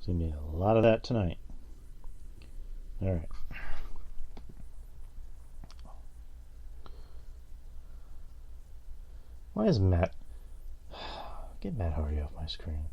gonna be a lot of that tonight. All right. Why is Matt? Get Matt Hardy off my screen.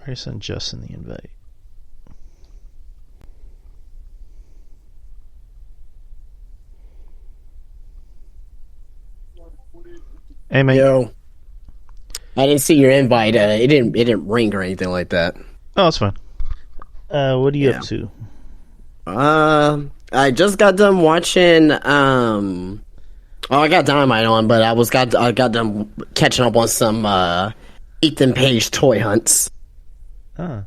I sent Justin the invite. Hey, mate. Yo, I didn't see your invite. It didn't ring or anything like that. Oh, it's fine. What are you up to? I just got done watching. I got Dynamite on, but I got done catching up on some Ethan Page toy hunts. Yeah.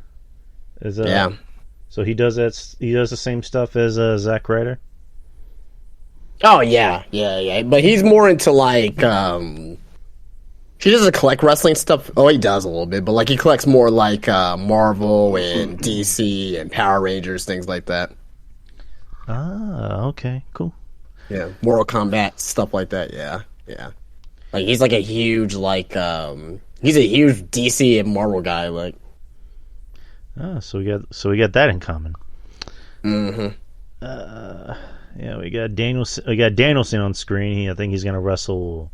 So he does that. He does the same stuff as Zack Ryder. Oh yeah. But he's more into like he doesn't collect wrestling stuff. Oh, he does a little bit, but like he collects more like Marvel and DC and Power Rangers, things like that. Ah, okay, cool. Yeah, Mortal Kombat stuff like that. Yeah. Like he's like a huge he's a huge DC and Marvel guy. Like, so we got that in common. Mm-hmm. Yeah, we got Danielson on screen. I think he's gonna wrestle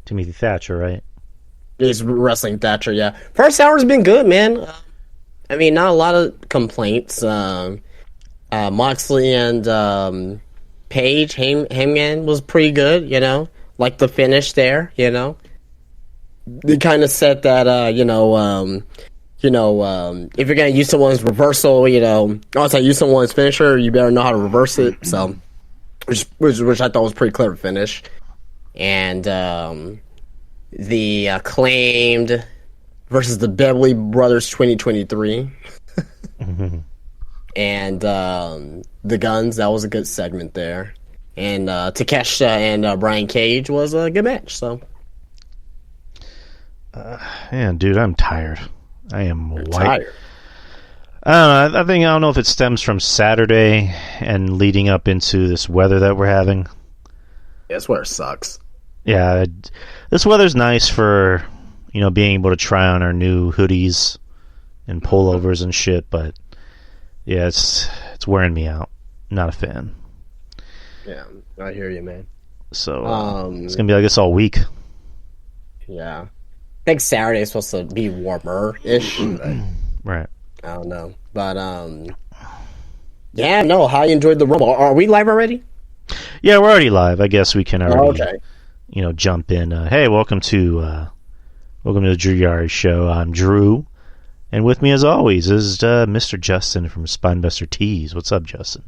Timothy Thatcher, right? He's wrestling Thatcher. Yeah, first hour's been good, man. I mean, not a lot of complaints. Moxley and Page Hangman was pretty good. You know, like the finish there. You know, they kind of said that. If you're gonna use someone's reversal, use someone's finisher, you better know how to reverse it. So, which I thought was a pretty clever finish. And the Acclaimed versus the Beverly Brothers 2023, and the Guns. That was a good segment there. And Takeshita and Brian Cage was a good match. So, man, dude, I'm tired. I am tired. I don't know if it stems from Saturday and leading up into this weather that we're having. Yeah, this weather sucks. Yeah, this weather's nice for, being able to try on our new hoodies and pullovers and shit, but yeah, it's wearing me out. Not a fan. Yeah, I hear you, man. So it's gonna be like this all week. Yeah, I think Saturday is supposed to be warmer-ish. Right. I don't know, but yeah, no. How you enjoyed the Rumble? Are we live already? Yeah, we're already live. I guess we can already, okay. Jump in. Hey, welcome to the Drew Yari Show. I'm Drew, and with me, as always, is Mr. Justin from Spinebuster Tees. What's up, Justin?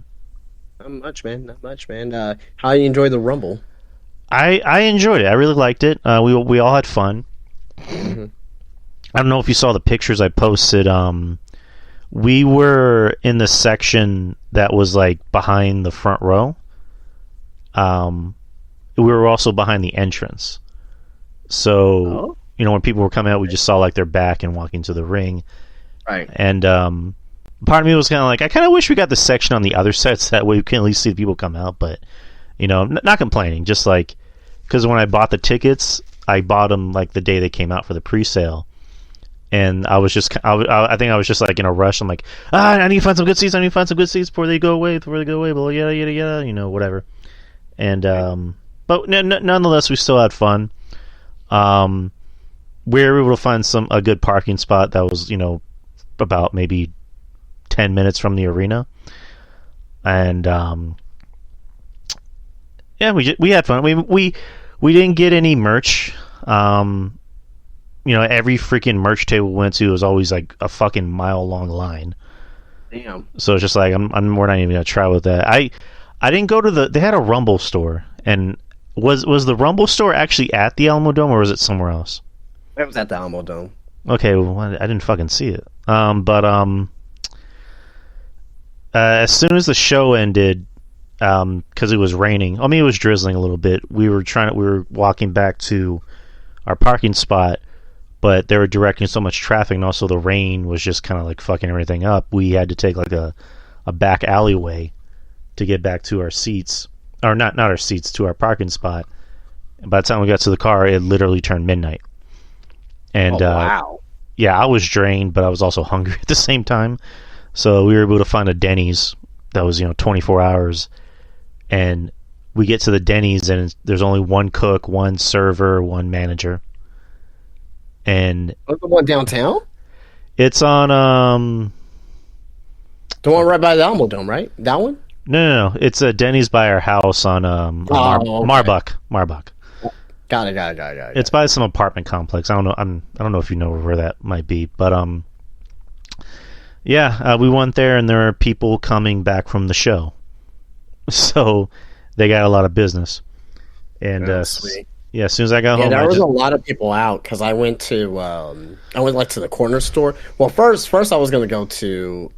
Not much, man. How you enjoyed the Rumble? I enjoyed it. I really liked it. We all had fun. Mm-hmm. I don't know if you saw the pictures I posted. We were in the section that was like behind the front row. We were also behind the entrance. So, when people were coming out, we just saw like their back and walking to the ring. Right. And part of me was kind of like, I kind of wish we got the section on the other side so that way we can at least see the people come out. But, not complaining. Just like, because when I bought the tickets, I bought them like the day they came out for the pre-sale. And I was just, I think I was just like in a rush. I'm like, I need to find some good seats. Before they go away. Blah, yada, whatever. And, but nonetheless, we still had fun. We were able to find a good parking spot that was, about maybe 10 minutes from the arena. And, yeah, we had fun. We didn't get any merch. Every freaking merch table we went to was always like a fucking mile long line. Damn. So it's just like we're not even gonna try with that. I didn't go to they had a Rumble store, and was the Rumble store actually at the Alamo Dome or was it somewhere else? It was at the Alamo Dome. Okay, well, I didn't fucking see it. But as soon as the show ended, because it was raining. I mean, it was drizzling a little bit. We were walking back to our parking spot, but they were directing so much traffic, and also the rain was just kind of like fucking everything up. We had to take like a back alleyway to get back to our seats, or not our seats, to our parking spot. And by the time we got to the car, it literally turned midnight. And wow. Yeah, I was drained, but I was also hungry at the same time. So we were able to find a Denny's that was 24 hours. And we get to the Denny's, and there's only one cook, one server, one manager. And the one downtown? It's on the one right by the Alamo Dome, right? That one? No. It's a Denny's by our house on okay. Marbach. Got it. It's by some apartment complex. I don't know. I don't know if you know where that might be, but yeah, we went there, and there are people coming back from the show, so they got a lot of business. And sweet. Yeah, as soon as I got home, there was a lot of people out because I went to like to the corner store. Well, first I was gonna go to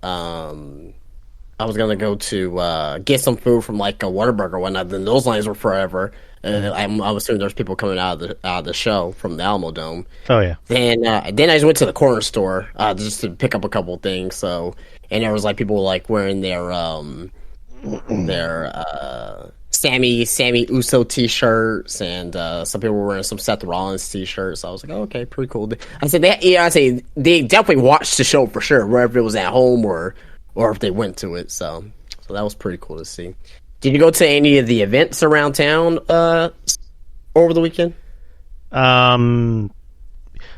get some food from like a Whataburger or whatnot. Then those lines were forever. I'm assuming there's people coming out of the show from the Alamo Dome. Oh yeah. Then I just went to the corner store just to pick up a couple of things. So, and there was like people like wearing their Sammy Uso t-shirts, and some people were wearing some Seth Rollins t-shirts. So I was like, oh, okay, pretty cool. I said they definitely watched the show for sure, whether it was at home or if they went to it. So that was pretty cool to see. Did you go to any of the events around town over the weekend? There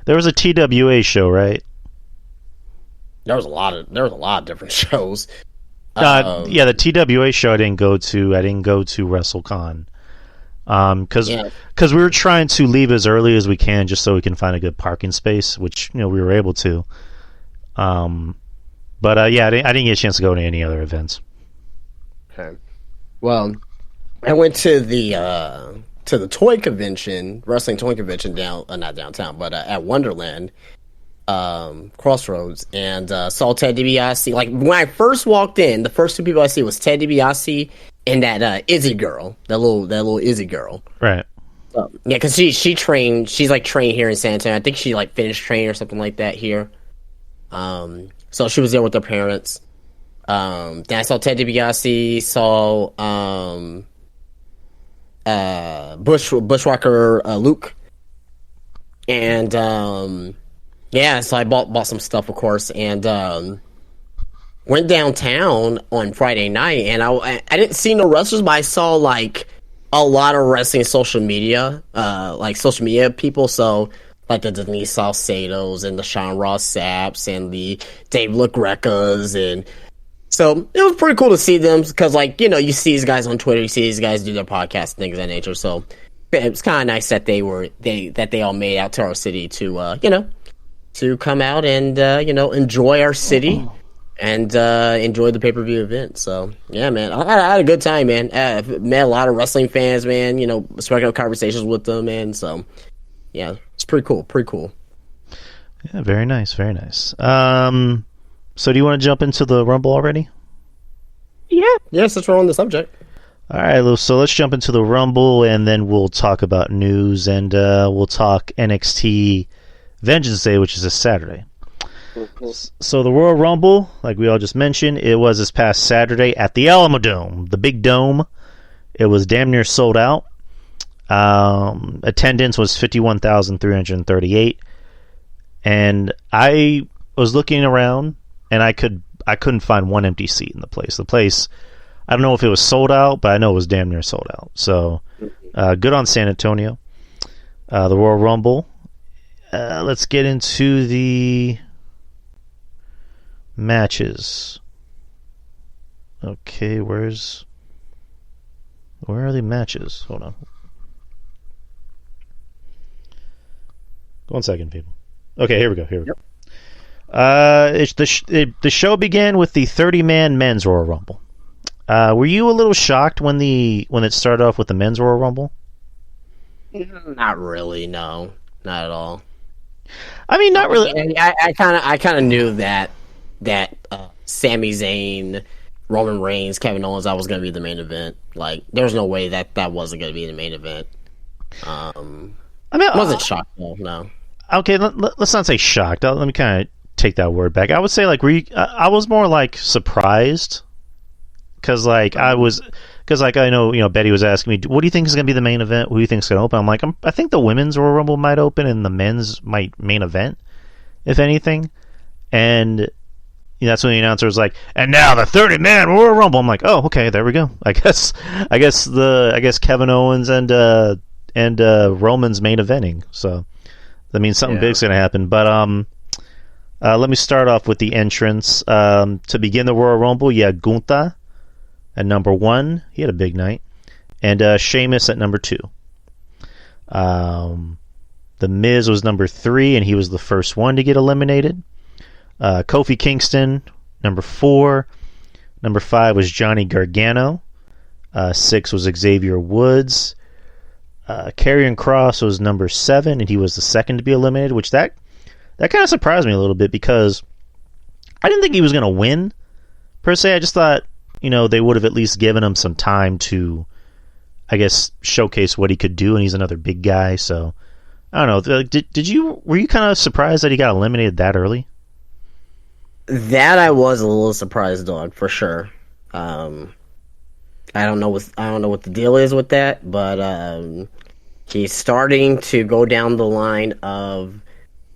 was a TWA show, right? There was a lot of different shows. Yeah, the TWA show I didn't go to. I didn't go to WrestleCon because we were trying to leave as early as we can just so we can find a good parking space, which we were able to. But yeah, I didn't get a chance to go to any other events. Okay. Well, I went to the toy convention, wrestling toy convention not downtown, but at Wonderland, Crossroads, and saw Ted DiBiase. Like when I first walked in, the first two people I see was Ted DiBiase and that Izzy girl, that little Izzy girl. Right. Yeah, because she trained. She's like trained here in San Antonio. I think she like finished training or something like that here. So she was there with her parents. Then I saw Ted DiBiase, saw Bushwhacker Luke, and yeah, so I bought some stuff, of course, and went downtown on Friday night, and I didn't see no wrestlers, but I saw like a lot of wrestling social media, like social media people. So like the Denise Salcedos and the Sean Ross Sapps and the Dave LaGreca's, and so it was pretty cool to see them because, like, you see these guys on Twitter, you see these guys do their podcasts and things of that nature. So it's kind of nice that they all made out to our city to to come out and enjoy our city and enjoy the pay-per-view event. So yeah, man, I had a good time, man. Met a lot of wrestling fans, man. Striking up conversations with them, man. So yeah, it's pretty cool. Yeah, very nice. So do you want to jump into the Rumble already? Yeah, since we're on the subject. All right, so let's jump into the Rumble, and then we'll talk about news, and we'll talk NXT Vengeance Day, which is this Saturday. Mm-hmm. So the Royal Rumble, like we all just mentioned, it was this past Saturday at the Alamo Dome, the big dome. It was damn near sold out. Attendance was 51,338, and I was looking around, and I couldn't find one empty seat in the place. The place, I don't know if it was sold out, but I know it was damn near sold out. So good on San Antonio. The Royal Rumble. Let's get into the matches. Okay, where are the matches? Hold on. 1 second, people. Okay, here we go. Yep. The show began with the 30-man men's Royal Rumble. Were you a little shocked when it started off with the men's Royal Rumble? Not really, no, not at all. I mean, not really. I kind of knew that Sami Zayn, Roman Reigns, Kevin Owens, that was going to be the main event. Like, there's no way that wasn't going to be the main event. I mean, I wasn't shocked though. No. Okay, let's not say shocked. Let me kind of take that word back. I would say like I was more like surprised because like I know Betty was asking me, what do you think is going to be the main event? Who do you think is going to open? I'm like, I think the women's Royal Rumble might open and the men's might main event, if anything. And that's when the announcer was like, and now the 30-man Royal Rumble. I'm like, oh, okay, there we go. I guess Kevin Owens and Roman's main eventing. So that means something big's going to happen. But let me start off with the entrance. To begin the Royal Rumble, you had Gunther at number 1. He had a big night. And Sheamus at number 2. The Miz was number 3, and he was the first one to get eliminated. Kofi Kingston, number 4. Number 5 was Johnny Gargano. 6 was Xavier Woods. Karrion Kross was number 7, and he was the second to be eliminated, which that kind of surprised me a little bit because I didn't think he was going to win, per se. I just thought, they would have at least given him some time to, I guess, showcase what he could do, and he's another big guy, so I don't know. Were you kind of surprised that he got eliminated that early? That I was a little surprised on, for sure. I don't know what the deal is with that, but he's starting to go down the line of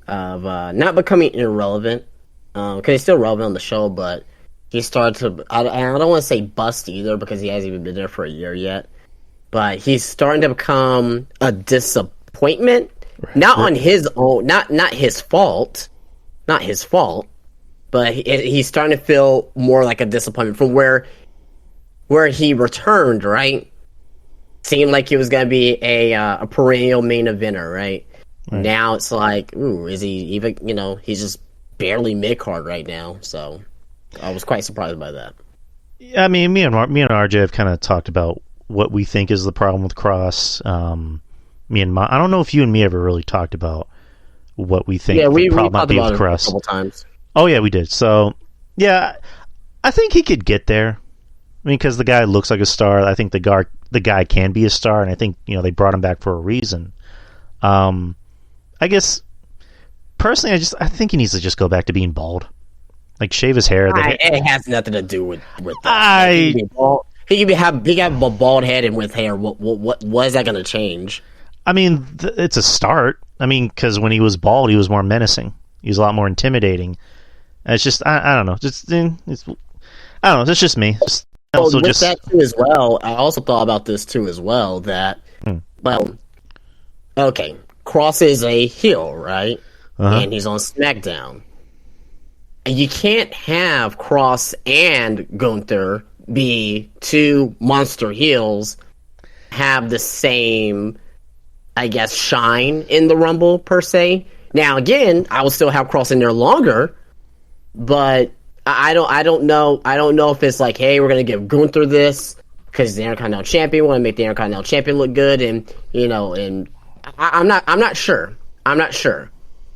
not becoming irrelevant, because he's still relevant on the show, but he started to. I don't want to say bust either because he hasn't even been there for a year yet, but he's starting to become a disappointment. Right. Not on his own, not his fault, but he's starting to feel more like a disappointment from where he returned, right? Seemed like he was going to be a perennial main eventer, right? Now it's like, ooh, is he even, he's just barely mid-card right now. So I was quite surprised by that. I mean, me and RJ have kind of talked about what we think is the problem with Cross. I don't know if you and me ever really talked about what we think the problem might be with Cross. A couple times. Oh, yeah, we did. So, yeah, I think he could get there. I mean, because the guy looks like a star. I think the guy can be a star, and I think they brought him back for a reason. I guess personally, I think he needs to just go back to being bald, like shave his hair. It has nothing to do with that. He can have a bald head and with hair. What is that going to change? I mean, it's a start. I mean, because when he was bald, he was more menacing. He was a lot more intimidating. And it's just I don't know. I don't know. It's just me. That too as well. I also thought about this too as well. That okay, Cross is a heel, right? And he's on SmackDown. And you can't have Cross and Gunther be two monster heels have the same, I guess, shine in the Rumble per se. Now again, I will still have Cross in there longer, but I don't know if it's like, hey, we're gonna give Gunther this because he's the Intercontinental Champion. We want to make the Intercontinental Champion look good, and and I'm not sure.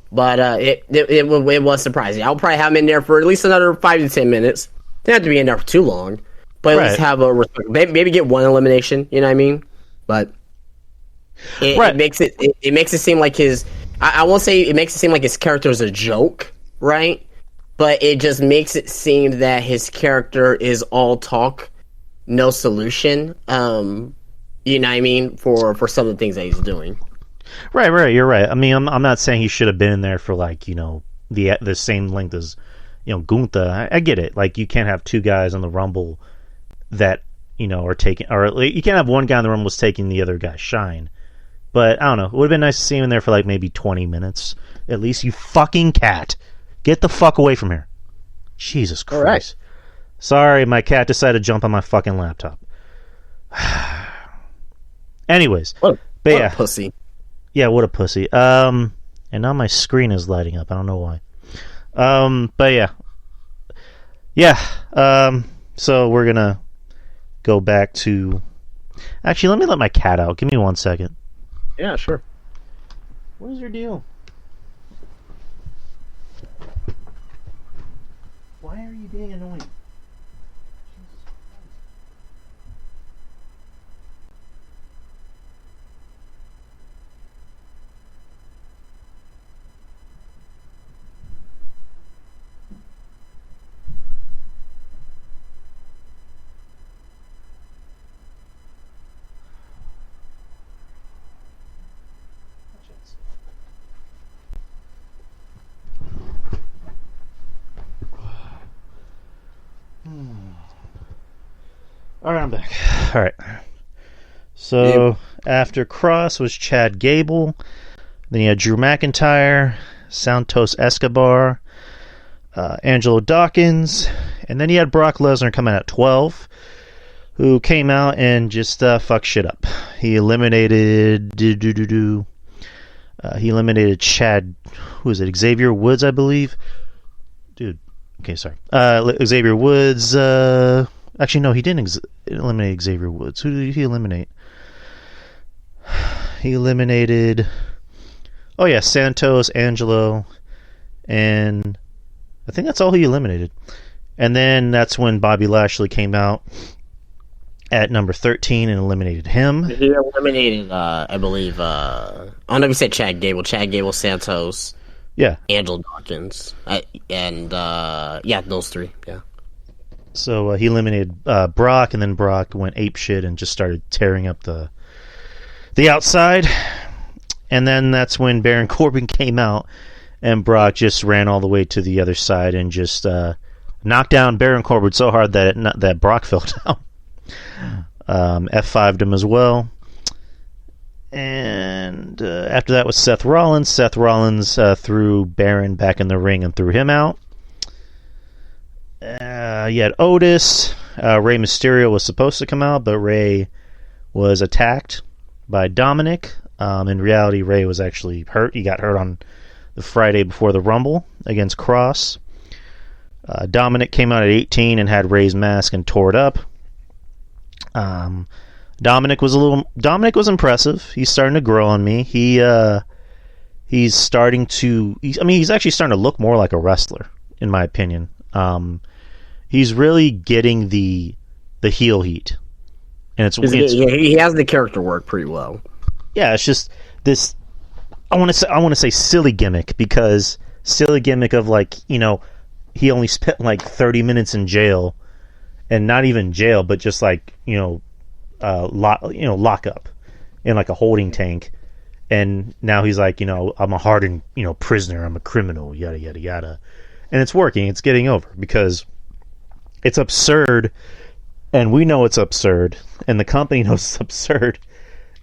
But it was surprising. I'll probably have him in there for at least another 5 to 10 minutes. They don't have to be in there for too long, but at least have maybe get one elimination. You know what I mean? But it makes it seem like his. I won't say it makes it seem like his character is a joke, right? But it just makes it seem that his character is all talk, no solution. You know what I mean? For some of the things that he's doing. Right. You're right. I mean, I'm not saying he should have been in there for like the same length as Gunther. I get it. Like you can't have two guys on the Rumble that are taking, or you can't have one guy in the Rumble that's taking the other guy's shine. But I don't know. It would have been nice to see him in there for like maybe 20 minutes at least. You fucking cat. Get the fuck away from here. Jesus Christ. Right. Sorry, my cat decided to jump on my fucking laptop. Anyways. What a pussy. Yeah, what a pussy. And now my screen is lighting up. I don't know why. But yeah. Yeah. So we're gonna go back to... Actually, let me let my cat out. Give me 1 second. Yeah, sure. What is your deal? you being annoying? Alright, I'm back. Alright. So, after Cross was Chad Gable. Then you had Drew McIntyre, Santos Escobar, Angelo Dawkins. And then you had Brock Lesnar coming at 12, who came out and just fucked shit up. He eliminated... he eliminated Chad... Who is it? Xavier Woods, I believe? Dude. Okay, sorry. Xavier Woods... Actually, no, he didn't eliminate Xavier Woods. Who did he eliminate? He eliminated... Oh, yeah, Santos, Angelo, and I think that's all he eliminated. And then that's when Bobby Lashley came out at number 13 and eliminated him. He eliminated, I believe, I don't know if you said Chad Gable, Santos, yeah, Angelo Dawkins, and those three, yeah. So he eliminated Brock, and then Brock went apeshit and just started tearing up the outside. And then that's when Baron Corbin came out, and Brock just ran all the way to the other side and just knocked down Baron Corbin so hard that Brock fell down. F5'd him as well. And after that was Seth Rollins. Seth Rollins threw Baron back in the ring and threw him out. You had Otis. Rey Mysterio was supposed to come out, but Rey was attacked by Dominic. In reality, Rey was actually hurt. He got hurt on the Friday before the Rumble against Cross. Dominic came out at 18 and had Rey's mask and tore it up. Dominic was impressive. He's starting to grow on me. He's actually starting to look more like a wrestler, in my opinion. He's really getting the heel heat, and he has the character work pretty well. Yeah, it's just this. I want to say silly gimmick, because silly gimmick of he only spent 30 minutes in jail, and not even jail, but just lockup in a holding tank, and now he's I'm a hardened prisoner, I'm a criminal, yada yada yada. And it's working. It's getting over because it's absurd, and we know it's absurd, and the company knows it's absurd,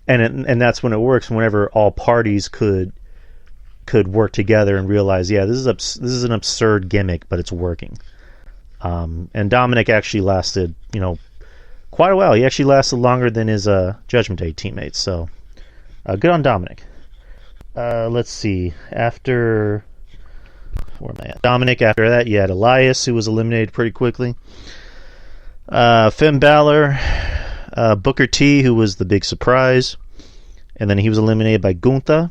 and that's when it works. Whenever all parties could work together and realize, yeah, this is an absurd gimmick, but it's working. And Dominic actually lasted, quite a while. He actually lasted longer than his Judgment Day teammates. So good on Dominic. Let's see. Where am I at? Dominic, after that, you had Elias, who was eliminated pretty quickly. Finn Balor, Booker T, who was the big surprise. And then he was eliminated by Gunther.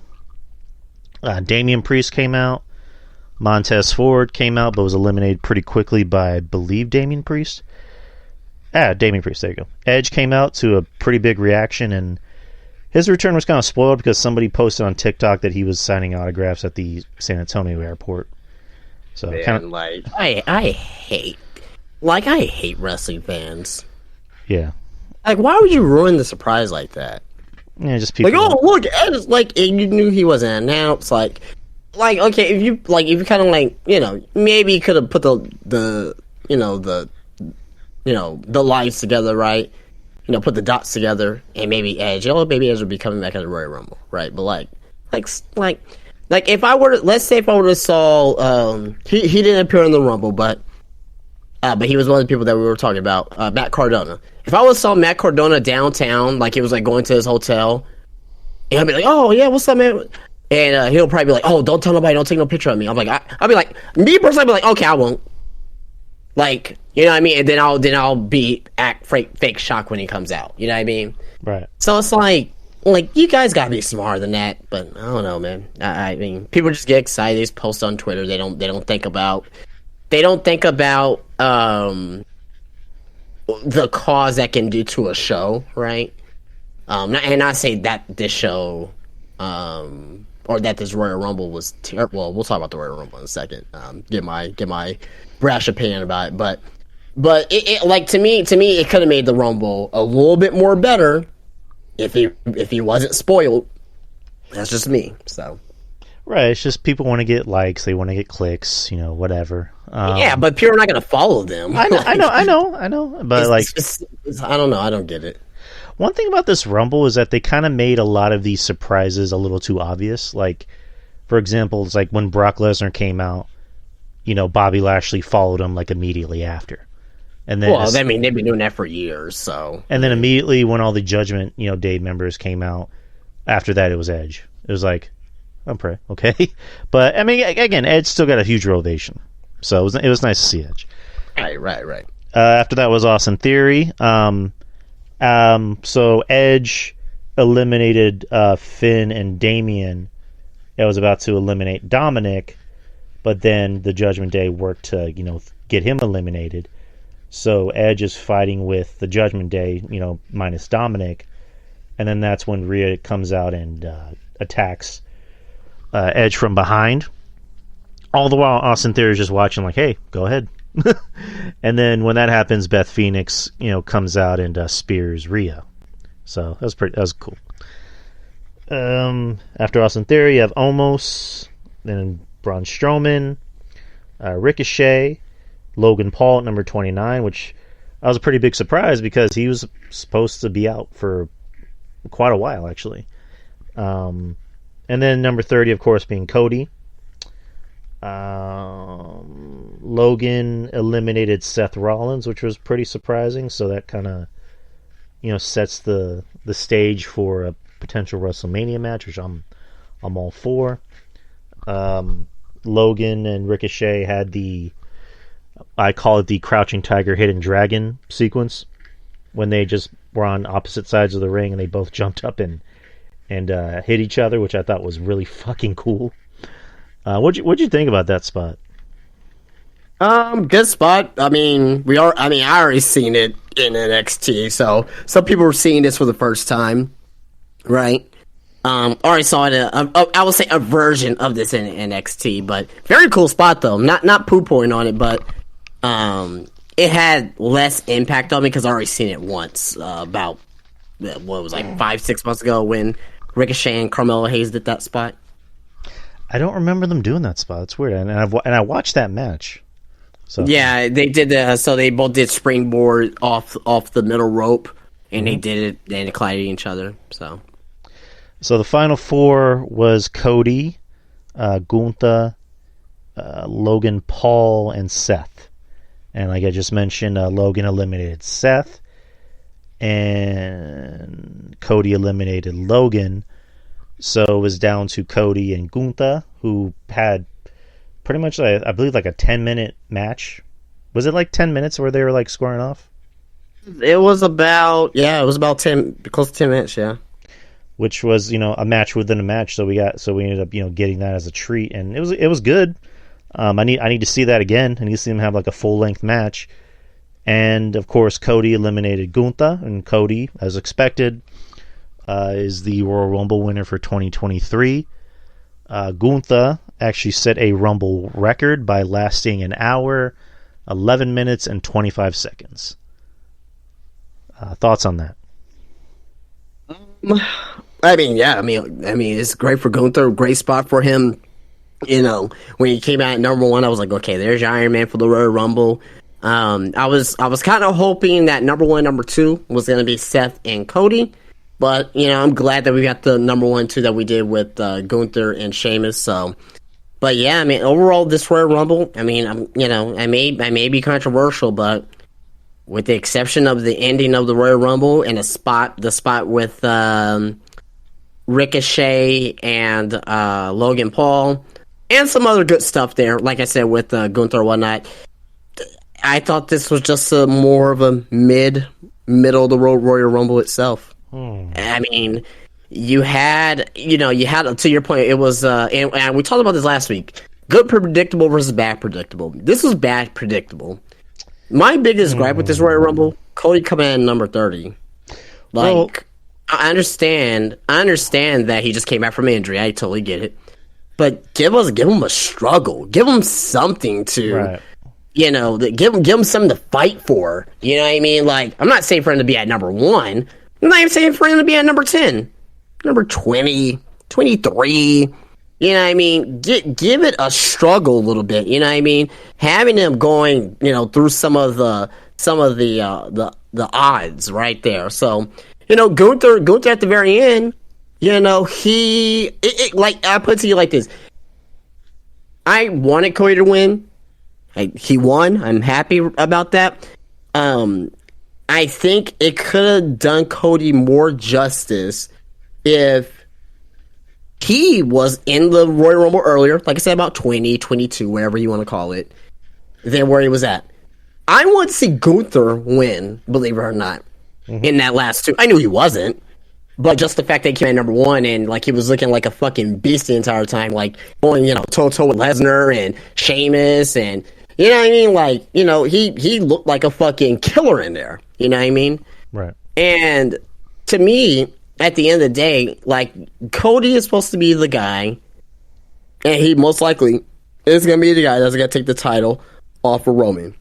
Damian Priest came out. Montez Ford came out, but was eliminated pretty quickly by, I believe, Damian Priest. Damian Priest, there you go. Edge came out to a pretty big reaction, and his return was kind of spoiled because somebody posted on TikTok that he was signing autographs at the San Antonio airport. So I hate wrestling fans. Yeah. Why would you ruin the surprise like that? Yeah, just people. Look, and you knew he wasn't announced. Okay, if you kind of maybe you could have put the lines together, right? Put the dots together, and maybe Edge would be coming back at the Royal Rumble, right? But if I were to, let's say if I would have saw, he didn't appear in the Rumble, but he was one of the people that we were talking about, Matt Cardona. If I would have saw Matt Cardona downtown, he was going to his hotel, and I'd be like, oh yeah, what's up, man? And he'll probably be like, oh, don't tell nobody, don't take no picture of me. I'm like, I'll be like, me personally, I'll be like, okay, I won't. You know what I mean? And then I'll act fake shock when he comes out. You know what I mean? Right. So it's you guys gotta be smarter than that. But I don't know, man. I mean, people just get excited. They just post on Twitter. They don't think about the cause that can do to a show, right? And I say that this show, or that this Royal Rumble was terrible. Well, we'll talk about the Royal Rumble in a second. Get my brash opinion about it, but it like to me, it could have made the Rumble a little bit more better if he wasn't spoiled. That's just me. So. Right, it's just people want to get likes, they want to get clicks, whatever. Yeah, but people are not going to follow them. I know. But I don't know. I don't get it. One thing about this Rumble is that they kind of made a lot of these surprises a little too obvious. Like, for example, it's like when Brock Lesnar came out, Bobby Lashley followed him like immediately after. And then, they've been doing that for years. So, and then immediately when all the Judgment, Day members came out, after that it was Edge. It was like, I'm pretty okay, but I mean, again, Edge still got a huge ovation, so it was nice to see Edge. Right. After that was Austin Theory. So Edge eliminated Finn and Damian. It was about to eliminate Dominic, but then the Judgment Day worked to get him eliminated. So Edge is fighting with the Judgment Day, minus Dominic, and then that's when Rhea comes out and attacks Edge from behind. All the while, Austin Theory is just watching, like, "Hey, go ahead." And then when that happens, Beth Phoenix, comes out and spears Rhea. So that was cool. After Austin Theory, you have Omos, then Braun Strowman, Ricochet, Logan Paul at number 29, which I was a pretty big surprise because he was supposed to be out for quite a while, actually. And then number 30, of course, being Cody. Logan eliminated Seth Rollins, which was pretty surprising. So that kind of, sets the stage for a potential WrestleMania match, which I'm all for. Logan and Ricochet had I call it the Crouching Tiger, Hidden Dragon sequence, when they just were on opposite sides of the ring and they both jumped up and hit each other, which I thought was really fucking cool. What'd you think about that spot? Good spot. I already seen it in NXT, so some people were seeing this for the first time, right? Already saw it. I would say a version of this in NXT, but very cool spot though. Not poo-pooing on it, but it had less impact on me because I already seen it once. About what was like 5-6 months ago when Ricochet and Carmelo Hayes did that spot. I don't remember them doing that spot. It's weird, and I watched that match. So yeah, they did. So they both did springboard off the middle rope, and they did it. They collided each other. So the final four was Cody, Gunther, Logan Paul, and Seth. And like I just mentioned, Logan eliminated Seth, and Cody eliminated Logan. So it was down to Cody and Gunther, who had pretty much, I believe, like a 10-minute match. Was it like 10 minutes where they were like squaring off? It was about 10, close to 10 minutes, yeah. Which was, a match within a match. So we ended up, getting that as a treat, and it was good. I need to see that again. I need to see them have like a full length match. And of course, Cody eliminated Gunther, and Cody, as expected, is the Royal Rumble winner for 2023. Gunther actually set a Rumble record by lasting an hour, 11 minutes, and 25 seconds. Thoughts on that? It's great for Gunther. Great spot for him. When he came out at number one, I was like, okay, there's your Iron Man for the Royal Rumble. I was kind of hoping that number one, number two was going to be Seth and Cody, but I'm glad that we got the number 1, 2 that we did with Gunther and Sheamus. So, but yeah, overall, this Royal Rumble, I may be controversial, but with the exception of the ending of the Royal Rumble and the spot with Ricochet and Logan Paul, and some other good stuff there, like I said, with Gunther and whatnot, I thought this was just more of a middle of the road Royal Rumble itself. You had to your point, it was, and we talked about this last week, good predictable versus bad predictable. This was bad predictable. my biggest gripe with this Royal Rumble, Cody coming in number 30. Like, well, I understand that he just came back from injury. I totally get it. But give him a struggle. Give him something to, right. Give him something to fight for. You know what I mean? Like, I'm not saying for him to be at number 1. I'm not even saying for him to be at number 10, number 20, 23. You know what I mean? Give it a struggle a little bit. You know what I mean? Having him going, through some of the odds right there. So, Gunther at the very end, like I put it to you like this. I wanted Cody to win. He won. I'm happy about that. I think it could have done Cody more justice if he was in the Royal Rumble earlier, like I said, about 20, 22, whatever you want to call it, than where he was at. I want to see Gunther win, believe it or not, in that last 2. I knew he wasn't, but just the fact that he came in number 1 and like he was looking like a fucking beast the entire time, like going, toe-to-toe with Lesnar and Sheamus and, you know what I mean? Like, he looked like a fucking killer in there. You know what I mean? Right. And to me, at the end of the day, like, Cody is supposed to be the guy, and he most likely is going to be the guy that's going to take the title off of Roman.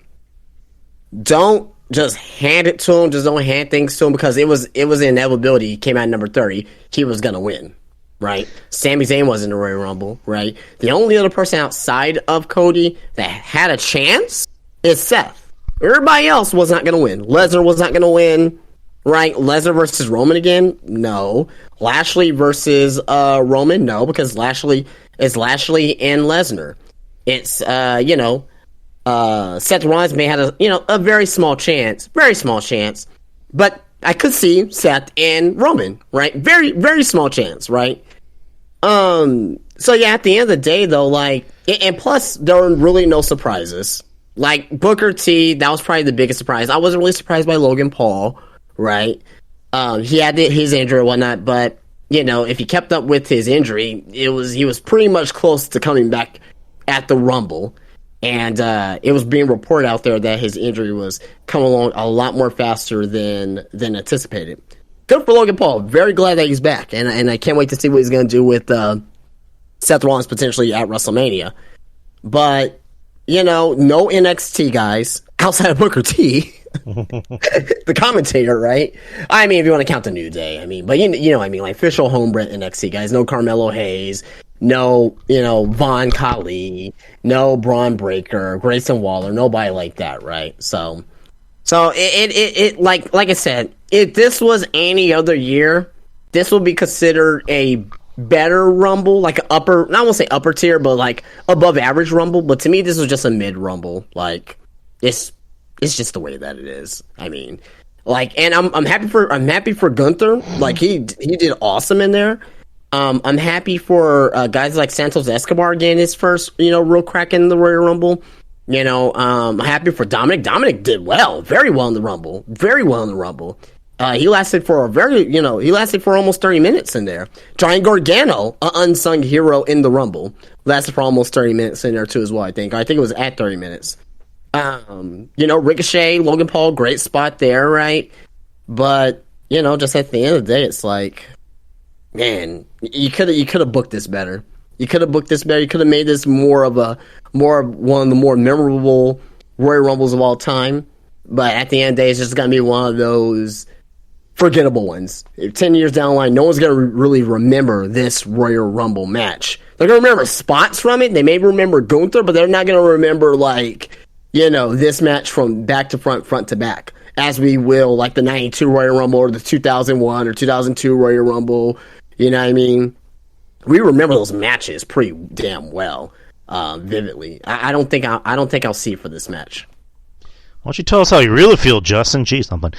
Don't just hand it to him. Just don't hand things to him, because it was an inevitability. He came out number 30. He was going to win, right? Sami Zayn was in the Royal Rumble, right? The only other person outside of Cody that had a chance is Seth. Everybody else was not going to win. Lesnar was not going to win. Right, Lesnar versus Roman again? No. Lashley versus Roman? No, because Lashley is Lashley and Lesnar. It's Seth Rollins may have a very small chance, but I could see Seth and Roman, right? Very, very small chance, right? So yeah, at the end of the day, though, like, and plus there were really no surprises. Like Booker T, that was probably the biggest surprise. I wasn't really surprised by Logan Paul. Right, he had his injury and whatnot, but if he kept up with his injury, he was pretty much close to coming back at the Rumble, and it was being reported out there that his injury was coming along a lot more faster than anticipated. Good for Logan Paul. Very glad that he's back, and I can't wait to see what he's going to do with Seth Rollins potentially at WrestleMania. But no NXT guys outside of Booker T. The commentator, right? I mean, if you want to count the New Day, I mean, but you know what I mean, like official homebred NXT guys. No Carmelo Hayes, no, Von Khali, no Braun Breaker, Grayson Waller, nobody like that, right? So it like I said, if this was any other year, this would be considered a better Rumble, like an upper, I won't say upper tier, but like above average Rumble. But to me, this was just a mid Rumble. Like it's just the way that it is. I mean, like, and I'm happy for Gunther. Like he did awesome in there. I'm happy for guys like Santos Escobar getting his first real crack in the Royal Rumble. I'm happy for Dominic. Dominic did very well in the Rumble. Very well in the Rumble. He lasted for almost 30 minutes in there. Giant Gargano, an unsung hero in the Rumble, lasted for almost 30 minutes in there too as well. I think it was at 30 minutes. Ricochet, Logan Paul, great spot there, right? But, just at the end of the day, it's like, man, you could have booked this better. You could have made this more of one of the more memorable Royal Rumbles of all time. But at the end of the day, it's just going to be one of those forgettable ones. 10 years down the line, no one's going to really remember this Royal Rumble match. They're going to remember spots from it. They may remember Gunther, but they're not going to remember, like, this match from back to front to back, as we will, like, the 92 Royal Rumble or the 2001 or 2002 Royal Rumble. You know what I mean? We remember those matches pretty damn well, vividly. I don't think I'll see for this match. Why don't you tell us how you really feel, Justin? Jeez, something.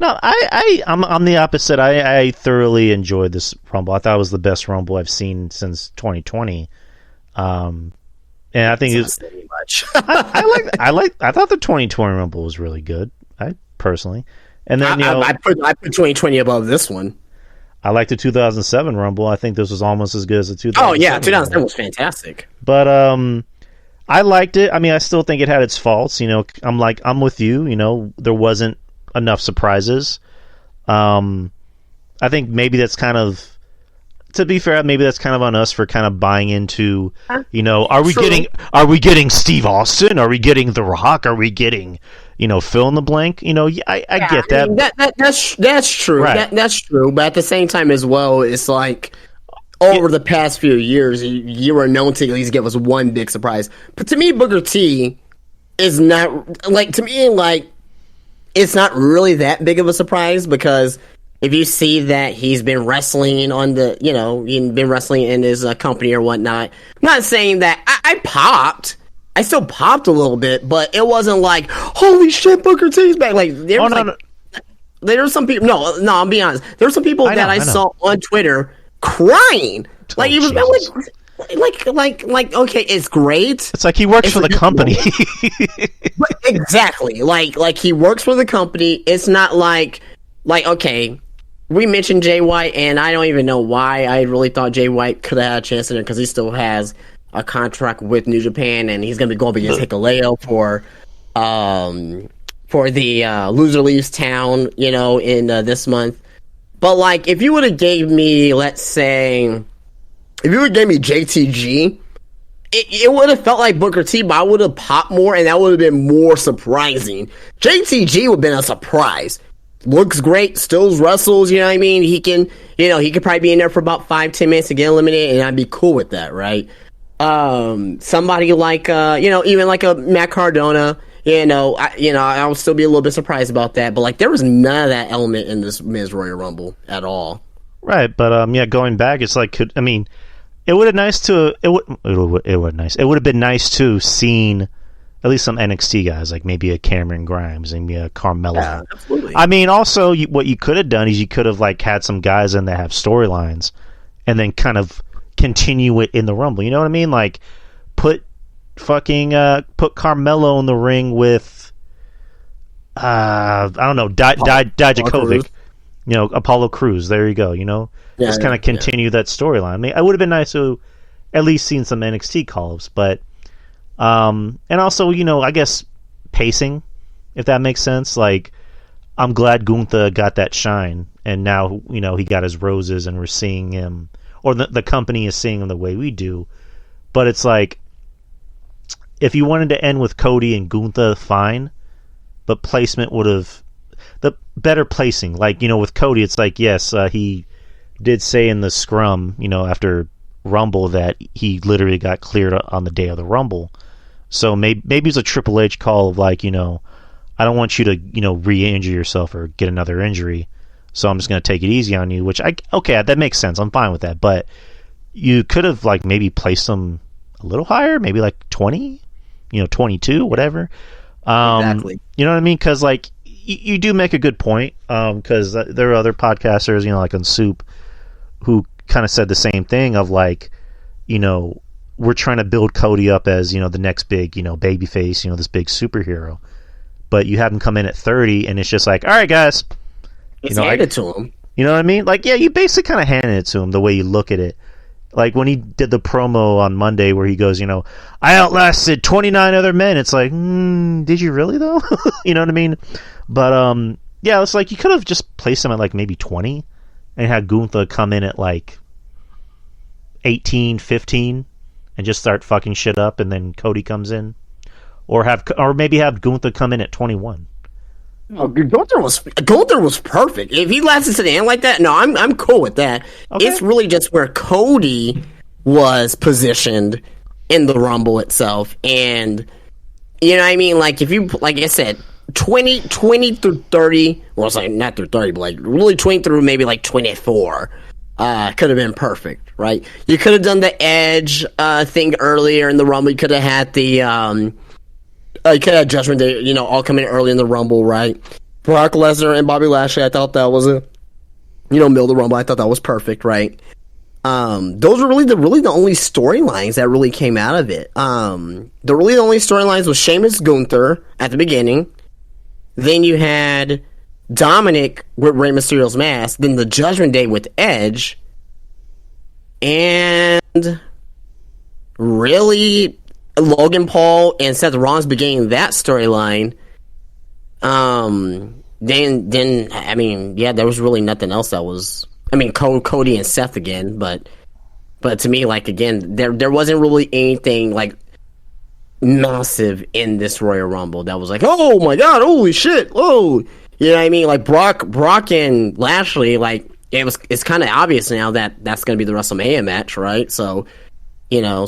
No, I'm the opposite. I thoroughly enjoyed this Rumble. I thought it was the best Rumble I've seen since 2020. And I think it's much. I thought the 2020 Rumble was really good. I personally, and then I put 2020 above this one. I like the 2007 Rumble. I think this was almost as good as the 2007. Oh yeah, 2007 was fantastic. But I liked it. I mean, I still think it had its faults. I'm with you. There wasn't enough surprises. I think maybe that's kind of, to be fair, maybe that's kind of on us for kind of buying into, are we getting Steve Austin? Are we getting The Rock? Are we getting, fill in the blank? I get that. I mean, that's true. Right. That's true. But at the same time as well, it's like over the past few years, you were known to at least give us one big surprise. But to me, Booker T is not like, to me, like, it's not really that big of a surprise, because if you see that he's been wrestling on the, he's been wrestling in his company or whatnot. I'm not saying that I popped. I still popped a little bit, but it wasn't like, holy shit, Booker T's back. Like, there were some people. No, I'm being honest. There were some people that I saw on Twitter crying. Like, he was like, okay, it's great. It's like he works for the company. Exactly. Like he works for the company. It's not like, okay, we mentioned Jay White, and I don't even know why I really thought Jay White could have had a chance in it, because he still has a contract with New Japan, and he's going to be going up against Hikuleo for the Loser Leaves Town, in this month. But, like, if you would have gave me, let's say, if you would have gave me JTG, it would have felt like Booker T, but I would have popped more, and that would have been more surprising. JTG would have been a surprise. Looks great, still wrestles, you know what I mean? He can, he could probably be in there for about 5-10 minutes to get eliminated, and I'd be cool with that, right? Somebody like, even like a Matt Cardona, I would still be a little bit surprised about that, but like, there was none of that element in this Men's Royal Rumble at all. Right, but going back, it's like, it would have been nice to seen at least some NXT guys, like maybe a Cameron Grimes, maybe a Carmelo. Yeah, absolutely. I mean, also, what you could have done is you could have like had some guys in that have storylines, and then kind of continue it in the Rumble. You know what I mean? Like, put Carmelo in the ring with I don't know, Dijakovic. Apollo Crews. There you go. Just kind of continue that storyline. I mean, it would have been nice to at least seen some NXT call-ups, but and also, I guess pacing, if that makes sense. Like, I'm glad Gunther got that shine, and now he got his roses, and we're seeing him, or the company is seeing him the way we do. But it's like, if you wanted to end with Cody and Gunther, fine, but placement would have the better placing. Like, with Cody, it's like, yes, he did say in the scrum, after Rumble, that he literally got cleared on the day of the Rumble. So maybe it's a Triple H call of like, I don't want you to, re-injure yourself or get another injury, so I'm just going to take it easy on you, which that makes sense. I'm fine with that. But you could have like maybe placed them a little higher, maybe like 20, 22, whatever. Exactly. You know what I mean? Because like, you do make a good point, because there are other podcasters, like on Soup, who kind of said the same thing of like, we're trying to build Cody up as, the next big, babyface, this big superhero. But you have him come in at 30, and it's just like, all right, guys. It's handed to him. You know what I mean? Like, yeah, you basically kind of handed it to him the way you look at it. Like, when he did the promo on Monday where he goes, I outlasted 29 other men. It's like, did you really, though? You know what I mean? But, yeah, it's like you could have just placed him at, like, maybe 20 and had Gunther come in at, like, 18, 15 and just start fucking shit up, and then Cody comes in. Or maybe have Gunther come in at 21. Oh, Gunther was perfect. If he lasted to the end like that, no, I'm cool with that. Okay. It's really just where Cody was positioned in the Rumble itself, and you know what I mean. Like, if you, like I said, 20 through 30. Well, it's like not through 30, but like really 20 through maybe like 24. Could have been perfect, right? You could have done the Edge thing earlier in the Rumble. You could have had the you could have Judgment Day, all coming early in the Rumble, right? Brock Lesnar and Bobby Lashley, I thought that was middle of the Rumble. I thought that was perfect, right? Those were really the only storylines that really came out of it. The only storylines was Sheamus Gunther at the beginning. Then you had Dominic with Rey Mysterio's mask. Then the Judgment Day with Edge. And really, Logan Paul and Seth Rollins beginning that storyline, then I mean, yeah, there was really nothing else that was. I mean, Cody and Seth again, but to me, like again, there wasn't really anything like massive in this Royal Rumble that was like, oh my god, holy shit, oh, you know what I mean? Like Brock and Lashley, like it's kind of obvious now that that's going to be the WrestleMania match, right? So, you know,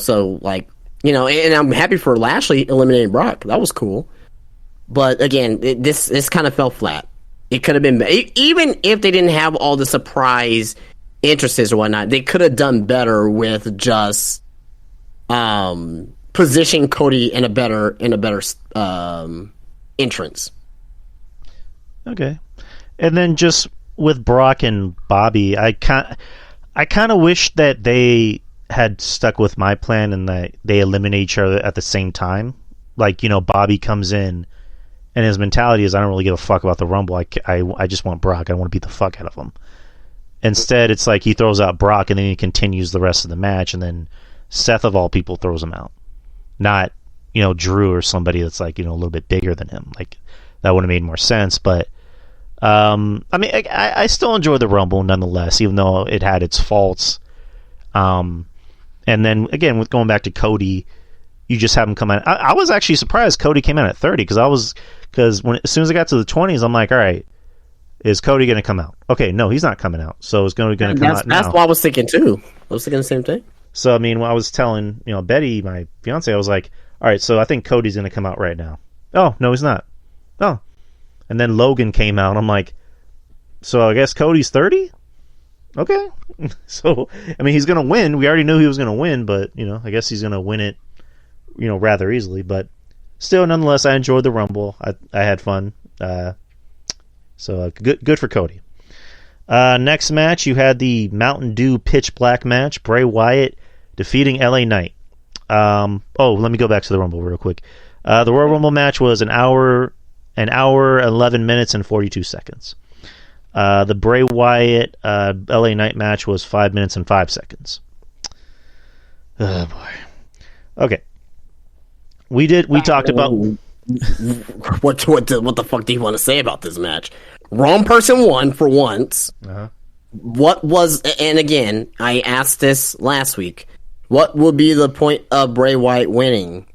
and I'm happy for Lashley eliminating Brock. That was cool. But again, this kind of fell flat. It could have been, even if they didn't have all the surprise entrances or whatnot, they could have done better with just positioning Cody in a better entrance. Okay, and then just with Brock and Bobby, I kind of wish that they had stuck with my plan and that they eliminate each other at the same time. Like, you know, Bobby comes in and his mentality is, I don't really give a fuck about the Rumble. I just want Brock. I want to beat the fuck out of him. Instead, it's like he throws out Brock and then he continues the rest of the match, and then Seth, of all people, throws him out. Not, you know, Drew or somebody that's like, you know, a little bit bigger than him. Like, that would have made more sense. But, I mean, I still enjoy the Rumble nonetheless, even though it had its faults. And then, again, with going back to Cody, you just have him come out. I was actually surprised Cody came in at 30 because as soon as I got to the 20s, I'm like, all right, is Cody going to come out? Okay, no, he's not coming out. So is Cody going to come out now? That's what I was thinking too. I was thinking the same thing. So I mean, when I was telling Betty, my fiance, I was like, all right, so I think Cody's going to come out right now. Oh no, he's not. Oh, and then Logan came out. I'm like, so I guess Cody's 30. Okay, so I mean, he's going to win. We already knew he was going to win, but I guess he's going to win it, rather easily. But still, nonetheless, I enjoyed the Rumble. I had fun. So good for Cody. Next match, you had the Mountain Dew Pitch Black match. Bray Wyatt defeating LA Knight. Let me go back to the Rumble real quick. The Royal Rumble match was an hour, 11 minutes, and 42 seconds. The Bray Wyatt LA Knight match was 5 minutes and 5 seconds. Oh boy. Okay. We talked about what the fuck do you want to say about this match? Wrong person won for once. Uh-huh. What was, and again, I asked this last week, what would be the point of Bray Wyatt winning?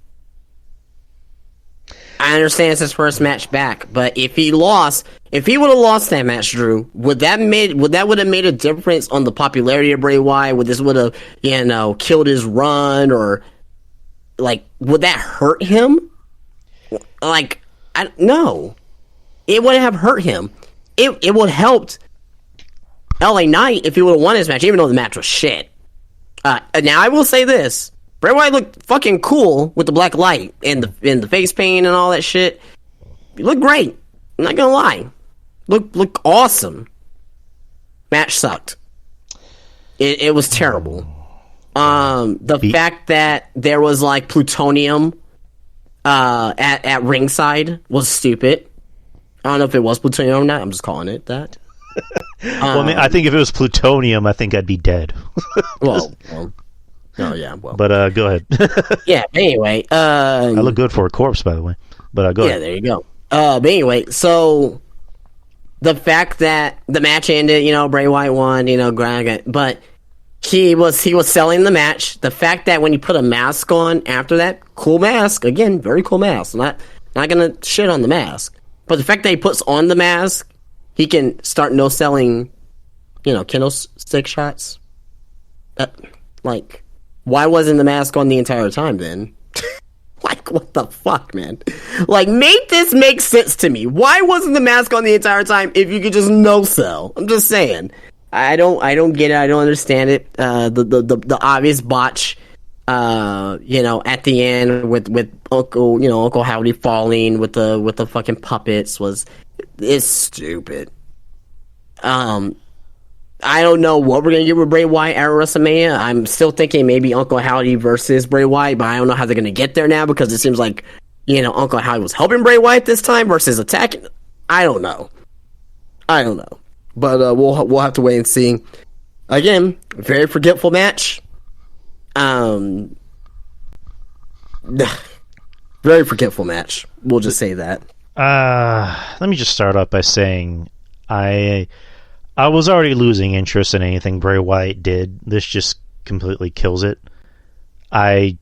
I understand it's his first match back, but if he would have lost that match, Drew, would that have made a difference on the popularity of Bray Wyatt? Would have killed his run, or like would that hurt him? Like, no, it wouldn't have hurt him. It would have helped LA Knight if he would have won his match, even though the match was shit. Now I will say this: Bray Wyatt looked fucking cool with the black light and the face paint and all that shit. He looked great. I'm not gonna lie. Look awesome. Match sucked. It was terrible. The fact that there was like plutonium at ringside was stupid. I don't know if it was plutonium or not. I'm just calling it that. Well, I mean, I think if it was plutonium, I think I'd be dead. well, oh yeah. Well, but go ahead. Yeah. Anyway, I look good for a corpse, by the way. But go ahead. Yeah, there you go. But anyway, so the fact that the match ended, Bray Wyatt won, but he was selling the match. The fact that when you put a mask on after that, cool mask, again, very cool mask. Not gonna shit on the mask, but the fact that he puts on the mask, he can start no selling, kendo stick shots. Like, why wasn't the mask on the entire time then? Like, what the fuck, man? Like, make this make sense to me. Why wasn't the mask on the entire time if you could just no sell? I'm just saying. I don't get it. I don't understand it. The obvious botch, at the end with Uncle Howdy falling with the fucking puppets is stupid. I don't know what we're gonna get with Bray Wyatt at WrestleMania. I'm still thinking maybe Uncle Howdy versus Bray Wyatt, but I don't know how they're gonna get there now because it seems like Uncle Howdy was helping Bray Wyatt this time versus attacking. I don't know, but we'll have to wait and see. Again, very forgetful match. Very forgetful match. We'll just say that. Let me just start off by saying I was already losing interest in anything Bray Wyatt did. This just completely kills it. I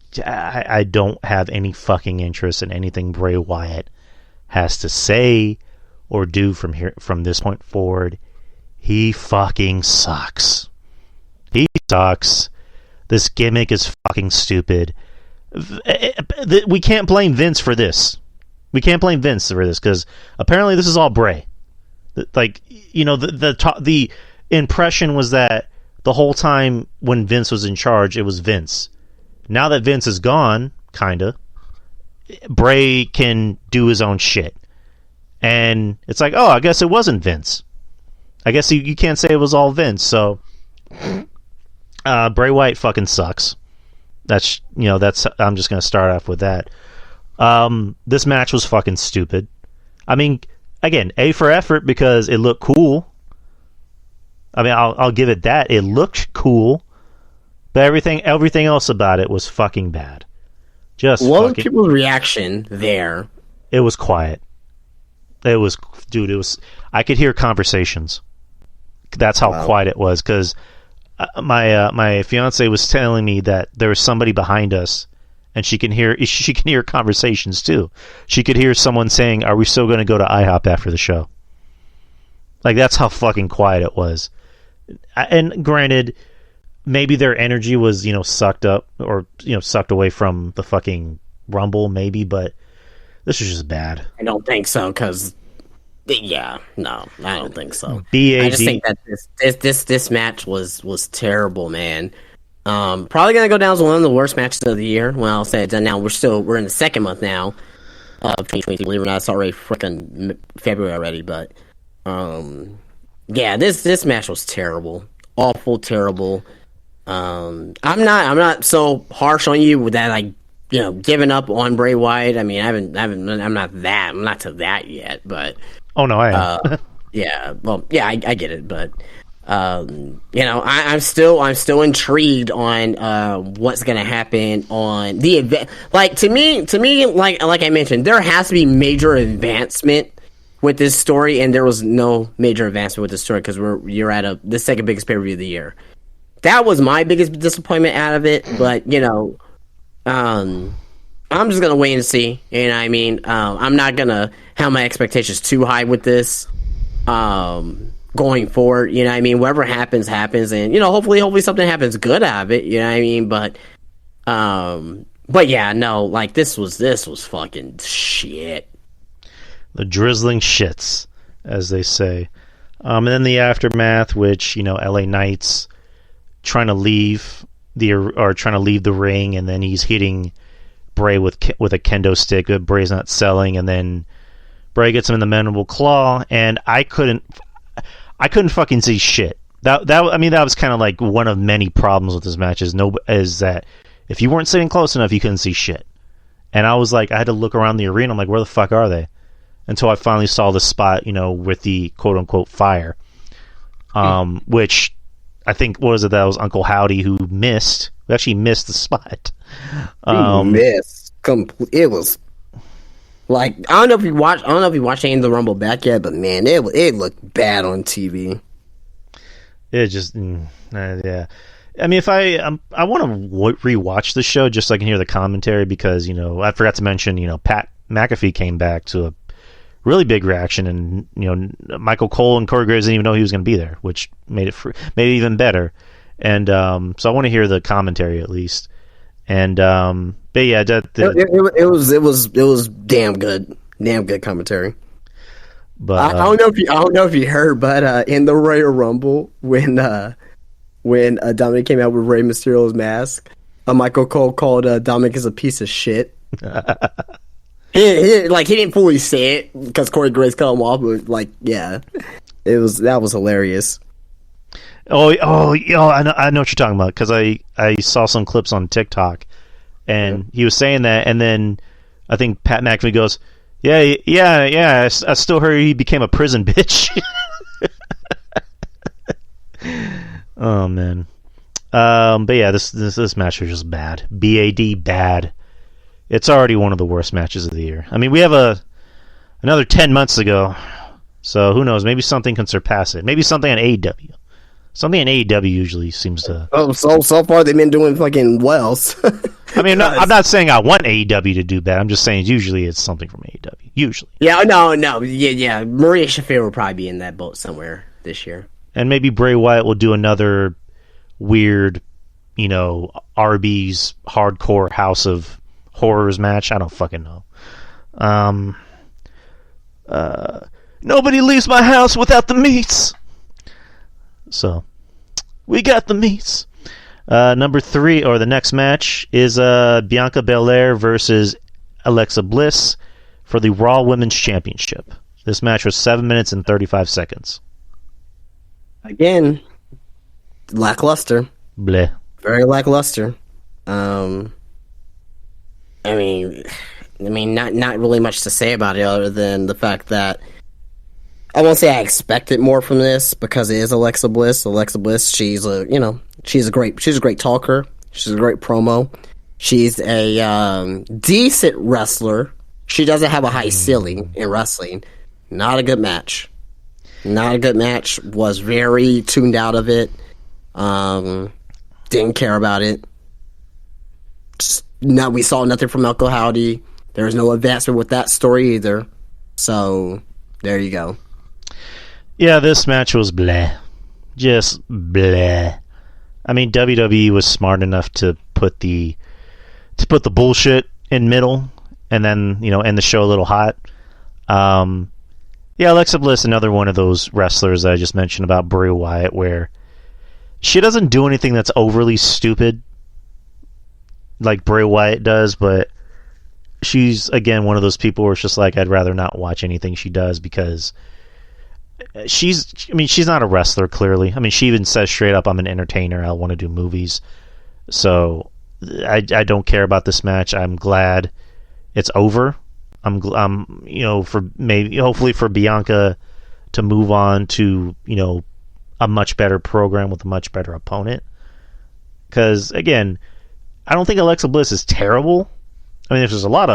don't have any fucking interest in anything Bray Wyatt has to say or do from this point forward. He fucking sucks. He sucks. This gimmick is fucking stupid. We can't blame Vince for this. We can't blame Vince for this because apparently this is all Bray. Like, you know, the impression was that the whole time when Vince was in charge, it was Vince. Now that Vince is gone, kinda, Bray can do his own shit. And it's like, oh, I guess it wasn't Vince. I guess you can't say it was all Vince. So Bray Wyatt fucking sucks. I'm just gonna start off with that. This match was fucking stupid. I mean, again, A for effort because it looked cool. I mean, I'll give it that. It looked cool, but everything else about it was fucking bad. What was people's reaction there? It was quiet. It was, I could hear conversations. That's how quiet it was, because my fiance was telling me that there was somebody behind us, and she can hear conversations too. She could hear someone saying, "Are we still going to go to IHOP after the show?" Like, that's how fucking quiet it was. And granted, maybe their energy was, sucked up or, sucked away from the fucking Rumble, maybe, but this was just bad. I don't think so, because, I don't think so. BAD. I just think that this match was terrible, man. Probably going to go down as one of the worst matches of the year. Well, I'll say it done now. We're in the second month now of 2020. Believe it or not, it's already freaking February already, but, this match was terrible. Awful, terrible. I'm not so harsh on you with that, like, giving up on Bray Wyatt. I mean, I'm not to that yet, but. Oh no, I am. I get it, but I'm still intrigued on what's gonna happen on the event. Like, to me, like I mentioned, there has to be major advancement with this story, and there was no major advancement with this story because you're at the second biggest pay-per-view of the year. That was my biggest disappointment out of it, but I'm just gonna wait and see. You know what I mean? I'm not gonna have my expectations too high with this going forward. You know what I mean? Whatever happens, and hopefully something happens good out of it. You know what I mean? But yeah, no, like this was fucking shit. The drizzling shits, as they say. And then the aftermath, which LA Knight's trying to leave the ring, and then he's hitting Bray with a kendo stick. Bray's not selling, and then Bray gets him in the mandible claw, and I couldn't fucking see shit. That was kind of like one of many problems with this match is that if you weren't sitting close enough, you couldn't see shit. And I was like, I had to look around the arena. I'm like, where the fuck are they? Until I finally saw the spot, with the quote unquote fire, which I think that was Uncle Howdy who missed. We actually missed the spot. It was like, I don't know if you watched any of the Rumble back yet, but man, it looked bad on TV. It just yeah. I mean, if I want to rewatch the show just so I can hear the commentary, because I forgot to mention Pat McAfee came back to a really big reaction, and Michael Cole and Corey Graves didn't even know he was going to be there, which made it even better. And so I want to hear the commentary at least. And but yeah, it was damn good commentary. But I don't know if you heard, but in the Royal Rumble when Dominic came out with Rey Mysterio's mask, Michael Cole called Dominic as a piece of shit. He didn't fully say it because Corey Graves cut him off, but that was hilarious. Oh, I know what you're talking about, because I saw some clips on TikTok, and he was saying that, and then I think Pat McAfee goes, yeah, I still heard he became a prison bitch. Oh man, but yeah, this match was just bad. BAD bad. it's already one of the worst matches of the year. I mean, we have another 10 months ago, so who knows? Maybe something can surpass it. Maybe something on AEW. Something in AEW usually seems to. Oh, so far they've been doing fucking wells. I mean, I'm not saying I want AEW to do bad. I'm just saying usually it's something from AEW. Usually. Yeah, no, yeah. Maria Shafir will probably be in that boat somewhere this year. And maybe Bray Wyatt will do another weird, Arby's hardcore House of Horrors match. I don't fucking know. Nobody leaves my house without the meats. So, we got the meats. Number 3, or the next match, is Bianca Belair versus Alexa Bliss for the Raw Women's Championship. This match was 7 minutes and 35 seconds. Again, lackluster. Bleh. Very lackluster. I mean, not really much to say about it other than the fact that I won't say I expected more from this because it is Alexa Bliss. Alexa Bliss, she's a great talker. She's a great promo. She's a decent wrestler. She doesn't have a high ceiling in wrestling. Not a good match. Was very tuned out of it. Didn't care about it. We saw nothing from Elko Howdy. There was no advancement with that story either. So there you go. Yeah, this match was bleh. Just bleh. I mean, WWE was smart enough to put the bullshit in middle, and then end the show a little hot. Yeah, Alexa Bliss, another one of those wrestlers that I just mentioned about Bray Wyatt, where she doesn't do anything that's overly stupid like Bray Wyatt does, but she's again one of those people where it's just like I'd rather not watch anything she does because she's not a wrestler, clearly. I mean, she even says straight up, I'm an entertainer. I want to do movies. So I don't care about this match. I'm glad it's over. Hopefully for Bianca to move on to, a much better program with a much better opponent. Because again, I don't think Alexa Bliss is terrible. I mean, there's a lot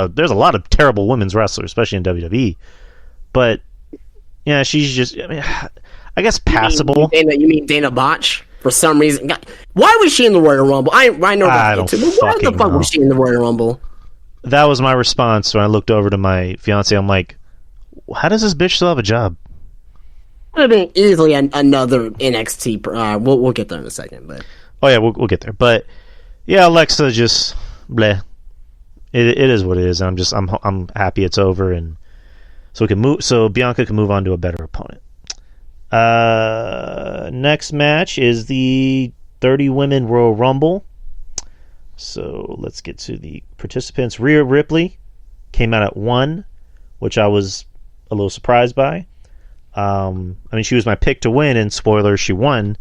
of terrible women's wrestlers, especially in WWE. But yeah, she's just, I guess passable. You mean Dana Botch? For some reason, why was she in the Royal Rumble? I know I don't too, but why the fuck was she in the Royal Rumble? That was my response when I looked over to my fiance. I'm like, how does this bitch still have a job? Would have been easily another NXT. We'll get there in a second, but we'll get there. But yeah, Alexa just bleh. It is what it is. I'm happy it's over, and so we can move. So Bianca can move on to a better opponent. Next match is the 30 Women Royal Rumble. So let's get to the participants. Rhea Ripley came out at 1, which I was a little surprised by. She was my pick to win, and spoiler, she won.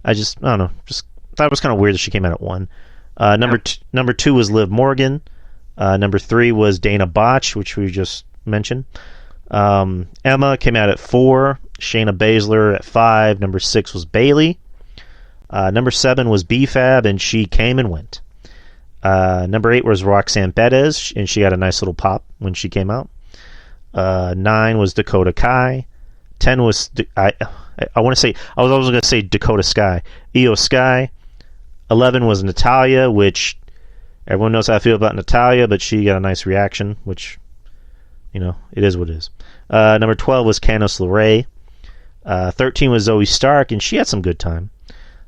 I don't know, just thought it was kind of weird that she came out at 1. Number 2 was Liv Morgan. Number 3 was Dana Botch, which we just mentioned. Emma came out at 4. Shayna Baszler at 5. Number 6 was Bayley. Number 7 was B-Fab, and she came and went. Number 8 was Roxanne Perez, and she got a nice little pop when she came out. 9 was Dakota Kai. 10 was I was always going to say Dakota Sky. Io Sky. 11 was Natalya, which everyone knows how I feel about Natalya, but she got a nice reaction, which it is what it is. Number 12 was Candice LeRae. 13 was Zoe Stark, and she had some good time.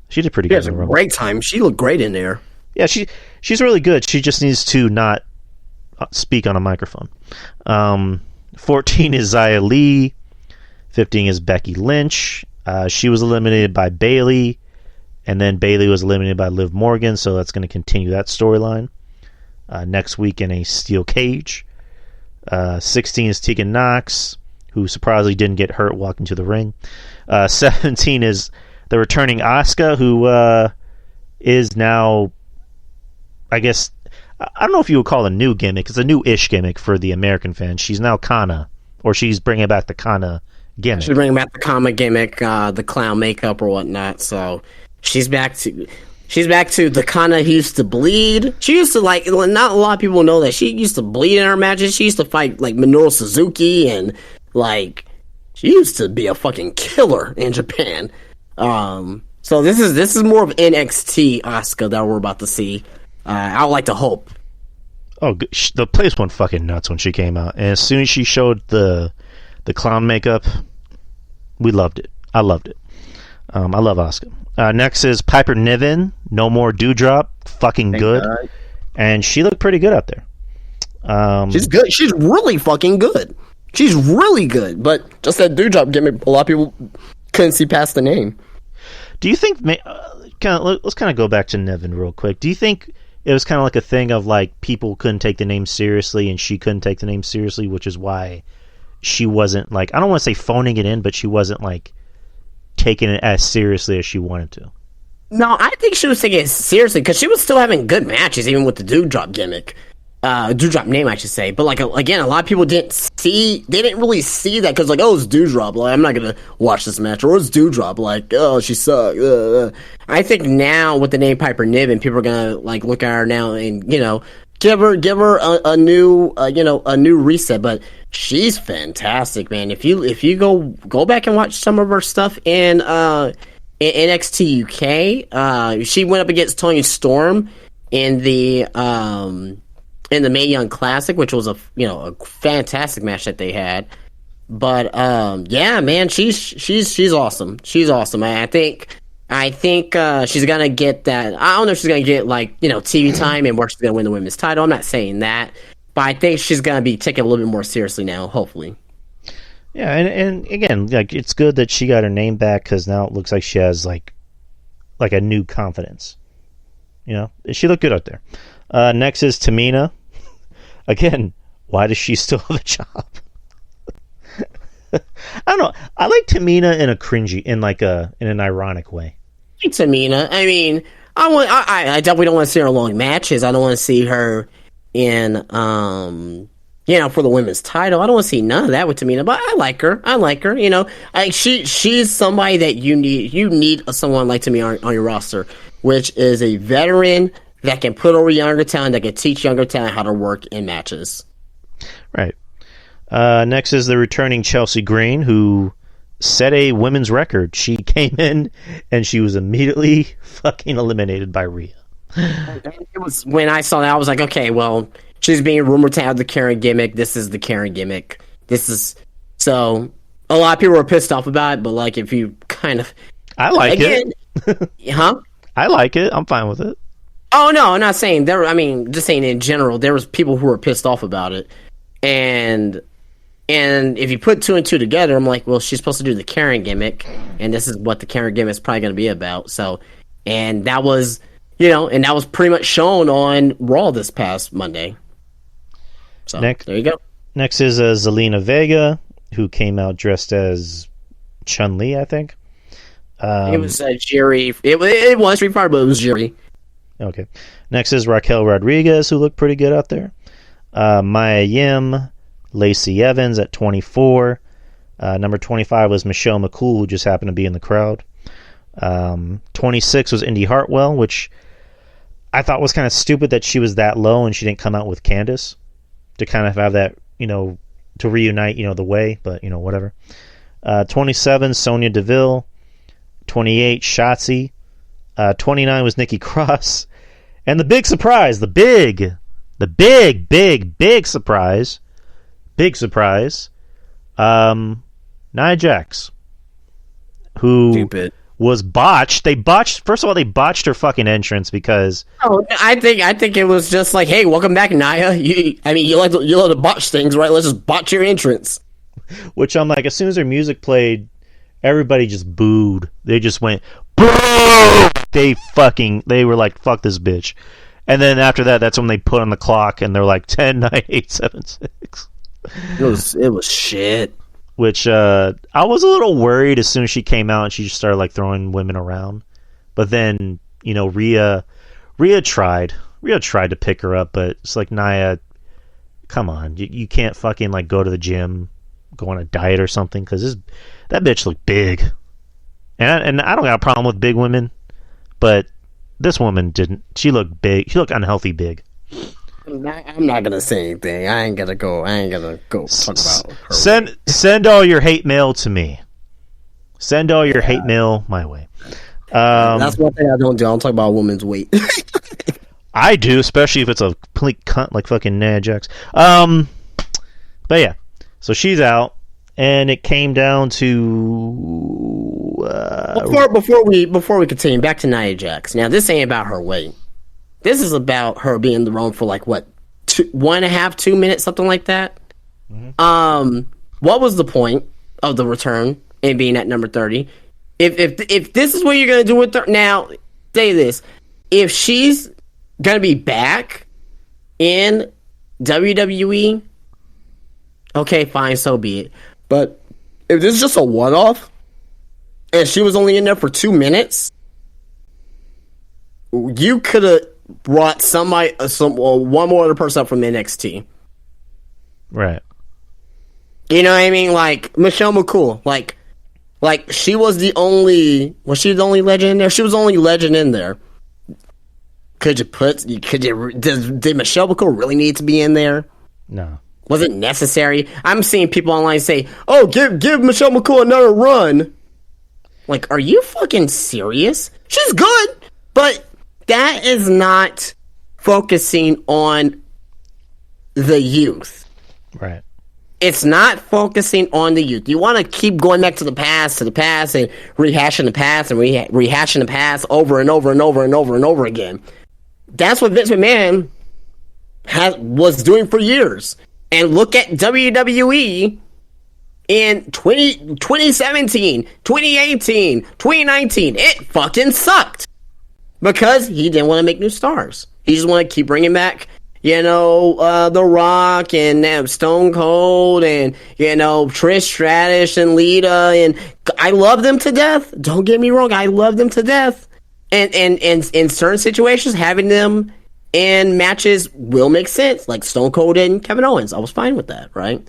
She did pretty good. She had a great time. She looked great in there. Yeah, she's really good. She just needs to not speak on a microphone. 14 is Xia Li. 15 is Becky Lynch. She was eliminated by Bayley, and then Bayley was eliminated by Liv Morgan, so that's going to continue that storyline. Next week in a steel cage. 16 is Tegan Nox, who surprisingly didn't get hurt walking to the ring. 17 is the returning Asuka, who is now, I guess, I don't know if you would call it a new gimmick. It's a new-ish gimmick for the American fans. She's now Kana, or she's bringing back the Kana gimmick. She's bringing back the Kana gimmick, the clown makeup or whatnot. So she's back to. She's back to the Kana who used to bleed. She used to not a lot of people know that she used to bleed in her matches. She used to fight like Minoru Suzuki and like she used to be a fucking killer in Japan. So this is more of NXT Asuka that we're about to see. I would like to hope. Oh, the place went fucking nuts when she came out, and as soon as she showed the clown makeup, we loved it. I loved it. I love Asuka. Next is Piper Niven. No more Dewdrop. Fucking Thank good. God. And she looked pretty good out there. She's good. She's really fucking good. She's really good. But just that Dewdrop gimmick, a lot of people couldn't see past the name. Do you think... let's kind of go back to Niven real quick. Do you think it was kind of like a thing of like people couldn't take the name seriously and she couldn't take the name seriously, which is why she wasn't like... I don't want to say phoning it in, but she wasn't like taking it as seriously as she wanted to. No, I think she was taking it seriously because she was still having good matches, even with the Dewdrop gimmick. Dewdrop name, I should say. But, like, again, a lot of people didn't really see that because, like, oh, it's Dewdrop. Like, I'm not going to watch this match. Or it's Dewdrop. Like, oh, she sucked. I think now with the name Piper Niven, people are going to, like, look at her now and, you know, give her a new reset. But she's fantastic, man. If you go back and watch some of her stuff in NXT UK, she went up against Toni Storm in the Mae Young Classic, which was a fantastic match that they had. But yeah, man, she's awesome. She's awesome. I think she's gonna get that. I don't know if she's gonna get like TV time and where she's gonna win the women's title. I'm not saying that, but I think she's gonna be taken a little bit more seriously now. Hopefully. Yeah, and again, like it's good that she got her name back because now it looks like she has like a new confidence. She looked good out there. Next is Tamina. Again, why does she still have a job? I don't know. I like Tamina in a cringy, in an ironic way. Tamina. I mean, I definitely don't want to see her in long matches. I don't want to see her in for the women's title. I don't want to see none of that with Tamina, but I like her. She's somebody that you need. You need someone like Tamina on your roster, which is a veteran that can put over younger talent, that can teach younger talent how to work in matches. Right. Next is the returning Chelsea Green, who set a women's record. She came in and she was immediately fucking eliminated by Rhea. It was when I saw that, I was like, okay, well, she's being rumored to have the Karen gimmick. This is the Karen gimmick. So a lot of people were pissed off about it, but like if you kind of, I like it. Huh? I like it. I'm fine with it. Oh no, I'm not saying there. I mean, just saying in general, there was people who were pissed off about it, and if you put two and two together, I'm like, well, she's supposed to do the Karen gimmick, and this is what the Karen gimmick is probably going to be about. So, and that was, and that was pretty much shown on Raw this past Monday. So there you go. Next is Zelina Vega, who came out dressed as Chun-Li, I think. It was Yari. It was Street Fighter, but it was Yari. Okay. Next is Raquel Rodriguez, who looked pretty good out there. Maya Yim, Lacey Evans at 24. Number 25 was Michelle McCool, who just happened to be in the crowd. 26 was Indy Hartwell, which I thought was kind of stupid that she was that low and she didn't come out with Candice to kind of have that, to reunite, the way, but, whatever. 27, Sonya Deville. 28, Shotzi. 29 was Nikki Cross. And the big surprise, the big surprise, Nia Jax, who Stupid. Was botched. First of all, they botched her fucking entrance because... Oh, I think it was just like, hey, welcome back, Nia. You like to botch things, right? Let's just botch your entrance. Which I'm like, as soon as her music played, everybody just booed. They just went, boo! They were like, fuck this bitch. And then after that, that's when they put on the clock and they're like 10, 9, 8, 7, 6. It was shit. Which I was a little worried as soon as she came out and she just started like throwing women around. But then, Rhea tried to pick her up, but it's like, Nia, come on. You can't fucking like go to the gym, go on a diet or something, because that bitch looked big. And I don't got a problem with big women, but this woman didn't. She looked big. She looked unhealthy big. I'm not gonna say anything. I ain't gonna go talk about her. Send all your hate mail to me. Send all your hate mail my way. That's one thing I don't do. I don't talk about a woman's weight. I do, especially if it's a complete cunt like fucking Nia Jax. But yeah, so she's out, and it came down to before we continue, back to Nia Jax. Now, this ain't about her weight. This is about her being in the wrong for like what, 1.5, 2 minutes, something like that. Mm-hmm. What was the point of the return and being at number 30? If this is what you're gonna do with her, now say this: if she's gonna be back in WWE, okay, fine, so be it. But if this is just a one-off, and she was only in there for 2 minutes, you could have brought one more other person up from NXT. Right. You know what I mean? Like Michelle McCool. Like she was the only legend in there? She was the only legend in there. Did Michelle McCool really need to be in there? No. Was it necessary? I'm seeing people online say, "Oh, give Michelle McCool another run." Like, are you fucking serious? She's good, but that is not focusing on the youth. Right. It's not focusing on the youth. You want to keep going back to the past, and rehashing the past, and rehashing the past over and over and over and over and over again. That's what Vince McMahon was doing for years. And look at WWE in 2017, 2018, 2019. It fucking sucked. Because he didn't want to make new stars. He just wanted to keep bringing back, The Rock and Stone Cold and, Trish Stratus and Lita. And I love them to death. Don't get me wrong. I love them to death. And in certain situations, having them in matches will make sense. Like Stone Cold and Kevin Owens. I was fine with that, right?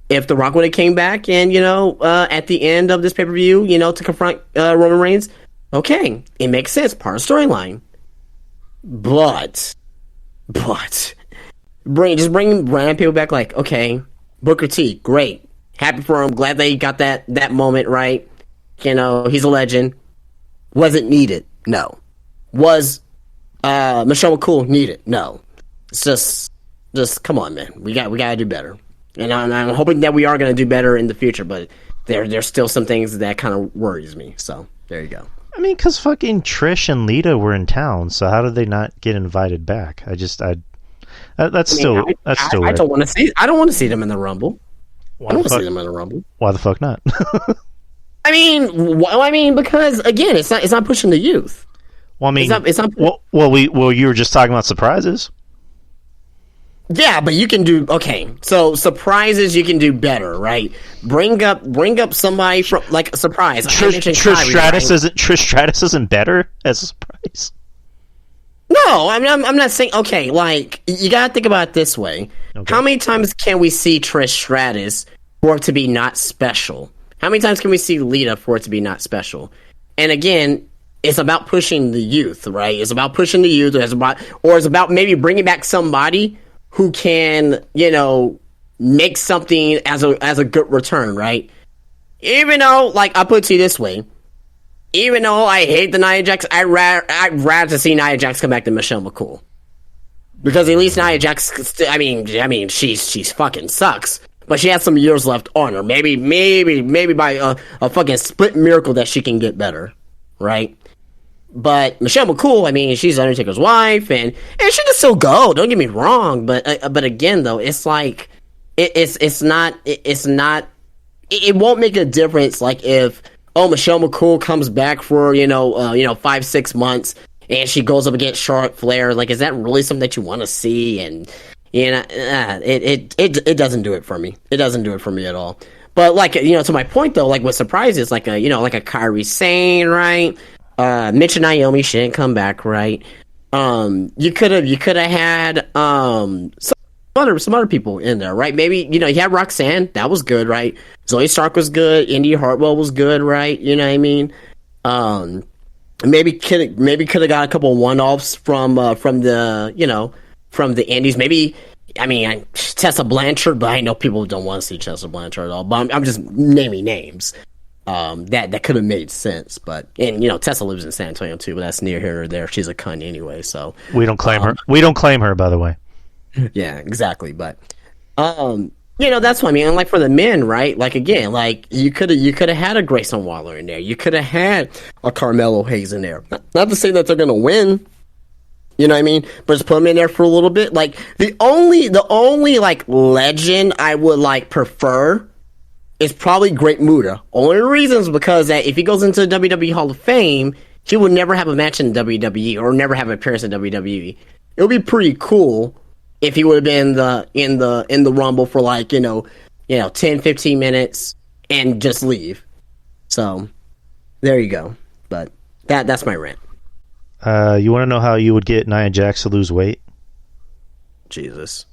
If The Rock would have came back and, at the end of this pay-per-view, to confront Roman Reigns, okay, it makes sense, part of the storyline. But bring random people back. Like, okay, Booker T, great, happy for him, glad that he got that moment right. He's a legend. Was it needed? No. Was Michelle McCool needed? No. It's just come on, man. We got to do better. And I'm hoping that we are going to do better in the future. But there's still some things that kind of worries me. So there you go. I mean, because fucking Trish and Lita were in town, so how did they not get invited back? That's still weird. I don't want to see them in the Rumble. I don't want to see them in the Rumble. Why the fuck not? I mean, because again, it's not pushing the youth. Well, I mean, it's not. You were just talking about surprises. Yeah, but you can do so surprises you can do better, right? Bring up somebody from like a surprise. Trish Stratus isn't better as a surprise. No, I'm not saying like you gotta think about it this way. Okay. How many times can we see Trish Stratus for it to be not special? How many times can we see Lita for it to be not special? And again, it's about pushing the youth, right? It's about pushing the youth, it's about maybe bringing back somebody who can, make something as a good return, right? Even though, like, I'll put it to you this way. Even though I hate the Nia Jax, I'd rather see Nia Jax come back than Michelle McCool. Because at least Nia Jax, she's fucking sucks. But she has some years left on her. Maybe by a fucking split miracle that she can get better, right? But Michelle McCool, she's Undertaker's wife, and she can still go. Don't get me wrong, but again, though, it's like it won't make a difference. Like if Michelle McCool comes back for 5-6 months and she goes up against Charlotte Flair, like is that really something that you want to see? And it doesn't do it for me. It doesn't do it for me at all. But like to my point though, like with surprises, like a Kairi Sane, right? Mitch and Naomi, she didn't come back, right? You could have had some other people in there, right? Maybe you had Roxanne, that was good, right? Zoe Stark was good, Indy Hartwell was good, right? You know what I mean? Maybe could have got a couple one-offs from the Indies. Maybe, I mean, Tessa Blanchard, but I know people don't want to see Tessa Blanchard at all. But I'm just naming names that could have made sense. But Tessa lives in San Antonio too, but that's near here or there. She's a cunt anyway, so we don't claim her. We don't claim her, by the way. Yeah, exactly. But that's what I mean. And like for the men, right? Like again, like you could have had a Grayson Waller in there. You could have had a Carmelo Hayes in there. Not to say that they're gonna win. You know what I mean? But just put them in there for a little bit. Like the only like legend I would like prefer is probably Great Muta. Only reason is because that if he goes into the WWE Hall of Fame, he would never have a match in WWE or never have an appearance in WWE. It would be pretty cool if he would have been in the Rumble for like 10-15 minutes and just leave. So there you go. But that's my rant. You want to know how you would get Nia Jax to lose weight? Jesus.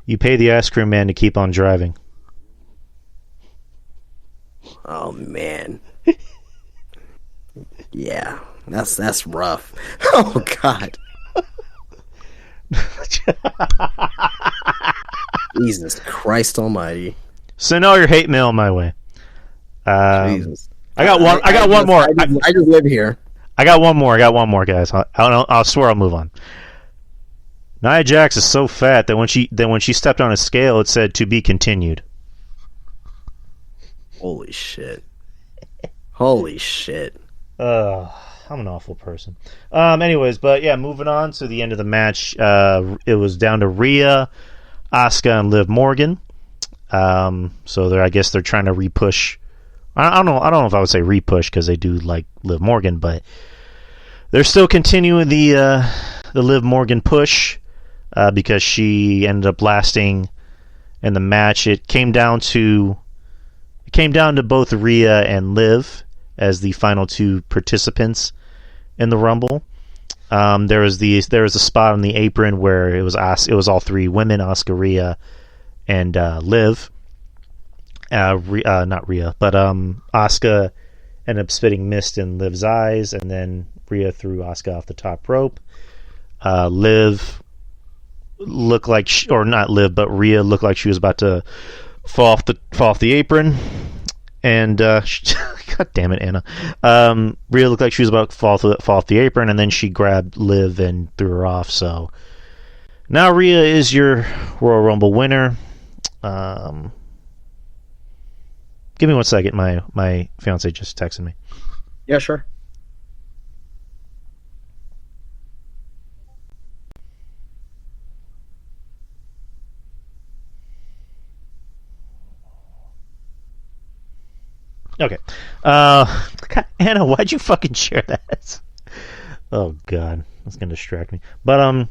You pay the ice cream man to keep on driving. Oh man. Yeah, that's rough. Oh God. Jesus Christ Almighty. Send all your hate mail my way. Jesus. I got one more. I just live here. I got one more, guys. I'll swear I'll move on. Nia Jax is so fat that when she stepped on a scale, it said "to be continued." Holy shit! Holy shit! I'm an awful person. Anyways, but yeah, moving on to the end of the match. It was down to Rhea, Asuka, and Liv Morgan. So I guess they're trying to repush. I don't know if I would say repush because they do like Liv Morgan, but they're still continuing the Liv Morgan push because she ended up lasting in the match. It came down to both Rhea and Liv as the final two participants in the Rumble. There was a spot on the apron where it was all three women, Asuka, Rhea, and Liv. Not Rhea, but Asuka ended up spitting mist in Liv's eyes, and then Rhea threw Asuka off the top rope. Liv looked like, not Liv, but Rhea looked like she was about to fall off the apron, and God damn it, Anna. Rhea looked like she was about to fall off the apron, and then she grabbed Liv and threw her off. So now Rhea is your Royal Rumble winner. Give me 1 second. My fiance just texted me. Yeah, sure. Okay. God, Anna, why'd you fucking share that? Oh God, that's gonna distract me. But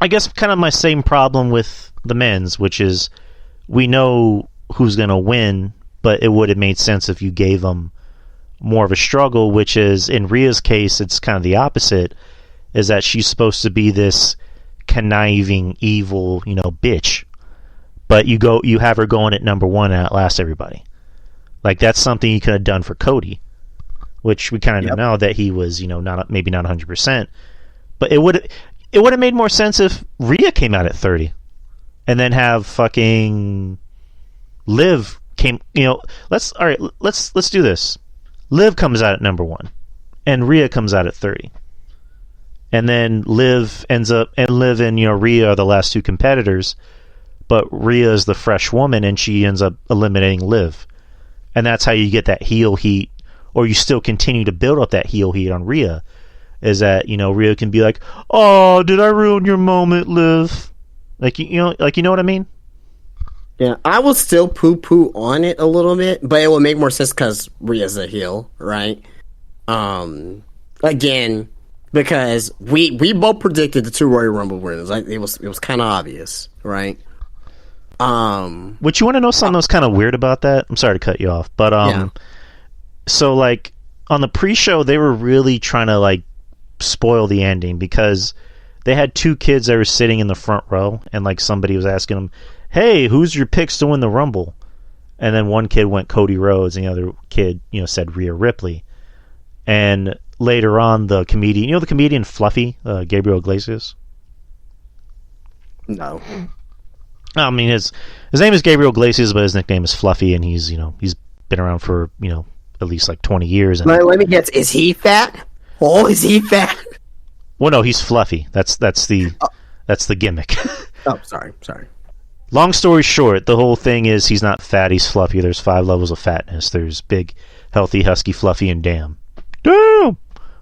I guess kind of my same problem with the men's, which is we know who's going to win, but it would have made sense if you gave them more of a struggle, which is, in Rhea's case, it's kind of the opposite, is that she's supposed to be this conniving, evil, bitch. But you have her going at number one and outlast everybody. Like, that's something you could have done for Cody, which we kind of know that he was, maybe not 100%. But it would have made more sense if Rhea came out at 30 and then have fucking Liv came, let's do this. Liv comes out at number one, and Rhea comes out at 30, and then Liv and Rhea are the last two competitors, but Rhea is the fresh woman, and she ends up eliminating Liv, and that's how you get that heel heat, or you still continue to build up that heel heat on Rhea. Is that Rhea can be like, "Oh, did I ruin your moment, Liv?" Like you know what I mean? Yeah, I will still poo-poo on it a little bit, but it will make more sense because Rhea's a heel, right? Again, because we both predicted the two Royal Rumble winners. Like, it was kind of obvious, right? Would you want to know something that was kind of weird about that? I'm sorry to cut you off, but so like on the pre-show, they were really trying to like spoil the ending because they had two kids that were sitting in the front row, and like somebody was asking them, "Hey, who's your picks to win the Rumble?" And then one kid went Cody Rhodes, and the other kid, said Rhea Ripley. And later on, the comedian, the comedian Fluffy, Gabriel Iglesias. No. I mean, his name is Gabriel Iglesias, but his nickname is Fluffy, and he's been around for at least like 20 years. And let me guess, is he fat? Oh, is he fat? Well, no, he's fluffy. That's the gimmick. Oh, sorry. Long story short, the whole thing is he's not fat, he's fluffy. There's 5 levels of fatness. There's big, healthy, husky, fluffy, and damn,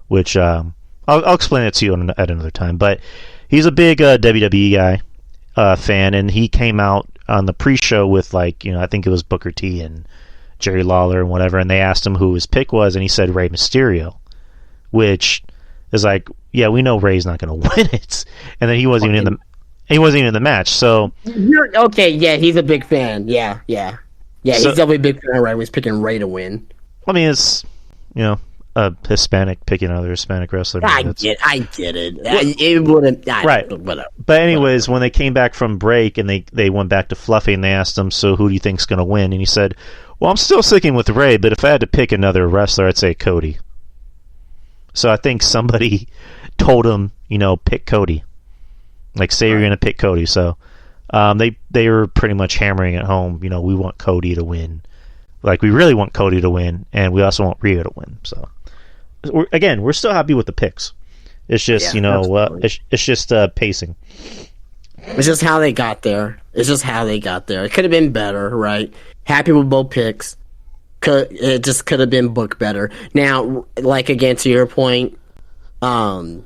which I'll explain it to you at another time. But he's a big WWE guy, fan, and he came out on the pre-show with I think it was Booker T and Jerry Lawler and whatever, and they asked him who his pick was, and he said Rey Mysterio, which is like, yeah, we know Rey's not going to win it, and then he wasn't even in the match. So okay, yeah, he's a big fan. Yeah. He's definitely a big fan of Rey. He's picking Rey to win. I mean, it's a Hispanic picking another Hispanic wrestler. I get it. It wouldn't. Right. Whatever. But anyways, when they came back from break and they went back to Fluffy and they asked him, so who do you think's going to win? And he said, well, I'm still sticking with Rey, but if I had to pick another wrestler, I'd say Cody. So I think somebody told him, pick Cody. Like, say you're going to pick Cody. So they were pretty much hammering it home. We want Cody to win. Like, we really want Cody to win, and we also want Rhea to win. So, we're still happy with the picks. It's just, it's just pacing. It's just how they got there. It could have been better, right? Happy with both picks. It just could have been booked better. Now, again, to your point, Rhea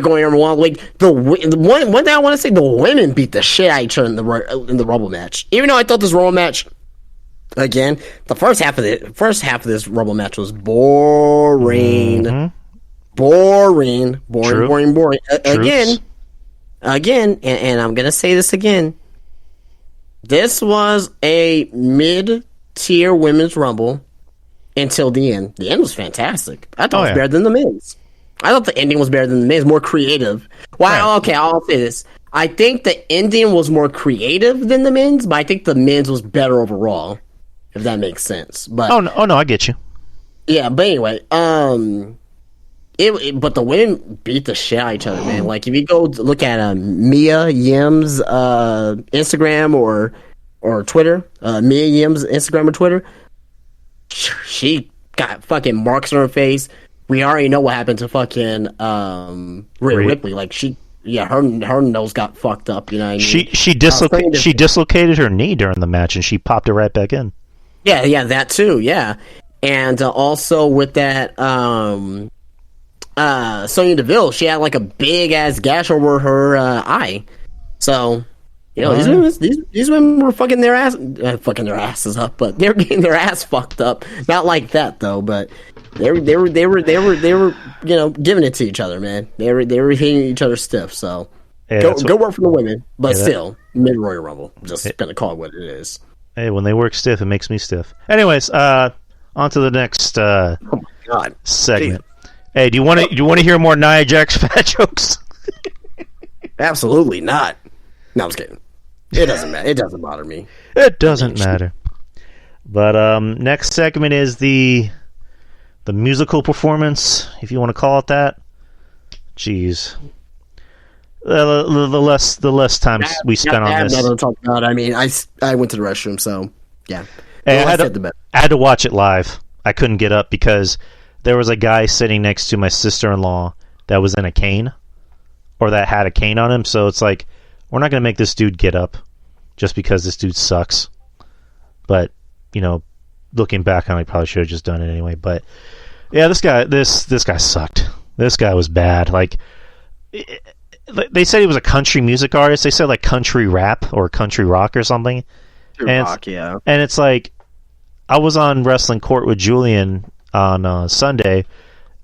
going number one. The one thing I want to say, the women beat the shit out of each other in the Rumble match. Even though I thought this Rumble match, again, the first half of this Rumble match was boring. Mm-hmm. Boring. True. Again, and I'm gonna say this again. This was a mid-tier women's Rumble until the end. The end was fantastic. I thought it was better than the men's. I thought the ending was better than the men's, more creative. Well, okay, I'll say this. I think the ending was more creative than the men's, but I think the men's was better overall, if that makes sense. But oh no, I get you. Yeah, but anyway, but the women beat the shit out of each other, man. If you go look at Mia Yim's Instagram or Twitter, Mia Yim's Instagram or Twitter, she got fucking marks on her face. We already know what happened to fucking Rhea Ripley. Her nose got fucked up. You know what I mean? She dislocated her knee during the match, and she popped it right back in. Yeah, that too. Yeah, and also with that, Sonya Deville, she had a big ass gash over her eye. So these women were fucking their asses up, but they're getting their ass fucked up. Not like that though, but they were giving it to each other, man. They were hitting each other stiff. So go work for the women, but still mid Royal Rumble. Just gonna call it what it is. Hey, when they work stiff, it makes me stiff. Anyways, on to the next oh my God. segment. Jeez. Hey, do you want to hear more Nia Jax fat jokes? Absolutely not. No, I'm just kidding. It doesn't matter. It doesn't bother me. It doesn't matter. But next segment is the musical performance, if you want to call it that. Jeez. The less time we spent on this. To talk about. I mean, I went to the restroom, so yeah. Hey, I had to watch it live. I couldn't get up because there was a guy sitting next to my sister-in-law that was in a cane, or that had a cane on him. So it's like, we're not going to make this dude get up just because this dude sucks. But looking back on it, I probably should have just done it anyway. But yeah, this guy sucked. This guy was bad. They said he was a country music artist. They said country rap or country rock or something. Rock, yeah. And it's like, I was on Wrestling Court with Julian on Sunday,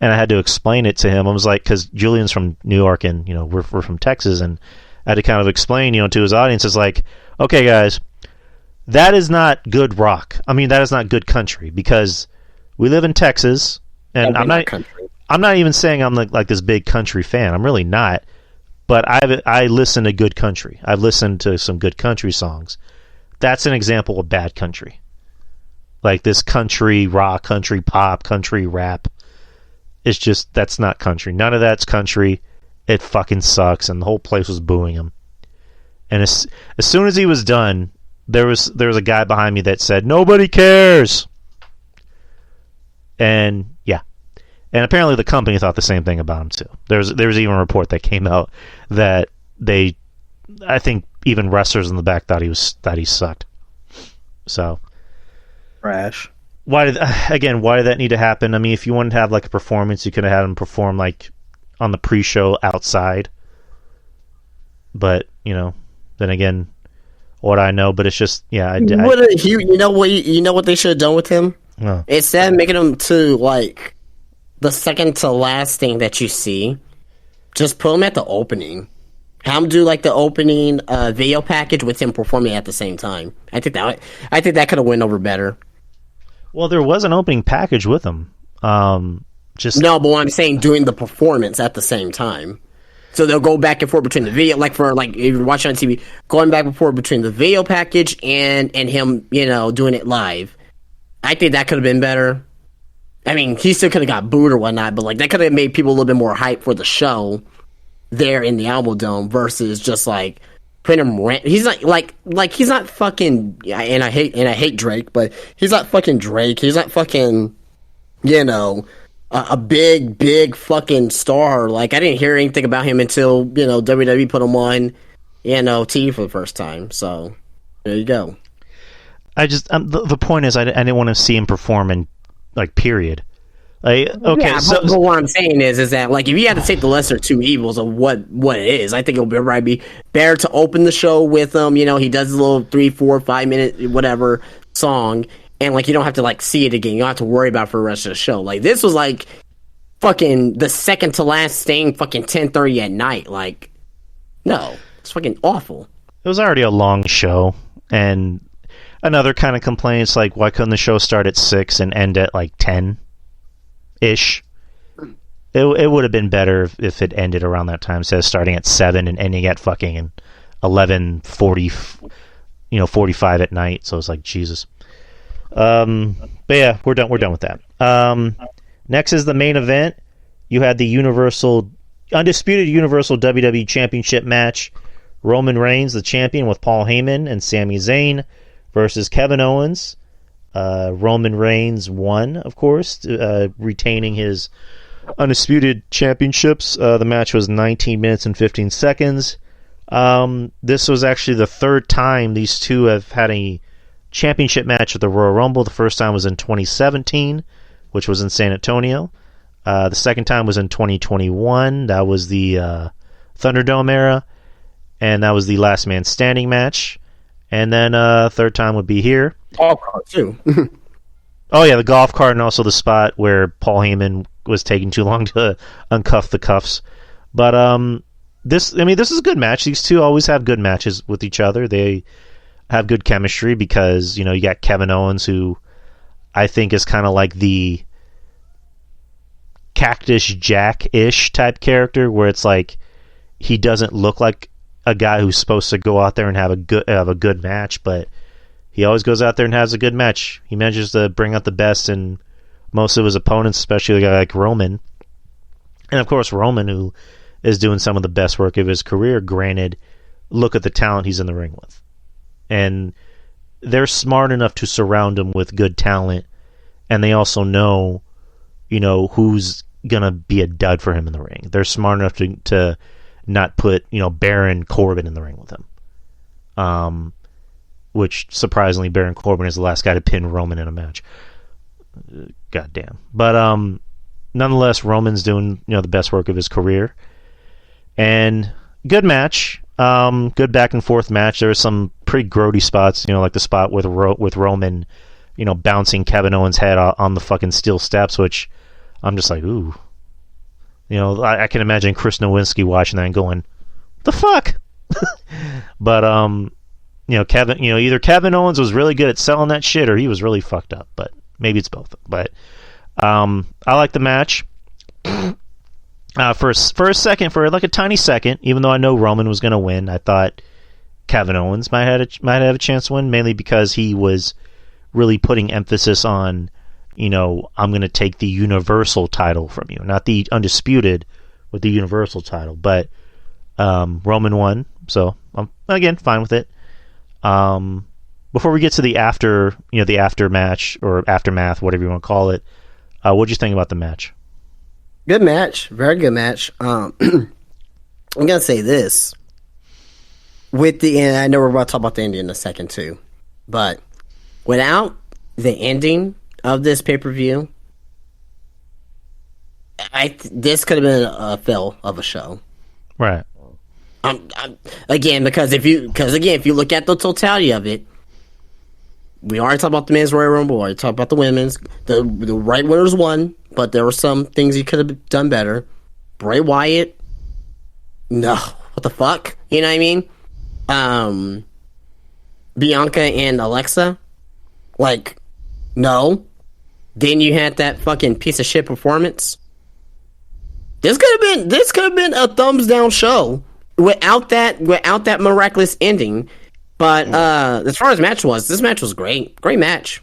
and I had to explain it to him. I was like, because Julian's from New York, and we're from Texas, and I had to kind of explain, to his audience. It's like, okay, guys, that is not good rock. I mean, that is not good country, because we live in Texas, and I'm not even saying I'm like this big country fan. I'm really not. But I listen to good country. I've listened to some good country songs. That's an example of bad country. Like this country rock, country pop, country rap. It's just, that's not country. None of that's country. It fucking sucks, and the whole place was booing him. And as soon as he was done, there was a guy behind me that said, "Nobody cares." And yeah, and apparently the company thought the same thing about him too. There was even a report that came out that I think even wrestlers in the back thought he sucked. So trash. Why did that need to happen? I mean, if you wanted to have like a performance, you could have had him perform like on the pre-show outside. But then again, what I know, but it's just you know what they should have done with him? Oh. Instead of making him to like the second to last thing that you see, just put him at the opening. Have him do like the opening video package with him performing at the same time. I think that could have went over better. Well, there was an opening package with him. No, but what I'm saying, doing the performance at the same time. So they'll go back and forth between the video, like if you're watching on TV, going back and forth between the video package and him, doing it live. I think that could have been better. I mean, he still could have got booed or whatnot, but like that could have made people a little bit more hyped for the show there in the Alamo Dome versus just like putting him. He's not he's not fucking. And I hate Drake, but he's not fucking Drake. He's not fucking. A big fucking star. Like, I didn't hear anything about him until, WWE put him on, TV for the first time. So, there you go. I just, the point is, I didn't want to see him perform in, like, period. Like, okay, yeah, but what I'm saying is that, like, if you had to take the lesser of two evils of what it is, I think it would probably be better to open the show with him. He does a little 3, 4, 5 minute, whatever, song. And, like, you don't have to, like, see it again. You don't have to worry about it for the rest of the show. Like, this was, like, fucking the second to last thing, fucking 10:30 at night. Like, no. It's fucking awful. It was already a long show. And another kind of complaint is, like, why couldn't the show start at 6 and end at, like, 10-ish? It would have been better if it ended around that time instead of starting at 7 and ending at fucking 11:40, 45 at night. So it's like, Jesus. But yeah, we're done with that. Next is the main event. You had the undisputed Universal WWE Championship match. Roman Reigns, the champion, with Paul Heyman and Sami Zayn versus Kevin Owens. Roman Reigns won, of course, retaining his undisputed championships. The match was 19 minutes and 15 seconds. This was actually the third time these two have had a championship match at the Royal Rumble. The first time was in 2017, which was in San Antonio. The second time was in 2021. That was the Thunderdome era, and that was the Last Man Standing match. And then third time would be here. Golf cart too. Oh yeah, the golf cart, and also the spot where Paul Heyman was taking too long to uncuff the cuffs. But this is a good match. These two always have good matches with each other. They have good chemistry because, you got Kevin Owens, who I think is kind of like the Cactus Jack-ish type character, where it's like he doesn't look like a guy who's supposed to go out there and have a good match, but he always goes out there and has a good match. He manages to bring out the best in most of his opponents, especially a guy like Roman. And of course, Roman, who is doing some of the best work of his career, granted, look at the talent he's in the ring with. And they're smart enough to surround him with good talent, and they also know, who's gonna be a dud for him in the ring. They're smart enough to not put, Baron Corbin in the ring with him. Which, surprisingly, Baron Corbin is the last guy to pin Roman in a match. Goddamn. But nonetheless, Roman's doing, the best work of his career. And good match. Good back and forth match. There were some pretty grody spots, like the spot with Roman, bouncing Kevin Owens' head on the fucking steel steps, which I'm just like, ooh. I can imagine Chris Nowinski watching that and going, the fuck? But Kevin, either Kevin Owens was really good at selling that shit or he was really fucked up, but maybe it's both. But I like the match. For a tiny second, even though I know Roman was going to win, I thought Kevin Owens might have a chance to win, mainly because he was really putting emphasis on, I'm going to take the Universal title from you, not the Undisputed, with the Universal title. But Roman won, so I'm again fine with it. Before we get to the after match or aftermath, whatever you want to call it, what'd you think about the match? Good match, very good match. I'm gonna say this and I know we're about to talk about the ending in a second too, but without the ending of this pay-per-view, this could have been a fail of a show, right? Because if you look at the totality of it, we already talked about the men's Royal Rumble. We already talked about the women's. The right winners won, but there were some things you could have done better. Bray Wyatt, no, what the fuck? You know what I mean? Bianca and Alexa, like, no. Then you had that fucking piece of shit performance. This could have been a thumbs down show without that miraculous ending. But as far as this match was great. Great match.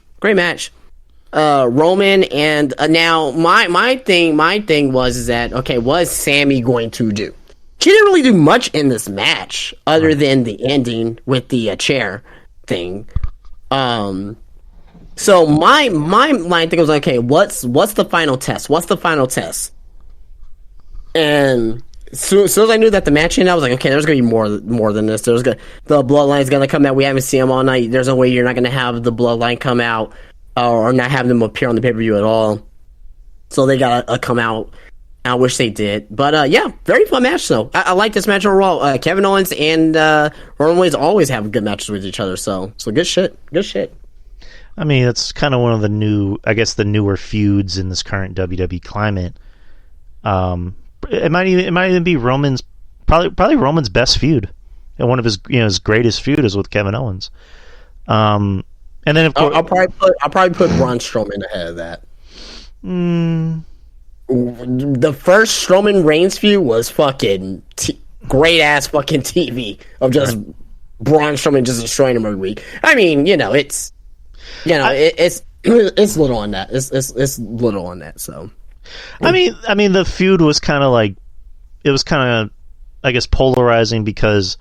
Roman and now my thing was that, okay, what is Sammy going to do? She didn't really do much in this match other than the ending with the chair thing. So my thing was, okay, what's the final test? And as soon as I knew that the match ended, I was like, okay, there's gonna be more than this. The Bloodline's gonna come out. We haven't seen them all night. There's no way you're not gonna have the Bloodline come out or not have them appear on the pay-per-view at all. So they gotta come out. I wish they did, but yeah, very fun match though. I like this match overall. Kevin Owens and Roman Reigns always have good matches with each other, so good shit. I mean, it's kind of one of the newer feuds in this current WWE climate. It might even be Roman's probably Roman's best feud, and one of his greatest feud is with Kevin Owens. And then of course I'll probably put Braun Strowman ahead of that. The first Strowman Reigns feud was fucking great ass fucking TV of just Braun Strowman just destroying him every week. I mean, it's little on that. It's little on that. So. I mean, the feud was kind of like, it was kind of, I guess, polarizing because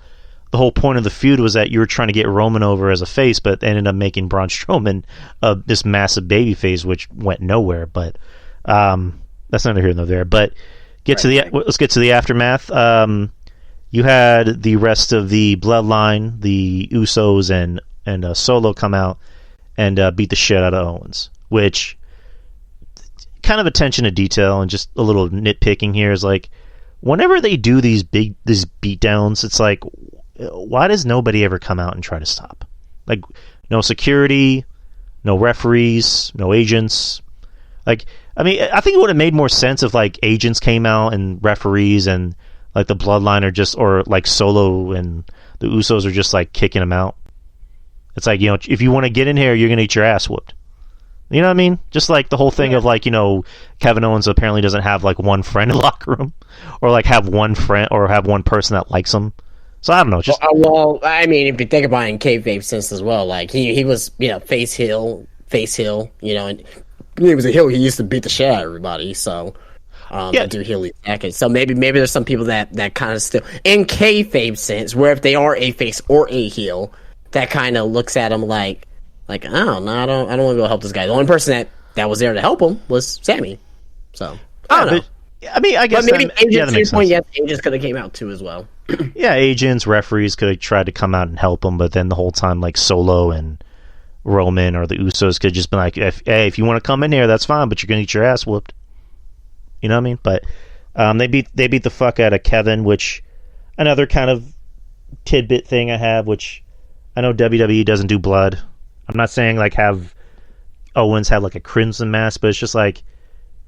the whole point of the feud was that you were trying to get Roman over as a face, but ended up making Braun Strowman this massive baby face, which went nowhere. But that's neither here nor there. But let's get to the aftermath. You had the rest of the Bloodline, the Usos and Solo come out and beat the shit out of Owens, which, kind of attention to detail and just a little nitpicking here is like, whenever they do these beatdowns, it's like, why does nobody ever come out and try to stop? Like, no security, no referees, no agents. Like, I mean, I think it would have made more sense if like agents came out and referees and like the Bloodline or like Solo and the Usos are just like kicking them out. It's like, if you want to get in here, you're gonna get your ass whooped. You know what I mean? Just like the whole thing of like, Kevin Owens apparently doesn't have like one friend in the locker room, or like have one friend or have one person that likes him. So I don't know. Just well, I mean, if you think about it in kayfabe sense as well, like he was face heel, and he was a heel. He used to beat the shit out of everybody. So do heel attack. So maybe there's some people that kind of still in kayfabe sense, where if they are a face or a heel, that kind of looks at him like, I don't know, I don't want to go help this guy. The only person that was there to help him was Sammy. So I don't know. I mean, I guess but maybe agents, to your point, sense. yes, agents could have came out too as well. Yeah, agents, referees could have tried to come out and help him, but then the whole time, like Solo and Roman or the Usos could have just been like, if you want to come in here, that's fine, but you're gonna get your ass whooped. You know what I mean? But they beat the fuck out of Kevin, which another kind of tidbit thing I have, which I know WWE doesn't do blood. I'm not saying like have Owens have like a crimson mask, but it's just like,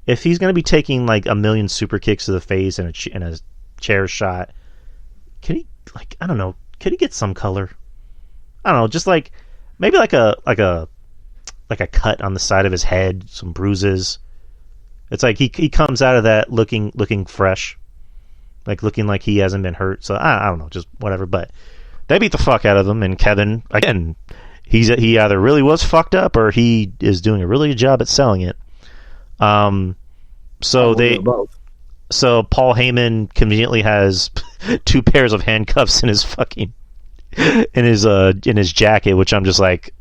if he's going to be taking like a million super kicks to the face and a chair shot, can he, like, I don't know, could he get some color? I don't know, just like maybe like a cut on the side of his head, some bruises. It's like he comes out of that looking fresh, like looking like he hasn't been hurt. So I don't know, just whatever. But they beat the fuck out of him, and Kevin again. he either really was fucked up or he is doing a really good job at selling it. So Paul Heyman conveniently has 2 pairs of handcuffs in his fucking in his jacket, which I'm just like,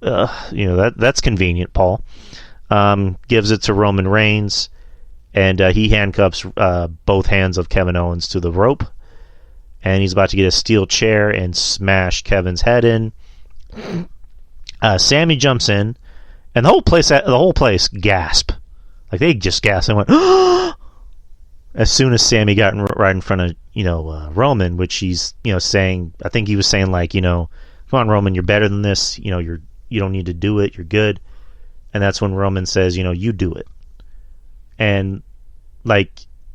that's convenient. Paul gives it to Roman Reigns, and he handcuffs both hands of Kevin Owens to the rope, and he's about to get a steel chair and smash Kevin's head in. Sammy jumps in, and the whole place gasp. Like, they just gasped and went, as soon as Sammy got right in front of, Roman, which he's, saying, I think he was saying, like, come on, Roman, you're better than this. You don't need to do it. You're good. And that's when Roman says, you do it. And, like,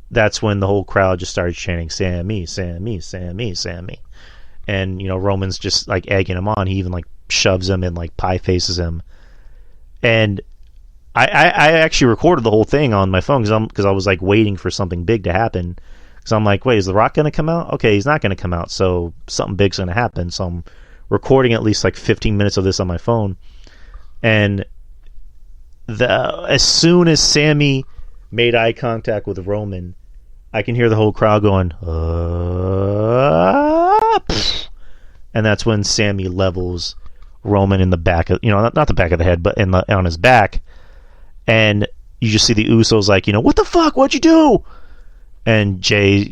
that's when the whole crowd just started chanting, Sammy, Sammy, Sammy, Sammy. And, Roman's just, like, egging him on. He even, like, shoves him and, like, pie faces him. And I actually recorded the whole thing on my phone because I was like waiting for something big to happen. Because I'm like, wait, is The Rock going to come out? Okay, he's not going to come out, so something big's going to happen. So I'm recording at least like 15 minutes of this on my phone. And as soon as Sammy made eye contact with Roman, I can hear the whole crowd going, and that's when Sammy levels Roman in the back of, not the back of the head, but on his back. And you just see the Usos like, what the fuck? What'd you do? And Jay,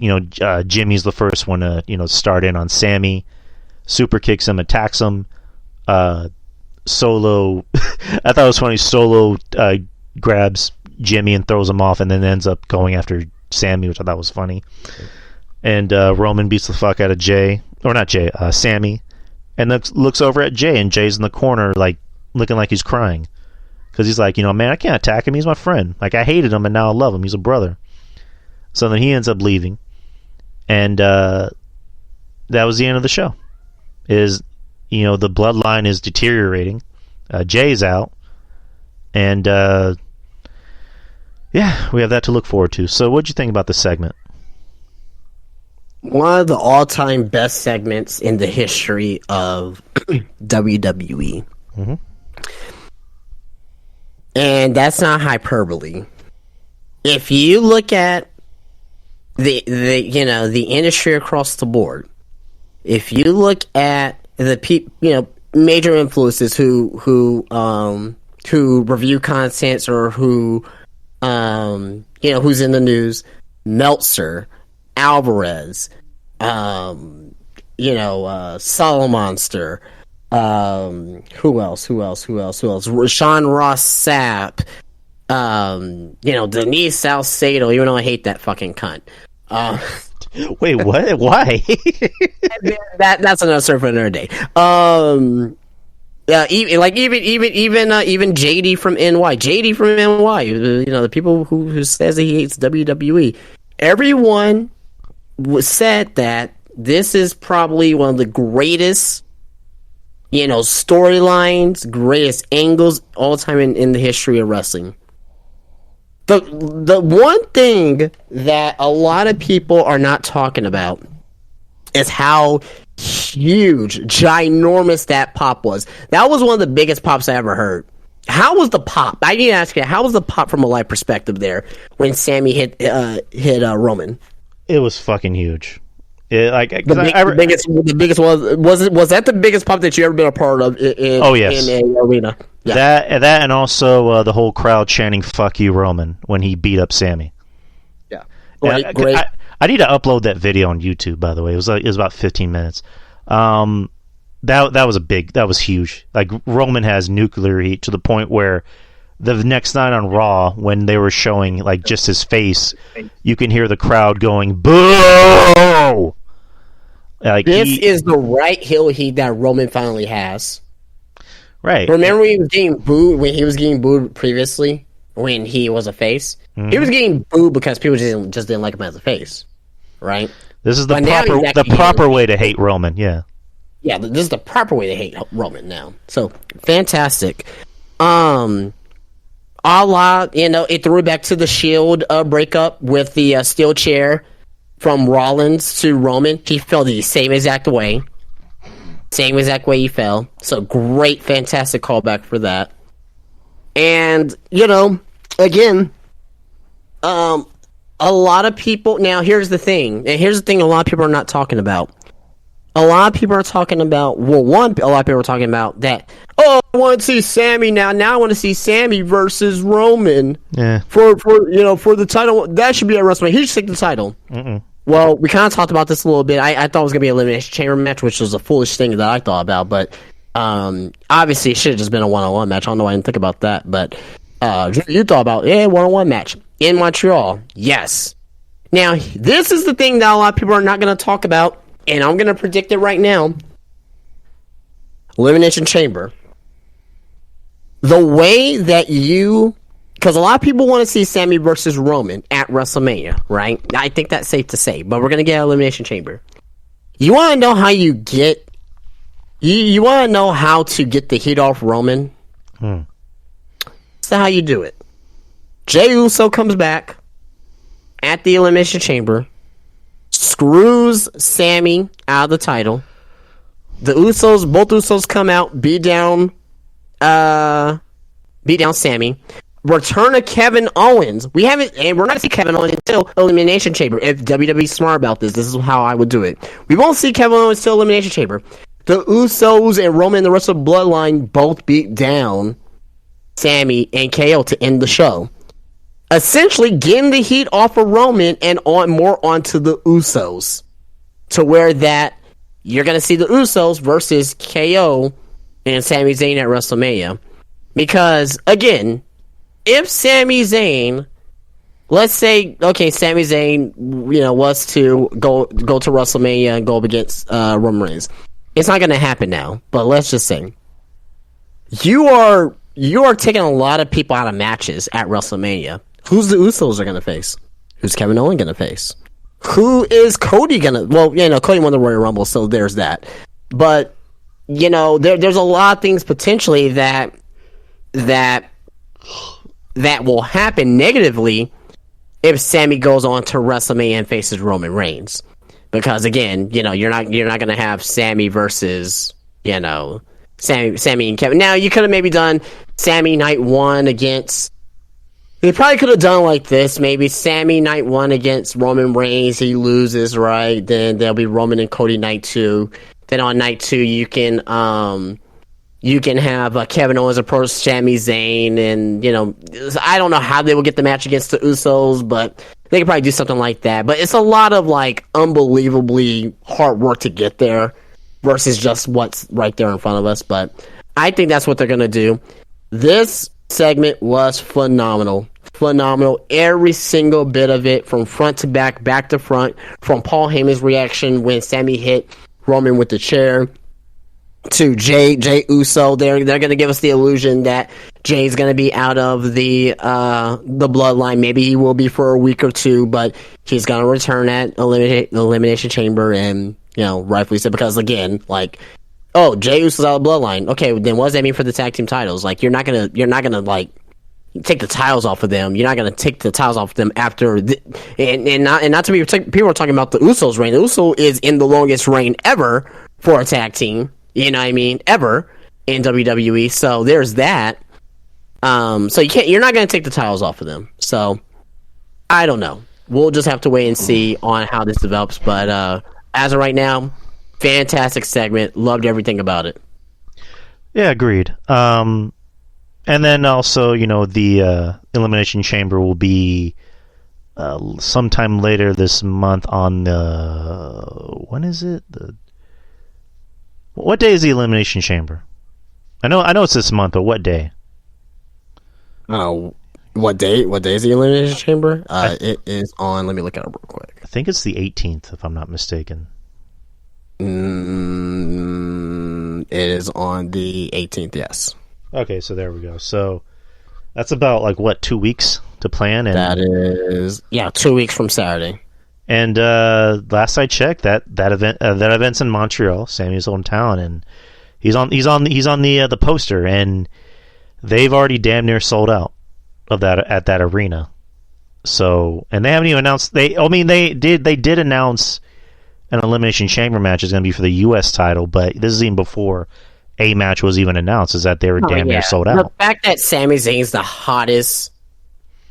Jimmy's the first one to, start in on Sammy. Super kicks him, attacks him. Solo, I thought it was funny. Solo grabs Jimmy and throws him off, and then ends up going after Sammy, which I thought was funny. And Roman beats the fuck out of Sammy. And looks over at Jay, and Jay's in the corner, like, looking like he's crying. Because he's like, man, I can't attack him. He's my friend. Like, I hated him, and now I love him. He's a brother. So then he ends up leaving. And that was the end of the show. The bloodline is deteriorating. Jay's out. And, we have that to look forward to. So what'd you think about this segment? One of the all-time best segments in the history of WWE. Mm-hmm. And that's not hyperbole. If you look at the industry across the board, if you look at the major influences who review content or who's in the news, Meltzer, Alvarez, Solomonster, who else? Rashawn Ross Sapp, Denise Salcedo, even though I hate that fucking cunt. Wait, what? Why? That's another story for another day. Even JD from NY, the people who says that he hates WWE. Everyone said that this is probably one of the greatest, storylines, greatest angles all time in the history of wrestling. The one thing that a lot of people are not talking about is how huge, ginormous that pop was. That was one of the biggest pops I ever heard. How was the pop? I need to ask you, how was the pop from a live perspective there when Sammy hit Roman? It was fucking huge. The biggest was that the biggest pop that you ever been a part of in an arena? Yeah. That and also the whole crowd chanting "fuck you, Roman" when he beat up Sammy. Yeah, great. I need to upload that video on YouTube. By the way, it was about 15 minutes. That was huge. Like, Roman has nuclear heat to the point where the next night on Raw, when they were showing like just his face, you can hear the crowd going boo. Like, this is the right heel heat that Roman finally has. Right. Remember when he was getting booed previously when he was a face? Mm-hmm. He was getting booed because people just didn't like him as a face. Right? This is the proper way to hate Roman, yeah. Yeah, this is the proper way to hate Roman now. So, fantastic. It threw back to the Shield breakup with the steel chair from Rollins to Roman. He felt the same exact way. Same exact way he fell. So great, fantastic callback for that. And, again, a lot of people... Now, here's the thing. And here's the thing a lot of people are not talking about. A lot of people are talking about... Well, a lot of people are talking about that... Oh, I want to see Sammy now. Now I want to see Sammy versus Roman. Yeah. For the title. That should be at WrestleMania. He should take the title. Mm-mm. Well, we kind of talked about this a little bit. I thought it was going to be an Elimination Chamber match, which was a foolish thing that I thought about. But obviously, it should have just been a one-on-one match. I don't know why I didn't think about that. But you thought about, one-on-one match in Montreal. Yes. Now, this is the thing that a lot of people are not going to talk about, and I'm going to predict it right now. Elimination Chamber. The way that you... Because a lot of people want to see Sammy versus Roman at WrestleMania, right? I think that's safe to say. But we're going to get an Elimination Chamber. You want to know how you get... You want to know how to get the heat off Roman? That's how you do it. Jey Uso comes back at the Elimination Chamber, screws Sammy out of the title. Both Usos come out, beat down Sammy. Return of Kevin Owens. We're not going to see Kevin Owens until Elimination Chamber. If WWE's smart about this is how I would do it. We won't see Kevin Owens until Elimination Chamber. The Usos and Roman and the rest of the Bloodline both beat down Sammy and KO to end the show. Essentially getting the heat off of Roman and more onto the Usos. To where that you're going to see the Usos versus KO and Sami Zayn at WrestleMania. Because, again... If Sami Zayn, let's say, okay, Sami Zayn, was to go to WrestleMania and go up against Roman Reigns, it's not going to happen now. But let's just say you are taking a lot of people out of matches at WrestleMania. Who's the Usos are going to face? Who's Kevin Owens going to face? Who is Cody going to? Well, Cody won the Royal Rumble, so there's that. But there's a lot of things potentially that will happen negatively if Sammy goes on to WrestleMania and faces Roman Reigns. Because again, you're not going to have Sammy versus, Sammy and Kevin. Now, you could have maybe done Sammy night 1 against... They probably could have done like this. Maybe Sammy night 1 against Roman Reigns. He loses, right? Then there'll be Roman and Cody night 2. Then on night 2, you can have Kevin Owens approach Sami Zayn, and I don't know how they will get the match against the Usos, but they could probably do something like that. But it's a lot of unbelievably hard work to get there versus just what's right there in front of us. But I think that's what they're gonna do. This segment was phenomenal. Every single bit of it, from front to back, back to front. From Paul Heyman's reaction when Sami hit Roman with the chair, to Jey Uso. They're going to give us the illusion that Jay's going to be out of the bloodline. Maybe he will be for a week or two, but he's going to return at Elimination Chamber, and rightfully so, because again, Jey Uso's out of the bloodline. Okay, then what does that mean for the tag team titles? You're not gonna take the titles off of them. You're not gonna take the titles off of them after and not to be people are talking about the Usos reign. The Uso is in the longest reign ever for a tag team. Ever in WWE. So there's that. So you're not going to take the titles off of them. So I don't know. We'll just have to wait and see on how this develops. But as of right now, fantastic segment. Loved everything about it. Yeah, agreed. And then also, the Elimination Chamber will be sometime later this month on when is it? What day is the Elimination Chamber? I know it's this month, but what day? What day? What day is the Elimination Chamber? It is on. Let me look at it real quick. I think it's the 18th, if I'm not mistaken. It is on the 18th. Yes. Okay, so there we go. So that's about 2 weeks to plan, and that is 2 weeks from Saturday. And last I checked, that event's in Montreal, Sammy's hometown, and he's on the poster, and they've already damn near sold out of that at that arena. So, and they haven't even announced. They did announce an Elimination Chamber match is going to be for the U.S. title, but this is even before a match was even announced, is that they were damn near sold out. The fact that Sami Zayn's the hottest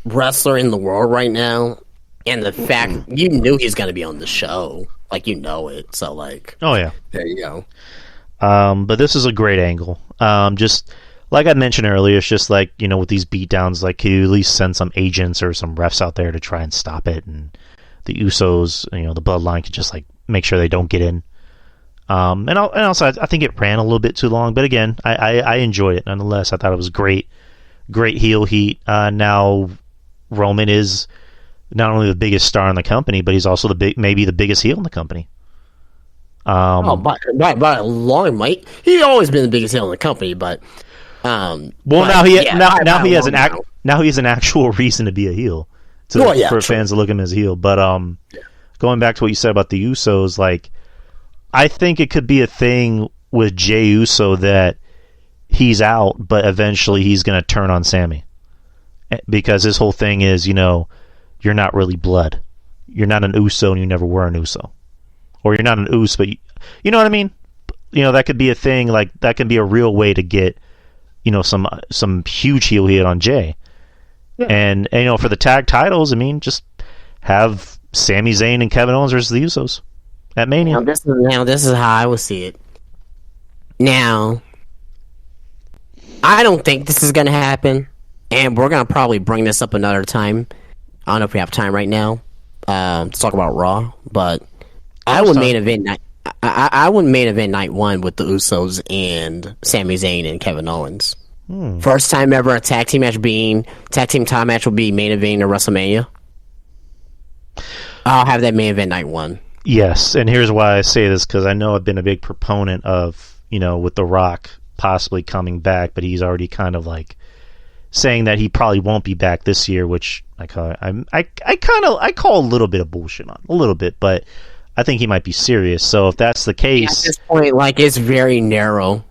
wrestler in the world right now, and the fact you knew he's going to be on the show, like, you know it. So, like, oh yeah, there you go. But this is a great angle. Just like I mentioned earlier, it's just like, you know, with these beatdowns, like, can you at least send some agents or some refs out there to try and stop it, and the Usos, you know, the Bloodline could just like make sure they don't get in. And also, I think it ran a little bit too long, but again, I enjoyed it nonetheless. I thought it was great heel heat. Now Roman is not only the biggest star in the company, but he's also maybe the biggest heel in the company. By a long way. He's always been the biggest heel in the company, but now he has an actual reason to be a heel for fans to look at him as a heel. But going back to what you said about the Usos, like, I think it could be a thing with Jey Uso that he's out, but eventually he's going to turn on Sammy. Because his whole thing is, you know, you're not really blood. You're not an Uso and you never were an Uso. Or you're not an Uso, but you know what I mean? You know, that could be a thing, like, that can be a real way to get, you know, some huge heel hit on Jey. Yeah. And, you know, for the tag titles, I mean, just have Sami Zayn and Kevin Owens versus the Usos at Mania. Now this is how I would see it. Now, I don't think this is going to happen, and we're going to probably bring this up another time. I don't know if we have time right now to talk about Raw, but I would main event night one with the Usos and Sami Zayn and Kevin Owens. First time ever a tag team title match will be main event at WrestleMania. I'll have that main event night one. Yes, and here's why I say this, because I know I've been a big proponent of, you know, with The Rock possibly coming back, but he's already kind of like saying that he probably won't be back this year, which I call a little bit of bullshit on, a little bit, but I think he might be serious. So if that's the case, at this point, like, it's very narrow.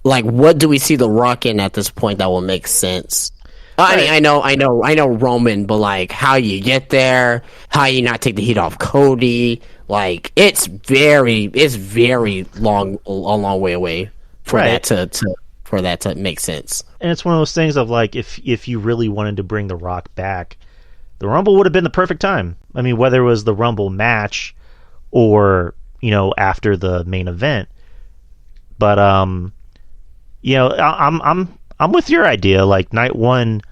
Like what do we see The Rock in at this point that will make sense? I mean, I know Roman, but like, how you get there, how you not take the heat off Cody, like, it's very long, a long way away for that to make sense. And it's one of those things of like, if you really wanted to bring The Rock back, the Rumble would have been the perfect time. I mean, whether it was the Rumble match or, you know, after the main event. But you know, I'm with your idea. Like, night one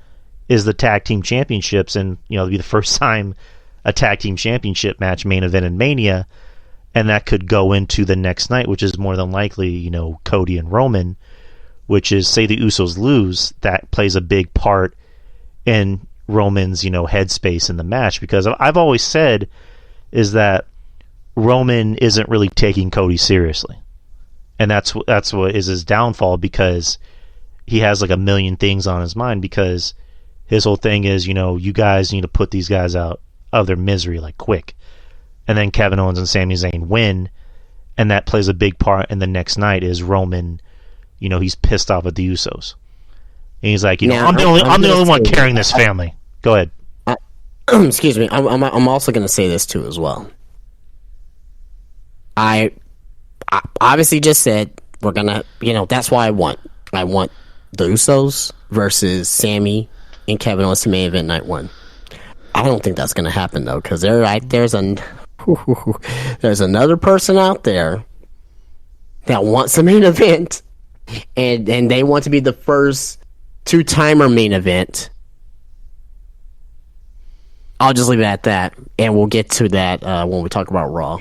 is the tag team championships, and, you know, it'll be the first time a tag team championship match main event in Mania, and that could go into the next night, which is more than likely, you know, Cody and Roman, which is, say the Usos lose, that plays a big part in Roman's, you know, headspace in the match, because I've always said is that Roman isn't really taking Cody seriously, and that's what is his downfall, because he has like a million things on his mind, because his whole thing is, you know, you guys need to put these guys out of their misery like quick, and then Kevin Owens and Sami Zayn win, and that plays a big part in the next night is Roman, you know, he's pissed off at the Usos. And he's like, you know, I'm the only one carrying this family. Go ahead. Excuse me. I'm also going to say this too as well. I obviously just said we're gonna, you know, that's why I want the Usos versus Sammy and Kevin Owens to main event night one. I don't think that's going to happen though, because there's another person out there that wants a main event, and they want to be the first two-timer main event. I'll just leave it at that, and we'll get to that when we talk about Raw.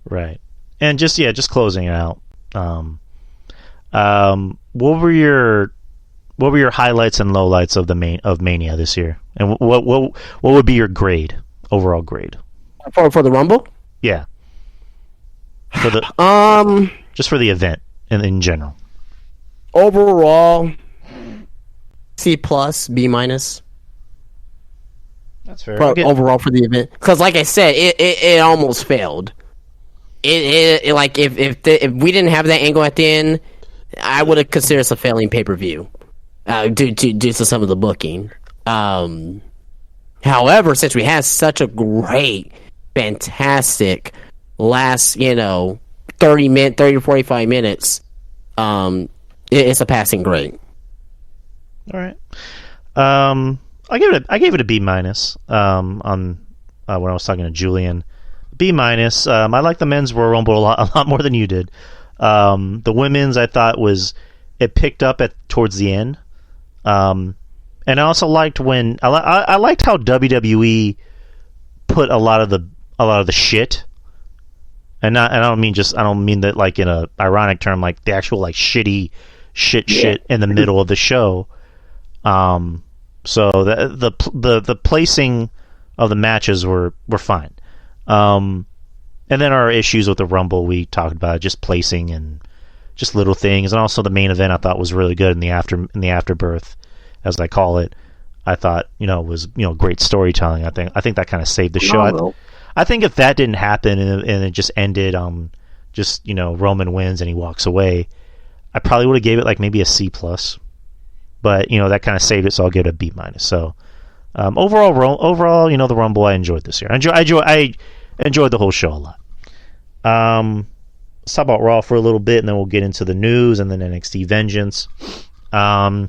Right, and just closing it out. What were your highlights and lowlights of Mania this year, and what would be your overall grade for the Rumble? Yeah, for the just for the event in general. Overall, C plus, B minus. That's fair. Overall for the event, because like I said, it almost failed. It like if we didn't have that angle at the end, I would have considered this a failing pay-per-view due to some of the booking. However, since we had such a great, fantastic last, 30 to 45 minutes, it's a passing grade. All right. I gave it a B minus. On when I was talking to Julian, B minus. I like the men's Royal Rumble a lot more than you did. The women's I thought it picked up towards the end. And I also liked when I liked how WWE put a lot of the shit, and I don't mean that like in a ironic term, like the actual like shitty shit in the middle of the show. So the placing of the matches were fine. And then our issues with the Rumble we talked about, just placing and just little things, and also the main event I thought was really good in the afterbirth, as I call it. I thought was great storytelling. I think that kind of saved the show. I think if that didn't happen and it just ended Roman wins and he walks away, I probably would have gave it like maybe a C plus. But that kind of saved it, so I'll give it a B minus. So overall, the Rumble I enjoyed this year. I enjoyed the whole show a lot. Let's talk about Raw for a little bit, and then we'll get into the news and then NXT Vengeance. Raw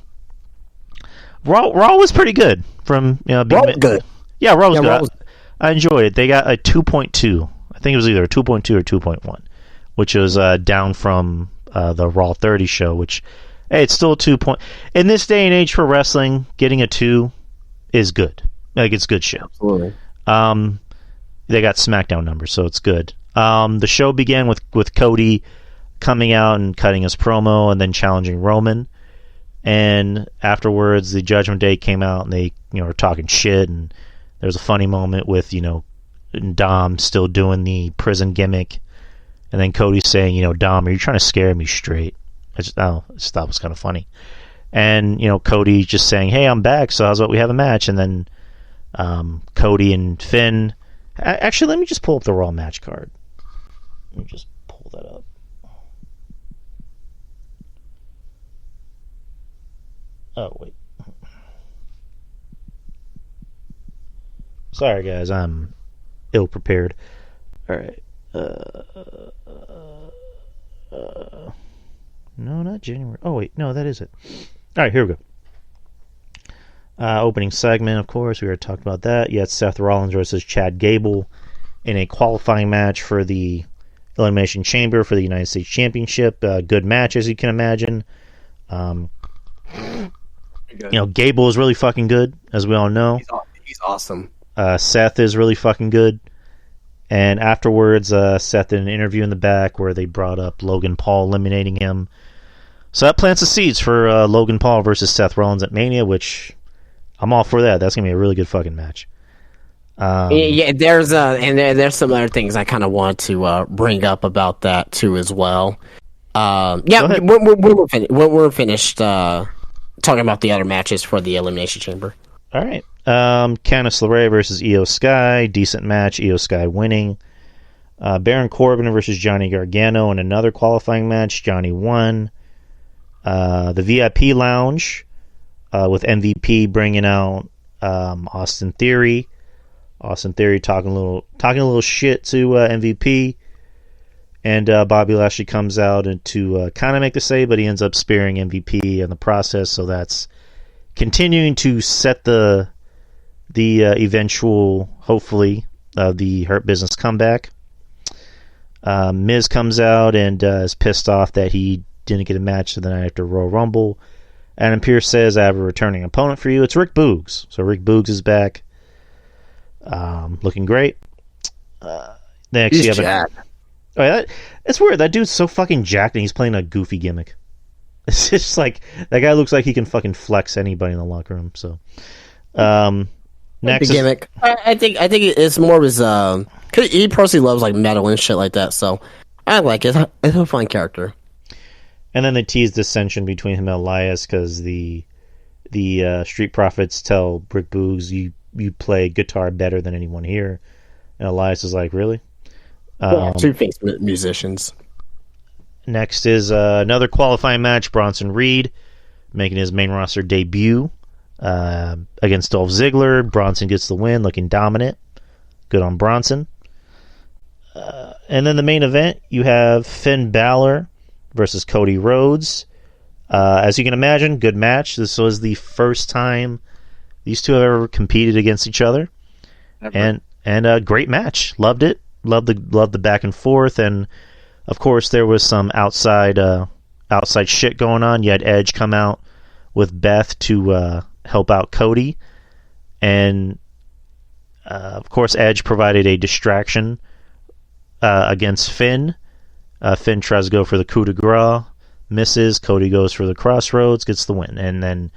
was pretty good. From Raw was good. Yeah, Raw was good. I enjoyed it. They got a 2.2. I think it was either a 2.2 or 2.1, which was down from the Raw 30 show. Which, hey, it's still a 2 point. In this day and age for wrestling, getting a 2 is good. Like, it's good shit. Absolutely. They got SmackDown numbers, so it's good. The show began with Cody coming out and cutting his promo and then challenging Roman. And afterwards, the Judgment Day came out and they were talking shit. And there was a funny moment with Dom still doing the prison gimmick, and then Cody saying, Dom, are you trying to scare me straight? I just thought it was kind of funny. And Cody just saying, hey, I'm back, so how's about we have a match? And then Cody and Finn. Actually, let me just pull up the Raw match card. Let me just pull that up. Oh, wait. Sorry, guys. I'm ill-prepared. All right. No, not January. Oh, wait. No, that is it. All right, here we go. Opening segment, of course. We already talked about that. You had Seth Rollins versus Chad Gable in a qualifying match for the Elimination Chamber for the United States Championship. Good match, as you can imagine. Gable is really fucking good, as we all know. He's awesome. Seth is really fucking good. And afterwards, Seth did an interview in the back where they brought up Logan Paul eliminating him. So that plants the seeds for Logan Paul versus Seth Rollins at Mania, which I'm all for that. That's going to be a really good fucking match. There's some other things I kind of want to bring up about that too as well. We're finished talking about the other matches for the Elimination Chamber. All right. Candice LeRae versus Io Sky. Decent match. Io Sky winning. Baron Corbin versus Johnny Gargano in another qualifying match. Johnny won. The VIP Lounge with MVP bringing out Austin Theory. Austin Theory talking a little shit to MVP. And Bobby Lashley comes out to kind of make the save, but he ends up sparing MVP in the process. So that's continuing to set the eventual, hopefully, the Hurt Business comeback. Miz comes out and is pissed off that he didn't get a match the night after Royal Rumble. Adam Pearce says, I have a returning opponent for you. It's Rick Boogs. So Rick Boogs is back. Looking great. Next, He's you have jacked. It's weird. That dude's so fucking jacked and he's playing a goofy gimmick. It's just like, that guy looks like he can fucking flex anybody in the locker room. So, next the gimmick. I think it's more of his. Cause he personally loves like metal and shit like that. So I like it. It's a fun character. And then they tease dissension between him and Elias because the Street Profits tell Rick Boogs, you play guitar better than anyone here. And Elias is like, really? Two famous musicians. Next is another qualifying match. Bronson Reed making his main roster debut against Dolph Ziggler. Bronson gets the win, looking dominant. Good on Bronson. And then the main event, you have Finn Balor versus Cody Rhodes. As you can imagine, good match. This was the first time these two have ever competed against each other. Ever. And a great match. Loved it. Loved the back and forth. And of course, there was some outside shit going on. You had Edge come out with Beth to help out Cody, and of course, Edge provided a distraction against Finn. Finn tries to go for the coup de grace, misses. Cody goes for the crossroads, gets the win, and then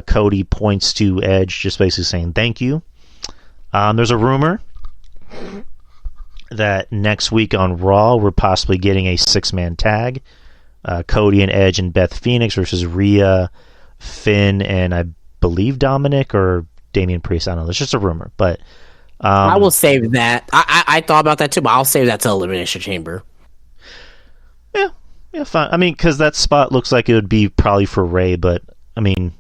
Cody points to Edge, just basically saying thank you. There's a rumor that next week on Raw we're possibly getting a 6-man tag. Cody and Edge and Beth Phoenix versus Rhea, Finn, and I believe Dominic or Damian Priest. I don't know. It's just a rumor, but I will save that. I thought about that too, but I'll save that to Elimination Chamber. Yeah, fine. I mean, because that spot looks like it would be probably for Ray, but I mean,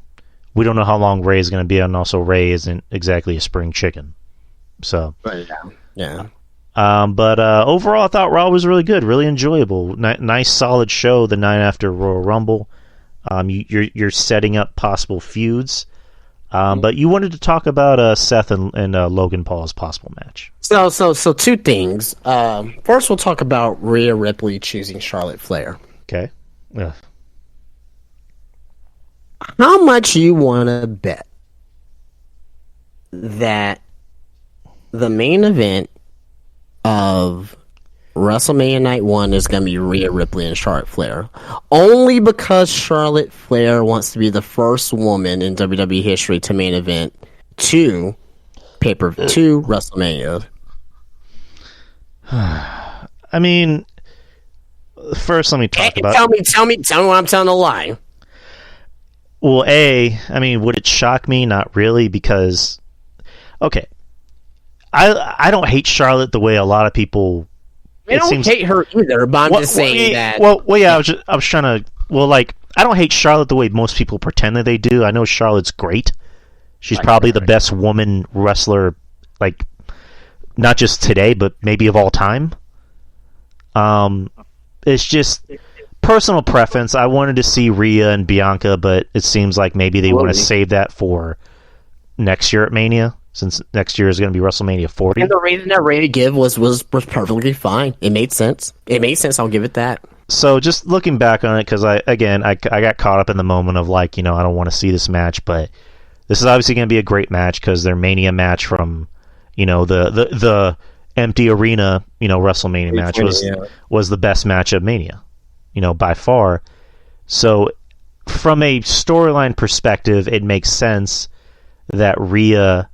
we don't know how long Ray is going to be, and also Ray isn't exactly a spring chicken. So, yeah. But overall, I thought Raw was really good, really enjoyable. Nice, solid show the night after Royal Rumble. You're setting up possible feuds. But you wanted to talk about Seth and Logan Paul's possible match. So two things. First, we'll talk about Rhea Ripley choosing Charlotte Flair. Okay. Yeah. How much you want to bet that the main event of WrestleMania Night 1 is going to be Rhea Ripley and Charlotte Flair? Only because Charlotte Flair wants to be the first woman in WWE history to main event to WrestleMania. I mean, first let me talk about... Tell me what I'm telling a lie. Well, I mean, would it shock me? Not really, because... Okay. I don't hate Charlotte the way a lot of people... I don't hate her either, but I'm just saying that... Well, yeah, I was trying to... Well, like, I don't hate Charlotte the way most people pretend that they do. I know Charlotte's great. She's probably the best woman wrestler, like, not just today, but maybe of all time. It's just personal preference. I wanted to see Rhea and Bianca, but it seems like maybe they want to save that for next year at Mania, since next year is going to be WrestleMania 40. And the reason that Rhea give was perfectly fine. It made sense. I'll give it that. So just looking back on it, because I got caught up in the moment of like, I don't want to see this match, but this is obviously going to be a great match because their Mania match from, the empty arena, WrestleMania match was the best match of Mania, by far. So from a storyline perspective, it makes sense that Rhea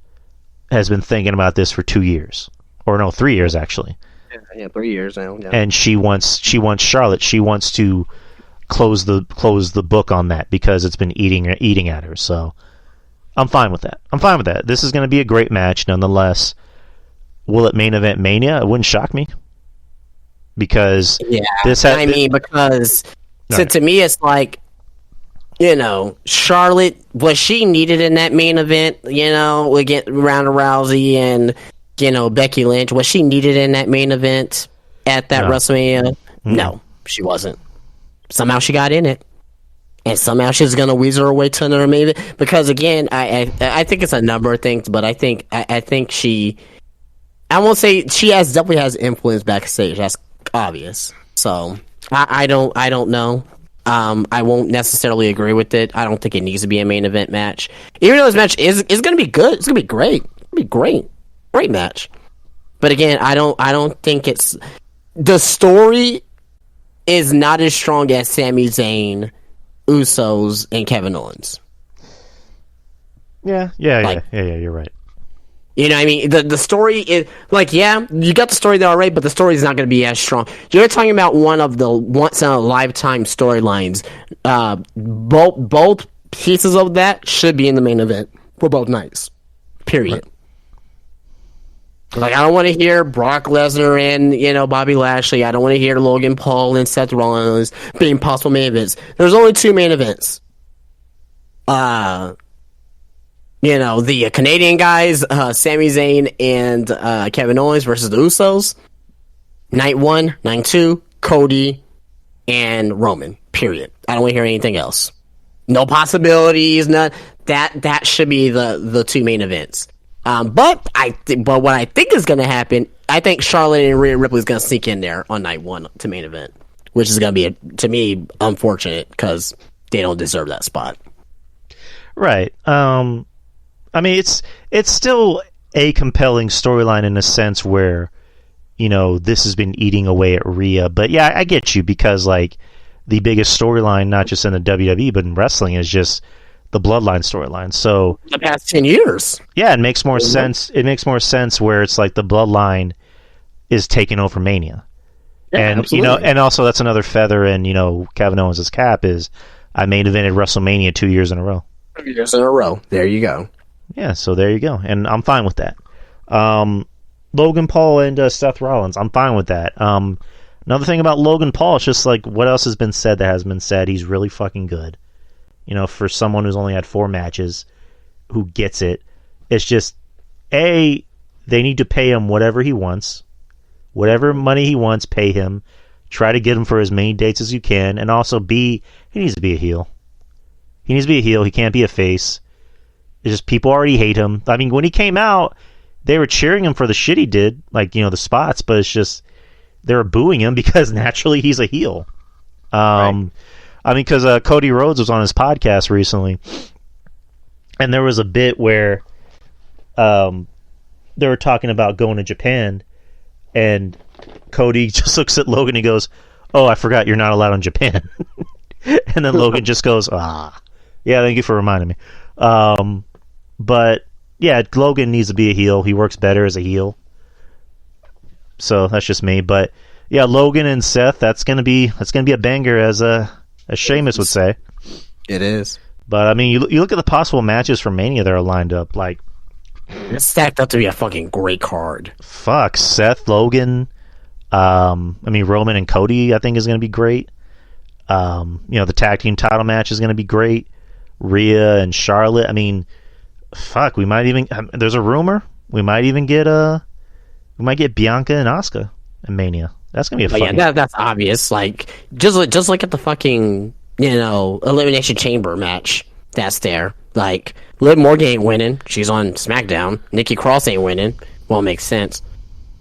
has been thinking about this for 2 years, or no, 3 years actually. Yeah, 3 years now. Yeah. And she wants Charlotte. She wants to close the book on that because it's been eating at her. So I'm fine with that. This is going to be a great match, nonetheless. Will it main event Mania? It wouldn't shock me because because to me it's like, Charlotte, was she needed in that main event? We get Ronda Rousey and Becky Lynch. Was she needed in that main event at that WrestleMania? No, she wasn't. Somehow she got in it. And somehow she's going to weasel her way to another main event. Because, again, I think it's a number of things, but I think she... I won't say... She definitely has influence backstage. That's obvious. So, I don't know. I won't necessarily agree with it. I don't think it needs to be a main event match. Even though this match is going to be good. It's going to be great. It's going to be great. Great match. But again, I don't think it's... The story is not as strong as Sami Zayn, Usos, and Kevin Owens. Yeah, you're right. You know what I mean? The story is... Like, yeah, you got the story there already, but the story is not going to be as strong. You're talking about one of the once-in-a-lifetime storylines. Both pieces of that should be in the main event for both nights. Period. Right. Like, I don't want to hear Brock Lesnar and, Bobby Lashley. I don't want to hear Logan Paul and Seth Rollins being possible main events. There's only 2 main events. the Canadian guys, Sami Zayn and Kevin Owens versus the Usos. Night 1, night 2, Cody and Roman. Period. I don't want to hear anything else. No possibilities. That should be the two main events. But what I think is going to happen, I think Charlotte and Rhea Ripley is going to sneak in there on night 1 to main event, which is going to be, to me, unfortunate because they don't deserve that spot. Right. I mean, it's still a compelling storyline in a sense where, this has been eating away at Rhea. But yeah, I get you, because like the biggest storyline, not just in the WWE but in wrestling, is just the Bloodline storyline. So the past 10 years. Yeah, it makes more sense. It makes more sense where it's like the Bloodline is taking over Mania. Yeah, and absolutely. And also that's another feather in Kevin Owens' cap is I main evented WrestleMania 2 years in a row. 2 years in a row. There you go. Yeah, so there you go, and I'm fine with that. Logan Paul and Seth Rollins, I'm fine with that. Another thing about Logan Paul is just like what else has been said that hasn't been said. He's really fucking good. For someone who's only had 4 matches, who gets it. It's just they need to pay him whatever he wants, whatever money he wants, pay him. Try to get him for as many dates as you can, and also he needs to be a heel. He needs to be a heel. He can't be a face. It's just people already hate him. I mean, when he came out, they were cheering him for the shit he did, like, the spots, but it's just they were booing him because naturally he's a heel. Right. I mean, because Cody Rhodes was on his podcast recently, and there was a bit where they were talking about going to Japan, and Cody just looks at Logan and he goes, "Oh, I forgot you're not allowed in Japan." And then Logan just goes, "Ah, yeah, thank you for reminding me." But yeah, Logan needs to be a heel. He works better as a heel. So that's just me. But yeah, Logan and Seth, that's gonna be a banger, as Sheamus would say. It is. But I mean, you look at the possible matches for Mania that are lined up. Like, it's stacked up to be a fucking great card. Fuck, Seth, Logan. I mean, Roman and Cody, I think, is gonna be great. The tag team title match is gonna be great. Rhea and Charlotte. I mean, fuck, we might even. There's a rumor we might even get Bianca and Asuka in Mania. That's gonna be a fucking. Yeah, that's obvious. Like just look at the fucking Elimination Chamber match that's there. Like Liv Morgan ain't winning. She's on SmackDown. Nikki Cross ain't winning. Well, it makes sense.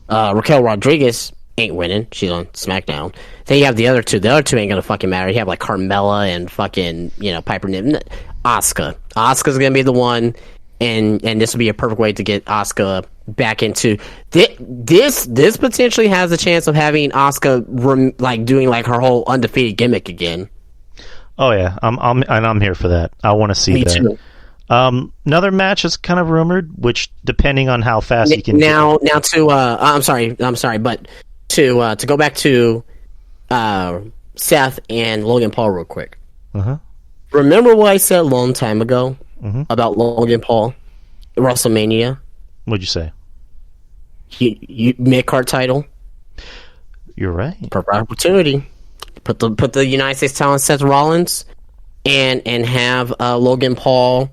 Raquel Rodriguez ain't winning. She's on SmackDown. Then you have the other two. The other two ain't gonna fucking matter. You have like Carmella and fucking Piper Niven. Asuka. Asuka's gonna be the one, and this will be a perfect way to get Asuka back into this. Potentially has a chance of having Asuka doing like her whole undefeated gimmick again. Oh yeah, I'm here for that. I want to see that. Me too. Another match is kind of rumored, which depending on how fast you can. Now to I'm sorry, but to go back to Seth and Logan Paul real quick. Uh-huh. Remember what I said a long time ago about Logan Paul, WrestleMania? What'd you say? You mid-card title. You're right. Perfect opportunity. Put the United States title on Seth Rollins, and have Logan Paul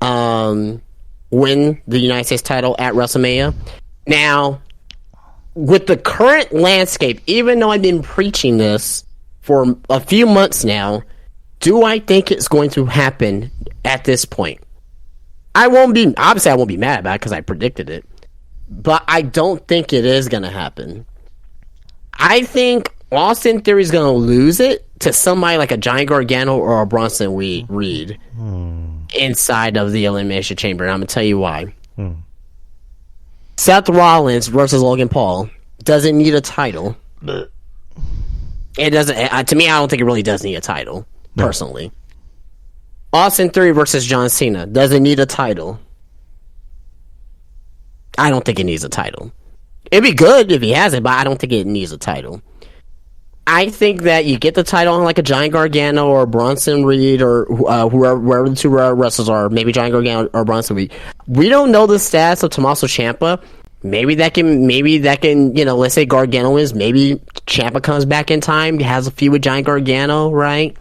win the United States title at WrestleMania. Now, with the current landscape, even though I've been preaching this for a few months now, do I think it's going to happen at this point? I won't be mad about it because I predicted it, but I don't think it is going to happen. I think Austin Theory is going to lose it to somebody like a Johnny Gargano or a Bronson Reed inside of the Elimination Chamber, and I'm going to tell you why. Seth Rollins versus Logan Paul doesn't need a title. It doesn't. To me, I don't think it really does need a title. Personally, Austin Theory versus John Cena doesn't need a title. I don't think it needs a title. It'd be good if he has it, but I don't think it needs a title. I think that you get the title on like a Johnny Gargano or Bronson Reed or whoever the two wrestlers are, maybe Johnny Gargano or Bronson Reed. We don't know the stats of Tommaso Ciampa. Maybe that can, let's say Gargano wins. Maybe Ciampa comes back in time, has a feud with Johnny Gargano, right?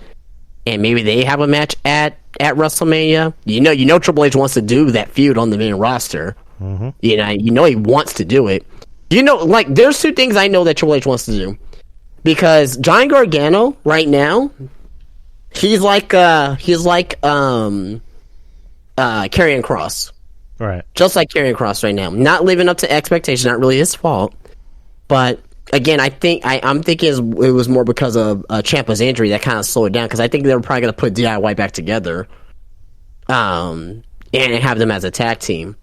and maybe they have a match at WrestleMania. You know, Triple H wants to do that feud on the main roster. Mm-hmm. You know he wants to do it. You know, like there's two things I know that Triple H wants to do, because Johnny Gargano right now, he's like Karrion Kross. Right. Just like Karrion Kross right now. Not living up to expectations, not really his fault. But again, I'm thinking it was more because of Ciampa's injury that kind of slowed it down, because I think they were probably going to put DIY back together and have them as a tag team.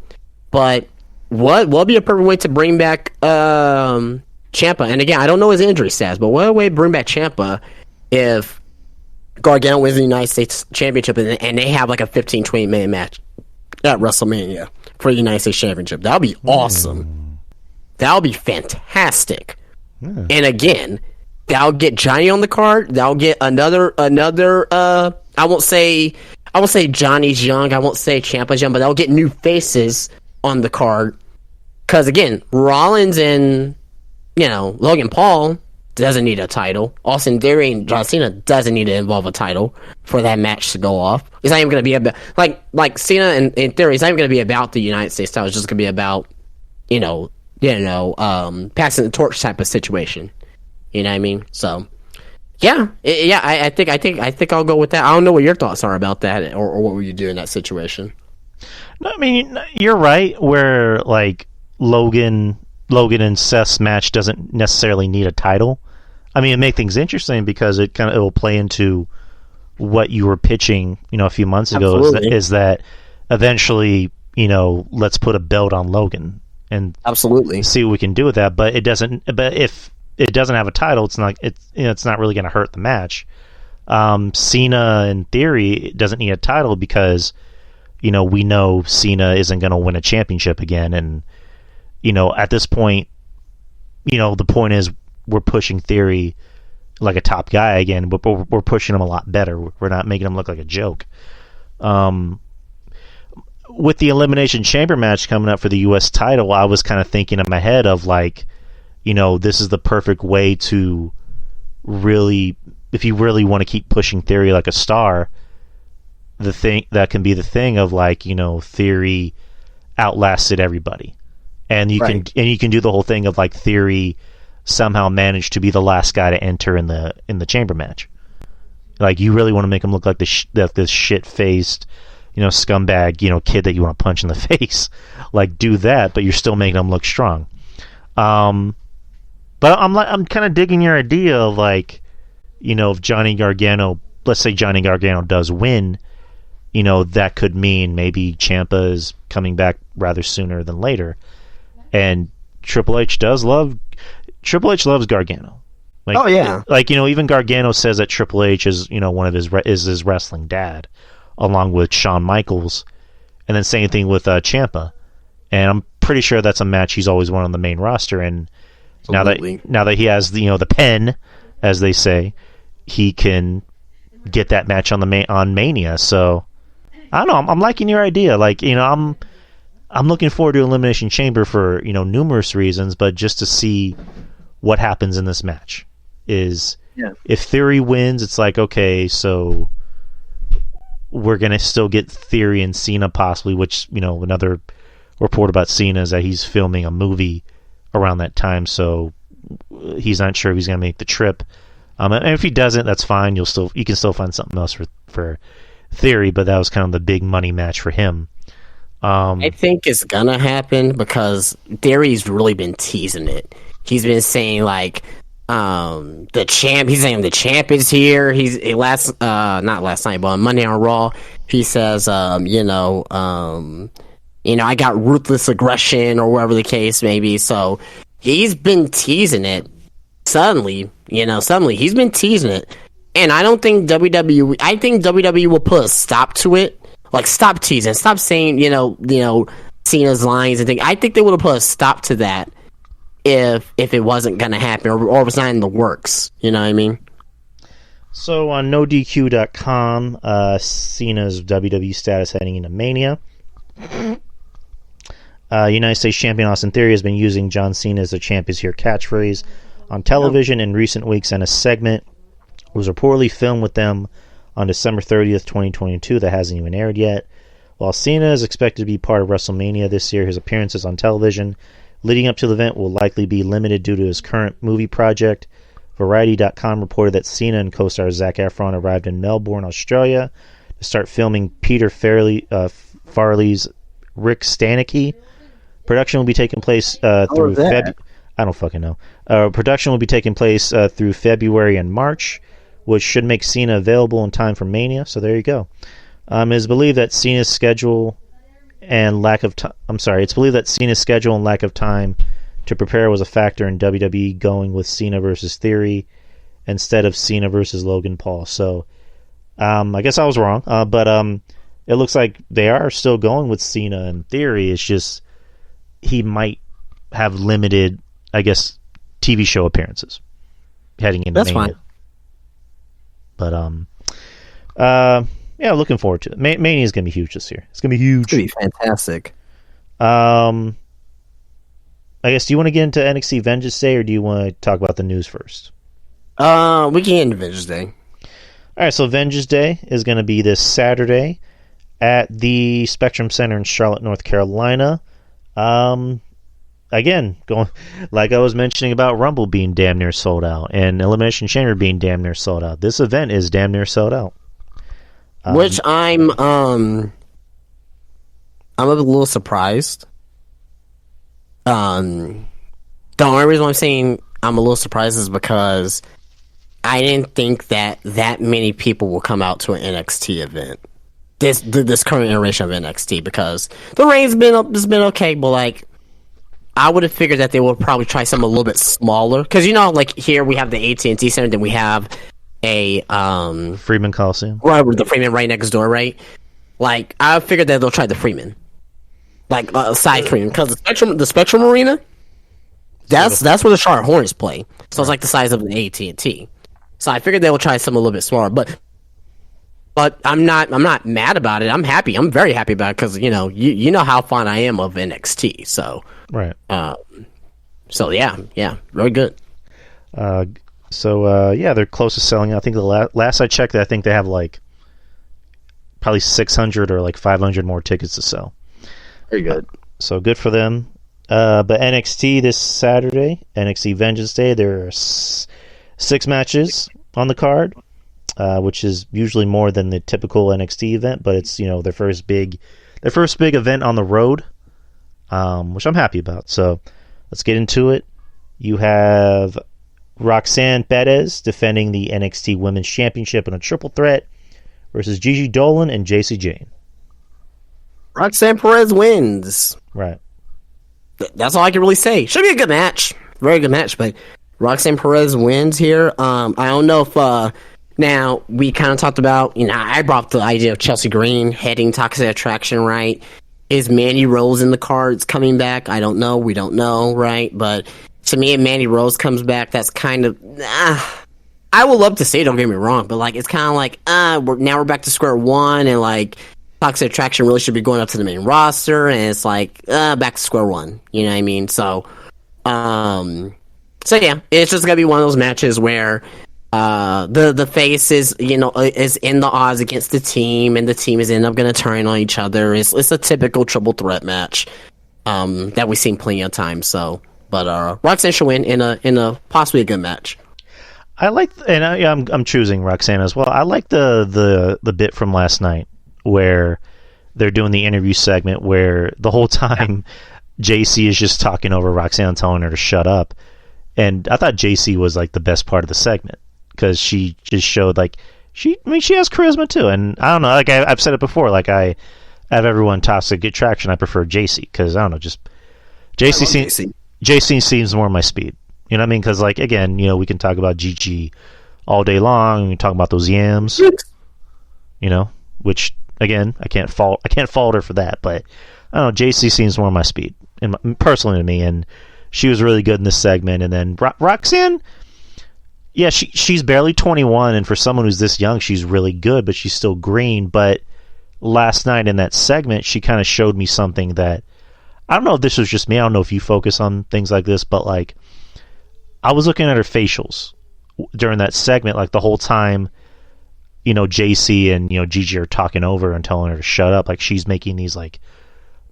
But what will be a perfect way to bring back Ciampa? And again, I don't know his injury status, but what a way to bring back Ciampa if Gargano wins the United States Championship and they have like a 15-20 minute match at WrestleMania for the United States Championship. That would be awesome. That would be fantastic. Yeah. And again, that'll get Johnny on the card. That'll get another I won't say Johnny's young, I won't say Ciampa's young, but that'll get new faces on the card. Because again, Rollins and Logan Paul doesn't need a title. Austin Theory and John Cena doesn't need to involve a title for that match to go off. It's not even going to be about like Cena and Theory. It's not even going to be about the United States title. It's just going to be about passing the torch type of situation. You know what I mean? So I think I'll go with that. I don't know what your thoughts are about that, or what would you do in that situation. No, I mean, you're right. Where like Logan and Seth's match doesn't necessarily need a title. I mean, it makes things interesting because it will play into what you were pitching, a few months ago. Is that eventually, let's put a belt on Logan and absolutely see what we can do with that. But it doesn't. But if it doesn't have a title, it's not really going to hurt the match. Cena in theory doesn't need a title because we know Cena isn't going to win a championship again, and at this point, the point is we're pushing Theory like a top guy again, but we're pushing him a lot better. We're not making him look like a joke. With the Elimination Chamber match coming up for the U.S. title, I was kind of thinking in my head of like, this is the perfect way to really, if you really want to keep pushing Theory like a star, the thing that can be the thing of like, Theory outlasted everybody. And you can do the whole thing of like Theory somehow managed to be the last guy to enter in the chamber match. Like you really want to make him look like this shit faced, scumbag, kid that you want to punch in the face. Like do that, but you're still making him look strong. But I'm kind of digging your idea of like, if Johnny Gargano, let's say Johnny Gargano does win, that could mean maybe Ciampa is coming back rather sooner than later. And Triple H loves Gargano. Like, oh yeah, like even Gargano says that Triple H is one of his wrestling dad, along with Shawn Michaels, and then same thing with Ciampa. And I'm pretty sure that's a match he's always won on the main roster. And absolutely. now that he has the pen, as they say, he can get that match on Mania. So I don't know. I'm liking your idea. Like I'm looking forward to Elimination Chamber for numerous reasons, but just to see what happens in this match if Theory wins, it's like okay, so we're gonna still get Theory and Cena possibly, which another report about Cena is that he's filming a movie around that time, so he's not sure if he's gonna make the trip. And if he doesn't, that's fine. You can still find something else for Theory, but that was kind of the big money match for him. I think it's gonna happen because Theory's really been teasing it. He's been saying like the champ. He's saying the champ is here. Not last night, but on Monday on Raw, he says, I got ruthless aggression or whatever the case may be. So he's been teasing it. Suddenly he's been teasing it, and I don't think WWE. I think WWE will put a stop to it. Like, stop teasing. Stop saying, Cena's lines and things. I think they would have put a stop to that if it wasn't going to happen or if it's not in the works. You know what I mean? So, on NoDQ.com, Cena's WWE status heading into Mania. United States Champion Austin Theory has been using John Cena as the champ is here catchphrase on television in recent weeks, and a segment was reportedly filmed with them on December 30th, 2022. That hasn't even aired yet. While Cena is expected to be part of WrestleMania this year, his appearances on television leading up to the event will likely be limited due to his current movie project. Variety.com reported that Cena and co-star Zac Efron arrived in Melbourne, Australia to start filming Peter Farley's Rick Stanicky. Production will be taking place through February. I don't fucking know. Production will be taking place through February and March, which should make Cena available in time for Mania. So there you go. It is believed that Cena's schedule and lack of time. It's believed that Cena's schedule and lack of time to prepare was a factor in WWE going with Cena versus Theory instead of Cena versus Logan Paul. So I guess I was wrong, but it looks like they are still going with Cena and Theory. It's just he might have limited, I guess, TV show appearances heading into Mania. That's fine. But yeah, looking forward to it. Mania is gonna be huge this year. It's gonna be huge. It's gonna be fantastic. I guess, do you want to get into NXT Vengeance Day, or do you want to talk about the news first? We can get into Vengeance Day. All right, so Vengeance Day is going to be this Saturday at the Spectrum Center in Charlotte, North Carolina. Again, going like I was mentioning about Rumble being damn near sold out and Elimination Chamber being damn near sold out. This event is damn near sold out. Which I'm a little surprised. The only reason I'm saying I'm a little surprised is because I didn't think that many people will come out to an NXT event. This current iteration of NXT, because the reign's been okay, but like I would have figured that they would probably try something a little bit smaller, because like here we have the AT&T Center, then we have a Freeman Coliseum, right, the Freeman right next door, right? Like I figured that they'll try the Freeman. Like side Freeman, because the Spectrum Arena, that's where the Charlotte Hornets play. So it's like the size of an AT&T. So I figured they will try something a little bit smaller, but I'm not mad about it. I'm happy. I'm very happy about it, because you know how fond I am of NXT. So right. So yeah, very good. Yeah, they're close to selling out. I think the last I checked, I think they have like probably 600 or like 500 more tickets to sell. Very good. So good for them. But NXT this Saturday, NXT Vengeance Day, there are 6 matches on the card, which is usually more than the typical NXT event, but it's their first big event on the road, which I'm happy about. So let's get into it. You have Roxanne Perez defending the NXT Women's Championship in a triple threat versus Gigi Dolan and JC Jane. Roxanne Perez wins. Right. That's all I can really say. Should be a good match. Very good match, but Roxanne Perez wins here. I don't know if now we kind of talked about, I brought up the idea of Chelsea Green heading Toxic Attraction, right? Is Mandy Rose in the cards coming back? I don't know. We don't know, right? But to me, if Mandy Rose comes back, that's kind of I would love to say, don't get me wrong, but like it's kind of like we're back to square one, and like Toxic Attraction really should be going up to the main roster, and it's like back to square one. You know what I mean? So yeah, it's just gonna be one of those matches where the face is is in the odds against the team, and the team is end up gonna turn on each other. It's a typical triple threat match that we've seen plenty of times. So, but Roxanne should win in a possibly a good match. I like, and I'm choosing Roxanne as well. I like the bit from last night where they're doing the interview segment where the whole time JC is just talking over Roxanne, telling her to shut up. And I thought JC was like the best part of the segment, because she just showed like she has charisma too. And I don't know, like I've said it before, like I have everyone Toxic Attraction, I prefer JC, because I don't know, just JC seems more my speed. You know what I mean? Because like again, we can talk about GG all day long, and we talk about those yams, which again I can't fault her for that. But I don't know, JC seems more my speed, personally to me, and she was really good in this segment. And then Roxanne, yeah, she's barely 21, and for someone who's this young, she's really good, but she's still green. But last night in that segment, she kind of showed me something that, I don't know if this was just me, I don't know if you focus on things like this, but like I was looking at her facials during that segment, like the whole time JC and Gigi are talking over and telling her to shut up. Like she's making these like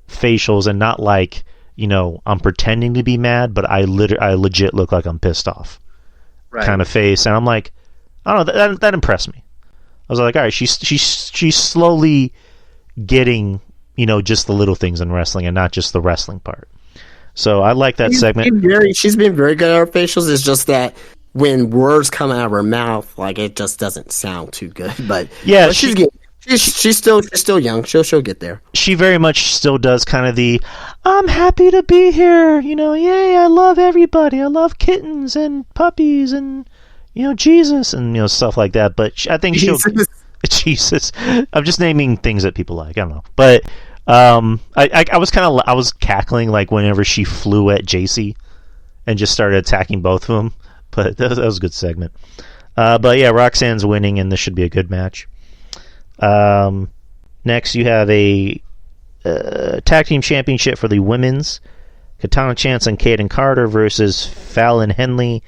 facials and not like I'm pretending to be mad, but I legit look like I'm pissed off, kind of face. And I'm like, I don't know, that impressed me. I was like, all right, she's slowly getting just the little things in wrestling and not just the wrestling part. So I like that segment. She's been very good at her facials. It's just that when words come out of her mouth, like it just doesn't sound too good. But yeah, she's still young. She'll get there. She very much still does kind of the I'm happy to be here. Yay! I love everybody. I love kittens and puppies and Jesus and stuff like that. But I think she'll Jesus. I'm just naming things that people like. I don't know, but I was cackling like whenever she flew at JC and just started attacking both of them. But that was a good segment. But yeah, Roxanne's winning, and this should be a good match. Next, you have a tag team championship for the women's. Katana Chance and Kaden Carter versus Fallon Henley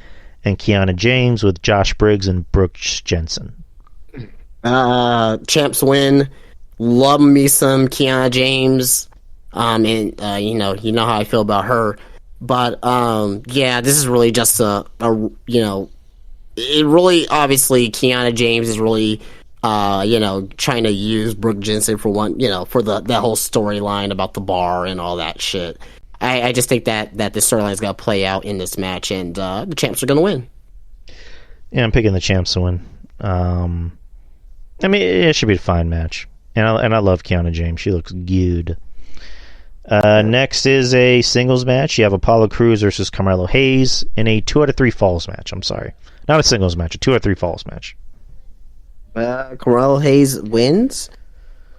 and Kiana James with Josh Briggs and Brooks Jensen. Champs win. Love me some Kiana James. And you know how I feel about her. But yeah, this is really just it really obviously Kiana James is really trying to use Brooke Jensen for for that whole storyline about the bar and all that shit. I just think that the storyline is gonna play out in this match, and the champs are gonna win. Yeah, I'm picking the champs to win. I mean, it should be a fine match, and I love Kiana James. She looks good. Next is a singles match. You have Apollo Crews versus Carmelo Hayes in a 2 out of 3 falls match. I'm sorry, not a singles match, a 2 out of 3 falls match. Carmelo Hayes wins.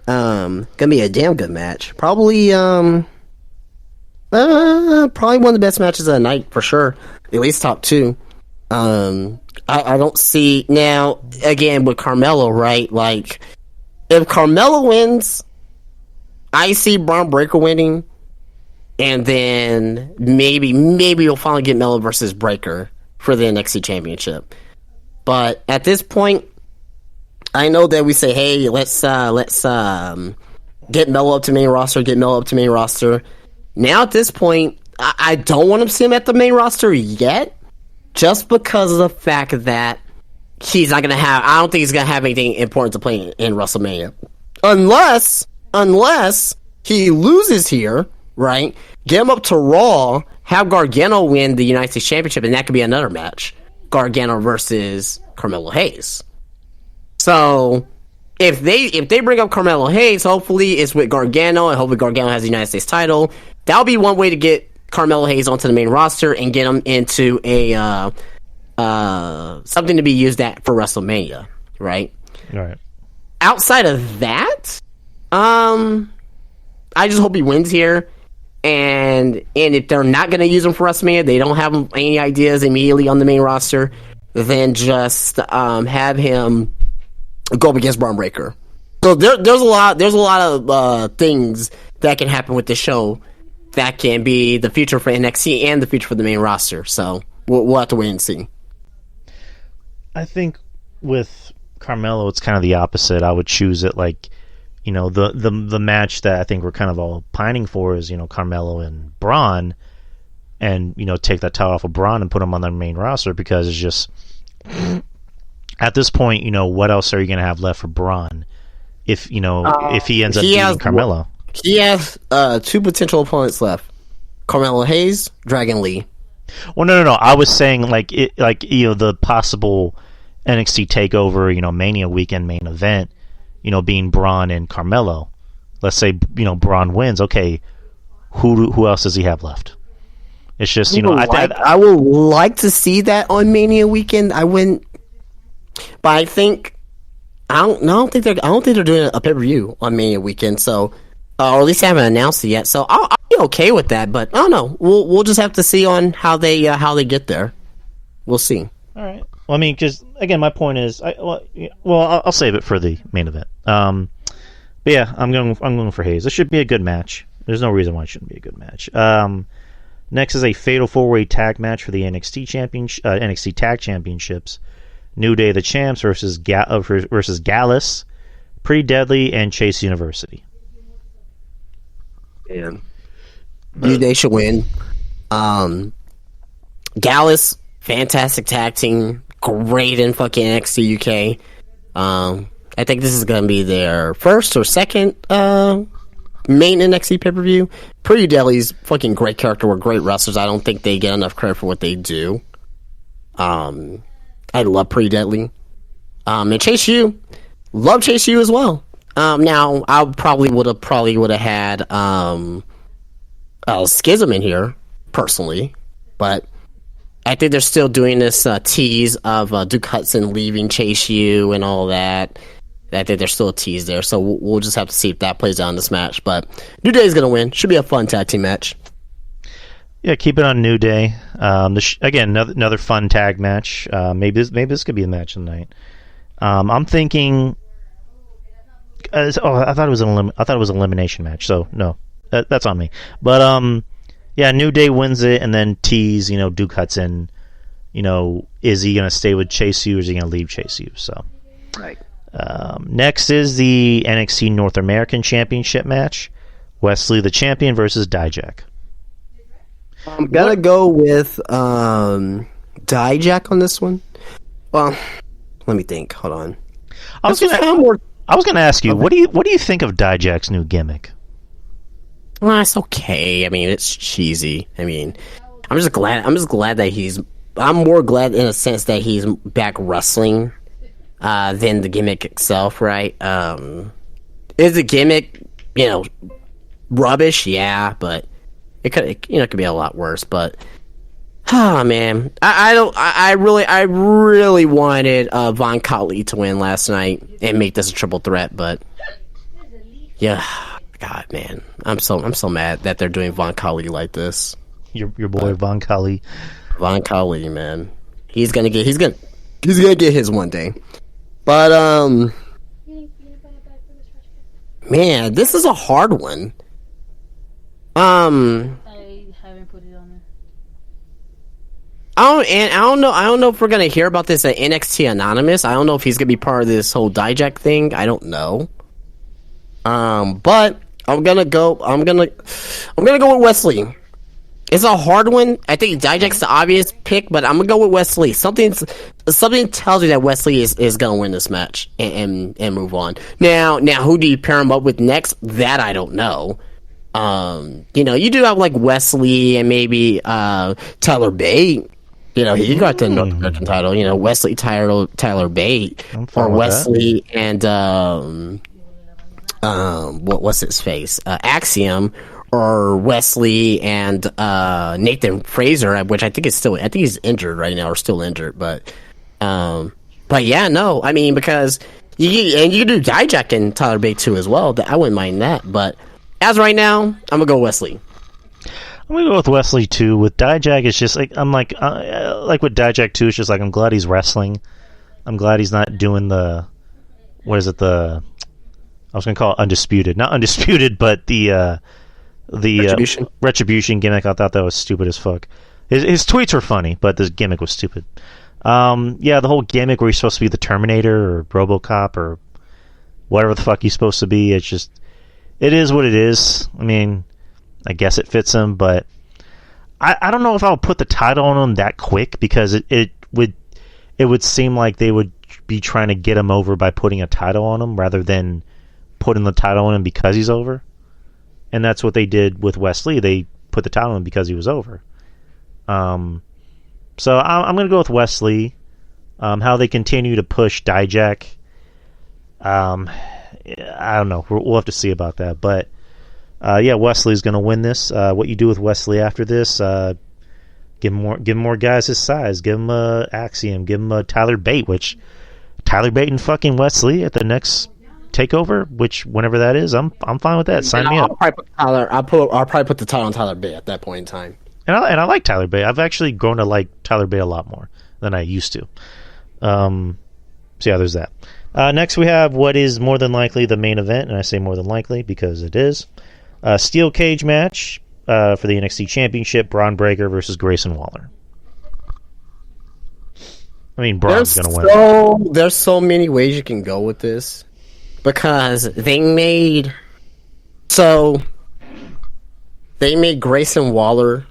Gonna be a damn good match. Probably one of the best matches of the night for sure. At least top 2. I don't see now again with Carmelo, right? Like if Carmelo wins, I see Braun Breaker winning, and then maybe you'll finally get Melo versus Breaker for the NXT Championship. But at this point, I know that we say, hey, let's get Melo up to main roster, Now at this point, I don't want to see him at the main roster yet, just because of the fact that he's not gonna have. I don't think he's gonna have anything important to play in WrestleMania, unless he loses here, right? Get him up to Raw, have Gargano win the United States Championship, and that could be another match. Gargano versus Carmelo Hayes. So if they bring up Carmelo Hayes, hopefully it's with Gargano, and hopefully Gargano has the United States title. That'll be one way to get Carmelo Hayes onto the main roster and get him into a something to be used at for WrestleMania, right? Right. Outside of that, I just hope he wins here. And if they're not going to use him for WrestleMania, they don't have any ideas immediately on the main roster, then just have him go up against Braun Breaker. So there's a lot of things that can happen with this show that can be the future for NXT and the future for the main roster. So we'll have to wait and see. I think with Carmelo, it's kind of the opposite. I would choose it like, the match that I think we're kind of all pining for is, Carmelo and Braun, and, take that title off of Braun and put him on the main roster, because it's just, at this point, what else are you going to have left for Braun if he ends up beating Carmelo? He has 2 potential opponents left: Carmelo Hayes, Dragon Lee. Well, no. I was saying the possible NXT takeover, Mania weekend main event, being Braun and Carmelo. Let's say Braun wins. Okay, who else does he have left? It's just I would like to see that on Mania weekend. I wouldn't, but I don't think they're doing a pay-per-view on Mania weekend. So. Or at least they haven't announced it yet, so I'll be okay with that. But I don't know. We'll just have to see on how they get there. We'll see. All right. Well, I mean, because again, my point is, I'll save it for the main event. But yeah, I'm going for Hayes. This should be a good match. There's no reason why it shouldn't be a good match. Next is a fatal 4-way tag match for the NXT Tag Championships. New Day the Champs versus Gallus, Pretty Deadly, and Chase University. Yeah. New Day should win. Gallus, fantastic tag team, great in fucking NXT UK. I think this is going to be their first or second main NXT pay-per-view. Pretty Deadly's fucking great character. We're great wrestlers. I don't think they get enough credit for what they do. I love Pretty Deadly. And Chase U, love Chase U as well. Now I probably would have had Schism in here personally, but I think they're still doing this tease of Duke Hudson leaving Chase U and all that. I think there's still a tease there, so we'll just have to see if that plays out in this match. But New Day is going to win. Should be a fun tag team match. Yeah, keep it on New Day. Again, another fun tag match. Maybe this could be a match tonight. I'm thinking. I thought it was an elimination match. So no, that's on me. But yeah, New Day wins it, and then tease. Duke Hudson. Is he gonna stay with Chase U or is he gonna leave Chase U? So right. Next is the NXT North American Championship match. Wesley the champion versus Dijak. I'm gonna go with Dijak on this one. Well, let me think. Hold on. I was gonna ask you, okay. What do you think of Dijak's new gimmick? Well, it's okay. I mean, it's cheesy. I mean, I'm just glad that I'm more glad in a sense that he's back wrestling than the gimmick itself, right? Is the gimmick, rubbish? Yeah, but it could be a lot worse. But man, I really wanted Von Kali to win last night and make this a triple threat, but yeah, God, man, I'm so mad that they're doing Von Kali like this. Your boy Von Kali. Von Kali, man, he's gonna get his one day. But man, this is a hard one. I haven't put it on there. I don't know if we're gonna hear about this at NXT Anonymous. I don't know if he's gonna be part of this whole Dijak thing. I don't know. But I'm gonna go with Wesley. It's a hard one. I think Dijak's the obvious pick, but I'm gonna go with Wesley. Something tells me that Wesley is gonna win this match and move on. Now, who do you pair him up with next? That I don't know. You do have like Wesley and maybe Tyler Bate. He got the North American title. Wesley Tyler Bate or Wesley and what's his face? Axiom. Or Wesley and Nathan Fraser, which I think he's injured right now or still injured, but yeah, no, I mean because you do Dijak and Tyler Bate too as well. I wouldn't mind that, but as right now, I'm gonna go Wesley. I'm gonna go with Wesley too. With Dijak, it's just like like with Dijak too. It's just like I'm glad he's wrestling. I'm glad he's not doing I was gonna call it undisputed, not undisputed, but the Retribution gimmick. I thought that was stupid as fuck. His tweets were funny, but the gimmick was stupid. The whole gimmick where he's supposed to be the Terminator or RoboCop or whatever the fuck he's supposed to be. It's just, it is what it is. I mean, I guess it fits him, but I don't know if I'll put the title on him that quick because it would seem like they would be trying to get him over by putting a title on him rather than putting the title on him because he's over. And that's what they did with Wesley. They put the title on him because he was over. So I'm going to go with Wesley. How they continue to push Dijak, I don't know. We'll have to see about that. But Wesley's going to win this. What you do with Wesley after this? Give him more guys his size. Give him a Axiom. Give him a Tyler Bate. Which Tyler Bate and fucking Wesley at the next takeover, which whenever that is, I'm fine with that. Sign me up. I'll probably put the title on Tyler Bate at that point in time. And I like Tyler Bate. I've actually grown to like Tyler Bate a lot more than I used to. So yeah, there's that. Next we have what is more than likely the main event, and I say more than likely because it is. Steel cage match for the NXT Championship, Braun Breaker versus Grayson Waller. I mean, Braun's going to win. There's so many ways you can go with this because they made Grayson Waller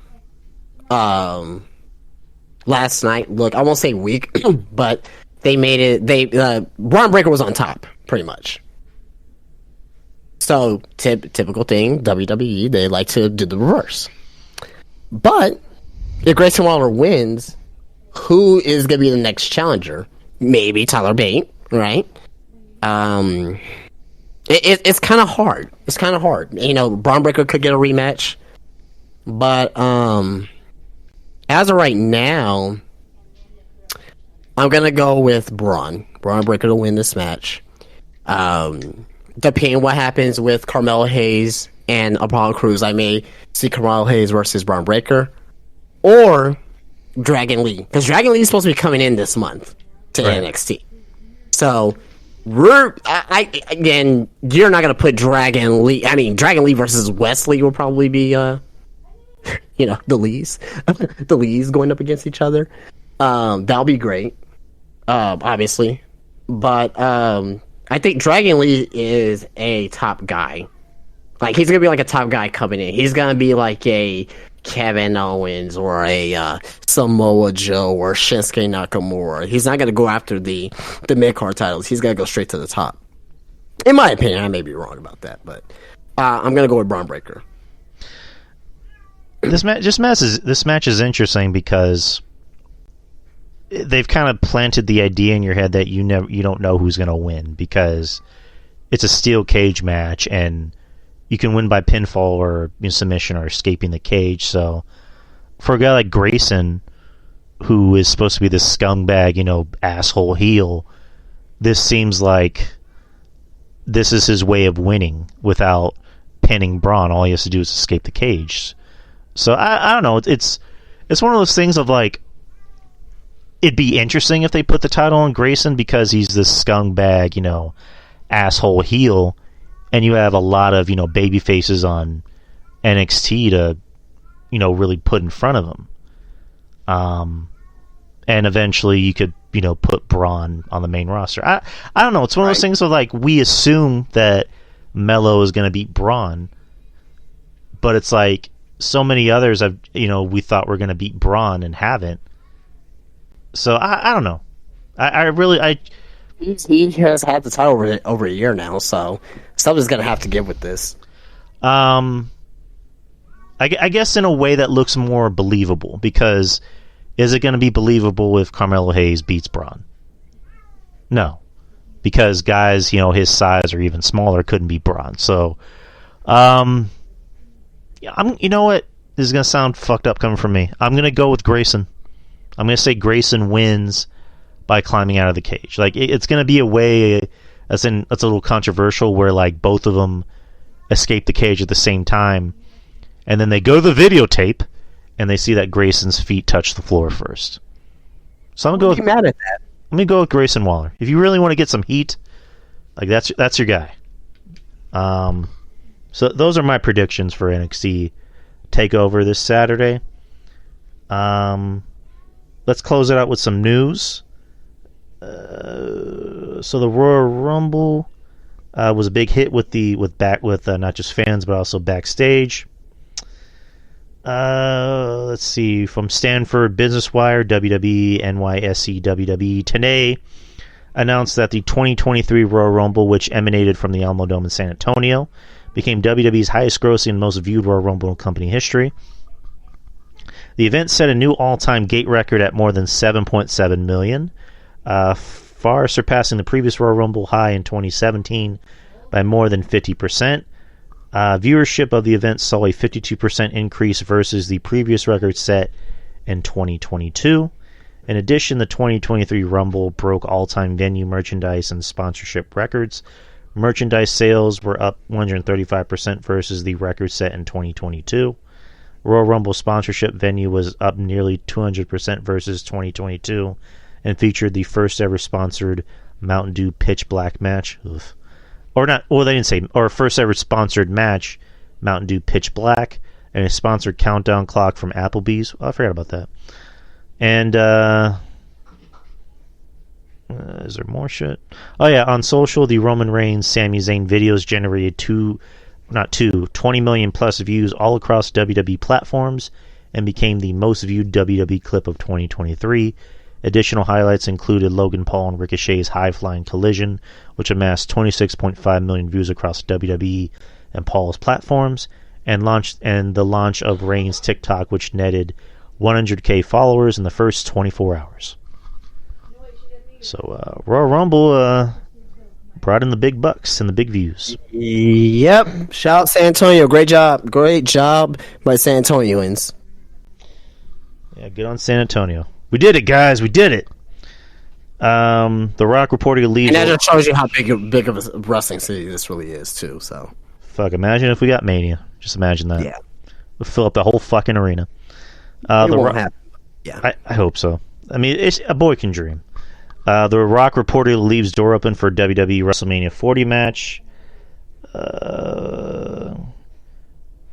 last night look, I won't say weak, but they made it. Braun Breaker was on top pretty much. So typical thing, WWE, they like to do the reverse. But if Grayson Waller wins, who is going to be the next challenger? Maybe Tyler Bate, right? It's kind of hard. It's kind of hard. You know, Braun Breaker could get a rematch, but as of right now, I'm gonna go with Braun Breaker to win this match. Depending what happens with Carmelo Hayes and Apollo Crews, I may see Carmelo Hayes versus Braun Breaker, or Dragon Lee, because Dragon Lee is supposed to be coming in this month to NXT. So again, you're not gonna put Dragon Lee. I mean, Dragon Lee versus Wesley will probably be the Lees, the Lees going up against each other. That'll be great, obviously, but I think Dragon Lee is a top guy. Like, he's gonna be like a top guy coming in. He's gonna be like a Kevin Owens or a Samoa Joe or Shinsuke Nakamura. He's not gonna go after the mid-card titles. He's gonna go straight to the top. In my opinion, I may be wrong about that, but I'm gonna go with Braun Breaker. This match is interesting because they've kind of planted the idea in your head that you don't know who's going to win, because it's a steel cage match and you can win by pinfall or submission or escaping the cage. So for a guy like Grayson, who is supposed to be this scumbag, asshole heel, this seems like this is his way of winning without pinning Braun. All he has to do is escape the cage. So I don't know. It's one of those things of like, it'd be interesting if they put the title on Grayson because he's this scumbag, asshole heel, and you have a lot of, baby faces on NXT to, really put in front of him. And eventually you could, put Braun on the main roster. I don't know. It's one of those things of like, we assume that Melo is going to beat Braun, but it's like so many others have, we thought were going to beat Braun and haven't. So I don't know. He has had the title over a year now, so something's gonna have to give with this. I guess in a way that looks more believable, because is it going to be believable if Carmelo Hayes beats Braun? No, because guys his size or even smaller couldn't beat Braun. So, you know what? This is gonna sound fucked up coming from me. I'm gonna go with Grayson. I'm going to say Grayson wins by climbing out of the cage. Like, it's going to be a way, that's a little controversial, where like both of them escape the cage at the same time, and then they go to the videotape and they see that Grayson's feet touch the floor first. So I'm going to go. Mad at that? Let me go with Grayson Waller. If you really want to get some heat, like that's your guy. So those are my predictions for NXT TakeOver this Saturday. Let's close it out with some news. So the Royal Rumble was a big hit with not just fans but also backstage. Let's see, from Stanford Business Wire, WWE, NYSE, WWE today announced that the 2023 Royal Rumble, which emanated from the Alamo Dome in San Antonio, became WWE's highest grossing and most viewed Royal Rumble in company history. The event set a new all-time gate record at more than 7.7 million, far surpassing the previous Royal Rumble high in 2017 by more than 50%. Viewership of the event saw a 52% increase versus the previous record set in 2022. In addition, the 2023 Rumble broke all-time venue merchandise and sponsorship records. Merchandise sales were up 135% versus the record set in 2022. Royal Rumble sponsorship venue was up nearly 200% versus 2022 and featured the first ever sponsored Mountain Dew Pitch Black match. Oof. Or not, well, they didn't say, or first ever sponsored match, Mountain Dew Pitch Black, and a sponsored countdown clock from Applebee's. Oh, I forgot about that. And Is there more shit? Oh yeah, on social, the Roman Reigns Sami Zayn videos generated 20 million plus views all across WWE platforms and became the most viewed WWE clip of 2023. Additional highlights included Logan Paul and Ricochet's high-flying collision, which amassed 26.5 million views across WWE and Paul's platforms, and the launch of Reigns' TikTok, which netted 100k followers in the first 24 hours. So Royal Rumble brought in the big bucks and the big views. Yep. Shout out San Antonio. Great job by San Antonians. Yeah, good on San Antonio. We did it, guys. We did it. The Rock reportedly leaves. And that just shows you how big of a wrestling city this really is, too. So, fuck, imagine if we got Mania. Just imagine that. Yeah. We'll fill up the whole fucking arena. It won't happen. Yeah. I hope so. I mean, a boy can dream. The Rock reportedly leaves door open for WWE WrestleMania 40 match.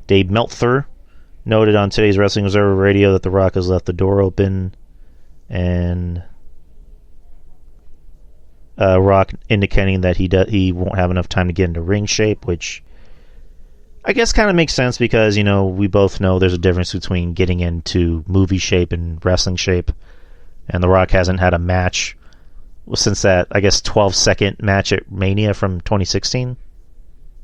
Dave Meltzer noted on today's Wrestling Observer Radio that The Rock has left the door open, and Rock indicating that he won't have enough time to get into ring shape, which I guess kind of makes sense because, we both know there's a difference between getting into movie shape and wrestling shape, and The Rock hasn't had a match since that, I guess, 12-second match at Mania from 2016.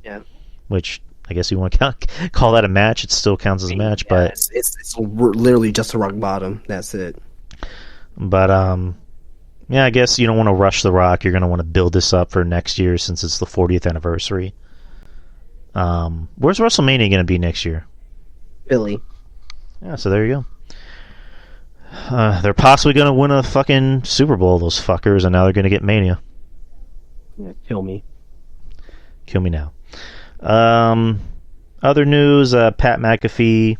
Yeah. Which, I guess you want to call that a match. It still counts as a match, but... It's literally just a rock bottom. That's it. But, I guess you don't want to rush The Rock. You're going to want to build this up for next year since it's the 40th anniversary. Where's WrestleMania going to be next year? Philly. Yeah, so there you go. They're possibly going to win a fucking Super Bowl, those fuckers, and now they're going to get Mania. Yeah, kill me. Kill me now. Other news, Pat McAfee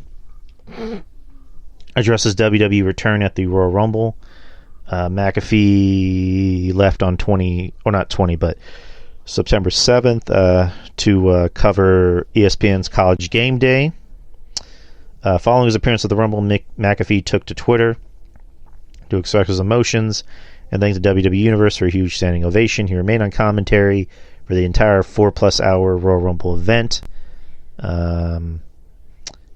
addresses WWE return at the Royal Rumble. McAfee left on September 7th to cover ESPN's College Game Day. Following his appearance at the Rumble, McAfee took to Twitter to express his emotions and thanked the WWE Universe for a huge standing ovation. He remained on commentary for the entire 4+ hour Royal Rumble event. And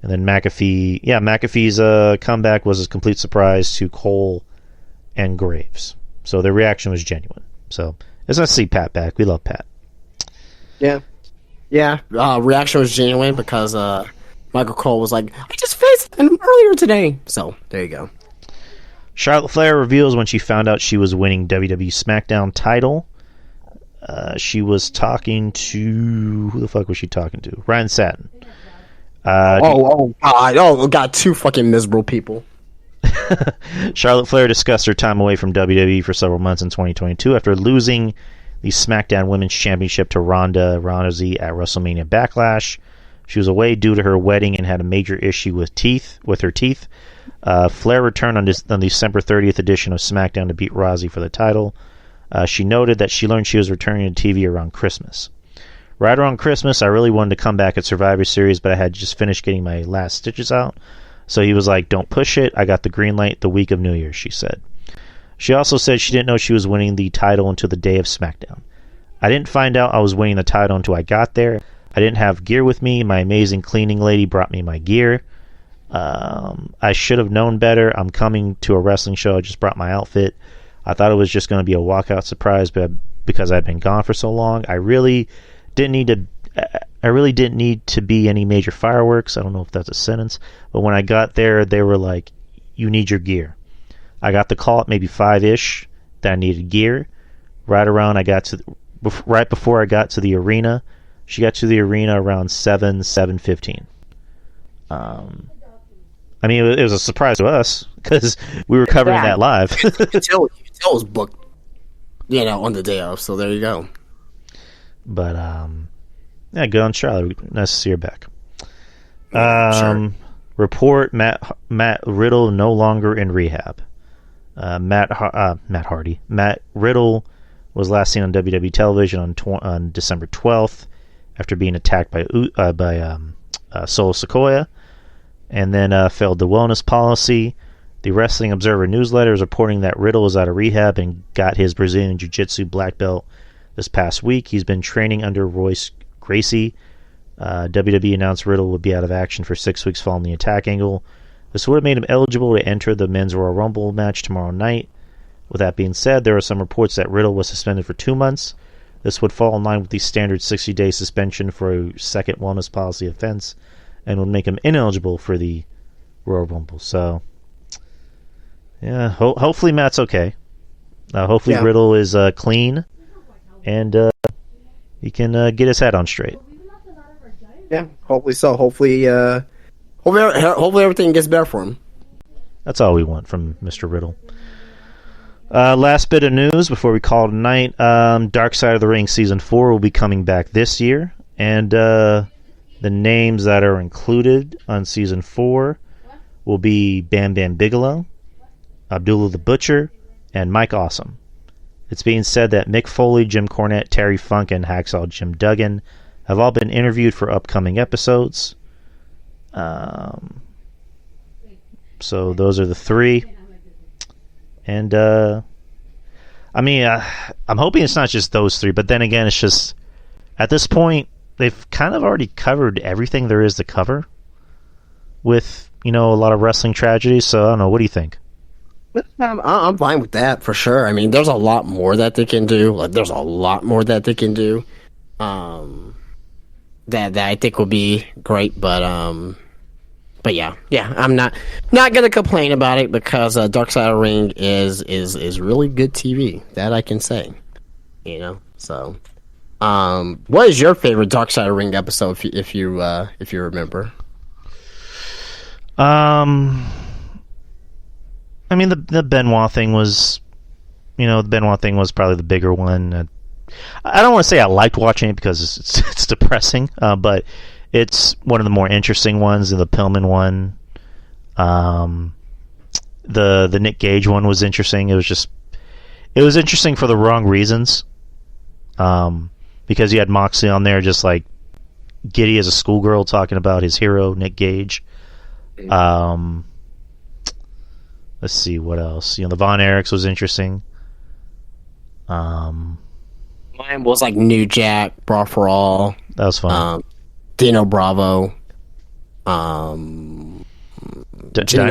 then McAfee's comeback was a complete surprise to Cole and Graves. So their reaction was genuine. So it's nice to see Pat back. We love Pat. Yeah. Yeah. Reaction was genuine because Michael Cole was like, I just faced him earlier today. So there you go. Charlotte Flair reveals when she found out she was winning WWE SmackDown title. She was talking to... Who the fuck was she talking to? Ryan Satin. God, two fucking miserable people. Charlotte Flair discussed her time away from WWE for several months in 2022 after losing the SmackDown Women's Championship to Ronda Rousey at WrestleMania Backlash. She was away due to her wedding and had a major issue with her teeth. Flair returned on the December 30th edition of SmackDown to beat Rousey for the title. She noted that she learned she was returning to TV around Christmas. Right around Christmas, I really wanted to come back at Survivor Series, but I had just finished getting my last stitches out. So he was like, don't push it. I got the green light the week of New Year's, she said. She also said she didn't know she was winning the title until the day of SmackDown. I didn't find out I was winning the title until I got there. I didn't have gear with me. My amazing cleaning lady brought me my gear. I should have known better. I'm coming to a wrestling show. I just brought my outfit. I thought it was just going to be a walkout surprise, but because I'd been gone for so long, I really didn't need to be any major fireworks. I don't know if that's a sentence, but when I got there, they were like, you need your gear. I got the call at maybe 5-ish that I needed gear. Right before I got to the arena. She got to the arena around 7:15. I mean, it was a surprise to us because we were covering that live. you can tell it was booked, on the day of. So there you go. But good on Charlotte. Nice to see her back. Sure. Report: Matt Riddle no longer in rehab. Matt Riddle was last seen on WWE television on December 12th after being attacked by Solo Sikoa, and then failed the wellness policy. The Wrestling Observer newsletter is reporting that Riddle is out of rehab and got his Brazilian Jiu-Jitsu black belt this past week. He's been training under Royce Gracie. WWE announced Riddle would be out of action for 6 weeks following the attack angle. This would have made him eligible to enter the Men's Royal Rumble match tomorrow night. With that being said, there are some reports that Riddle was suspended for 2 months. This would fall in line with the standard 60-day suspension for a second wellness policy offense and would make him ineligible for the Royal Rumble. So, yeah, hopefully Matt's okay. Hopefully Riddle is clean and he can get his head on straight. Yeah, hopefully so. Hopefully everything gets better for him. That's all we want from Mr. Riddle. Last bit of news before we call it a night. Dark Side of the Ring Season 4 will be coming back this year. And the names that are included on Season 4 will be Bam Bam Bigelow, Abdullah the Butcher, and Mike Awesome. It's being said that Mick Foley, Jim Cornette, Terry Funk, and Hacksaw Jim Duggan have all been interviewed for upcoming episodes. So those are the 3. And, I'm hoping it's not just those 3, but then again, it's just, at this point, they've kind of already covered everything there is to cover with, a lot of wrestling tragedies, so I don't know, what do you think? I'm fine with that, for sure. I mean, there's a lot more that they can do. That I think will be great, but yeah, I'm not gonna complain about it because Dark Side of the Ring is really good TV. That I can say, So, what is your favorite Dark Side of the Ring episode if you remember? The Benoit thing was, probably the bigger one. I don't want to say I liked watching it because it's depressing, but it's one of the more interesting ones. The Pillman one, the Nick Gage one was interesting. It was interesting for the wrong reasons, because you had Moxley on there just like giddy as a schoolgirl talking about his hero Nick Gage. Let's see what else. The Von Erichs was interesting. Mine was like New Jack, Brawl for All. That was fun. Dino Bravo. Gino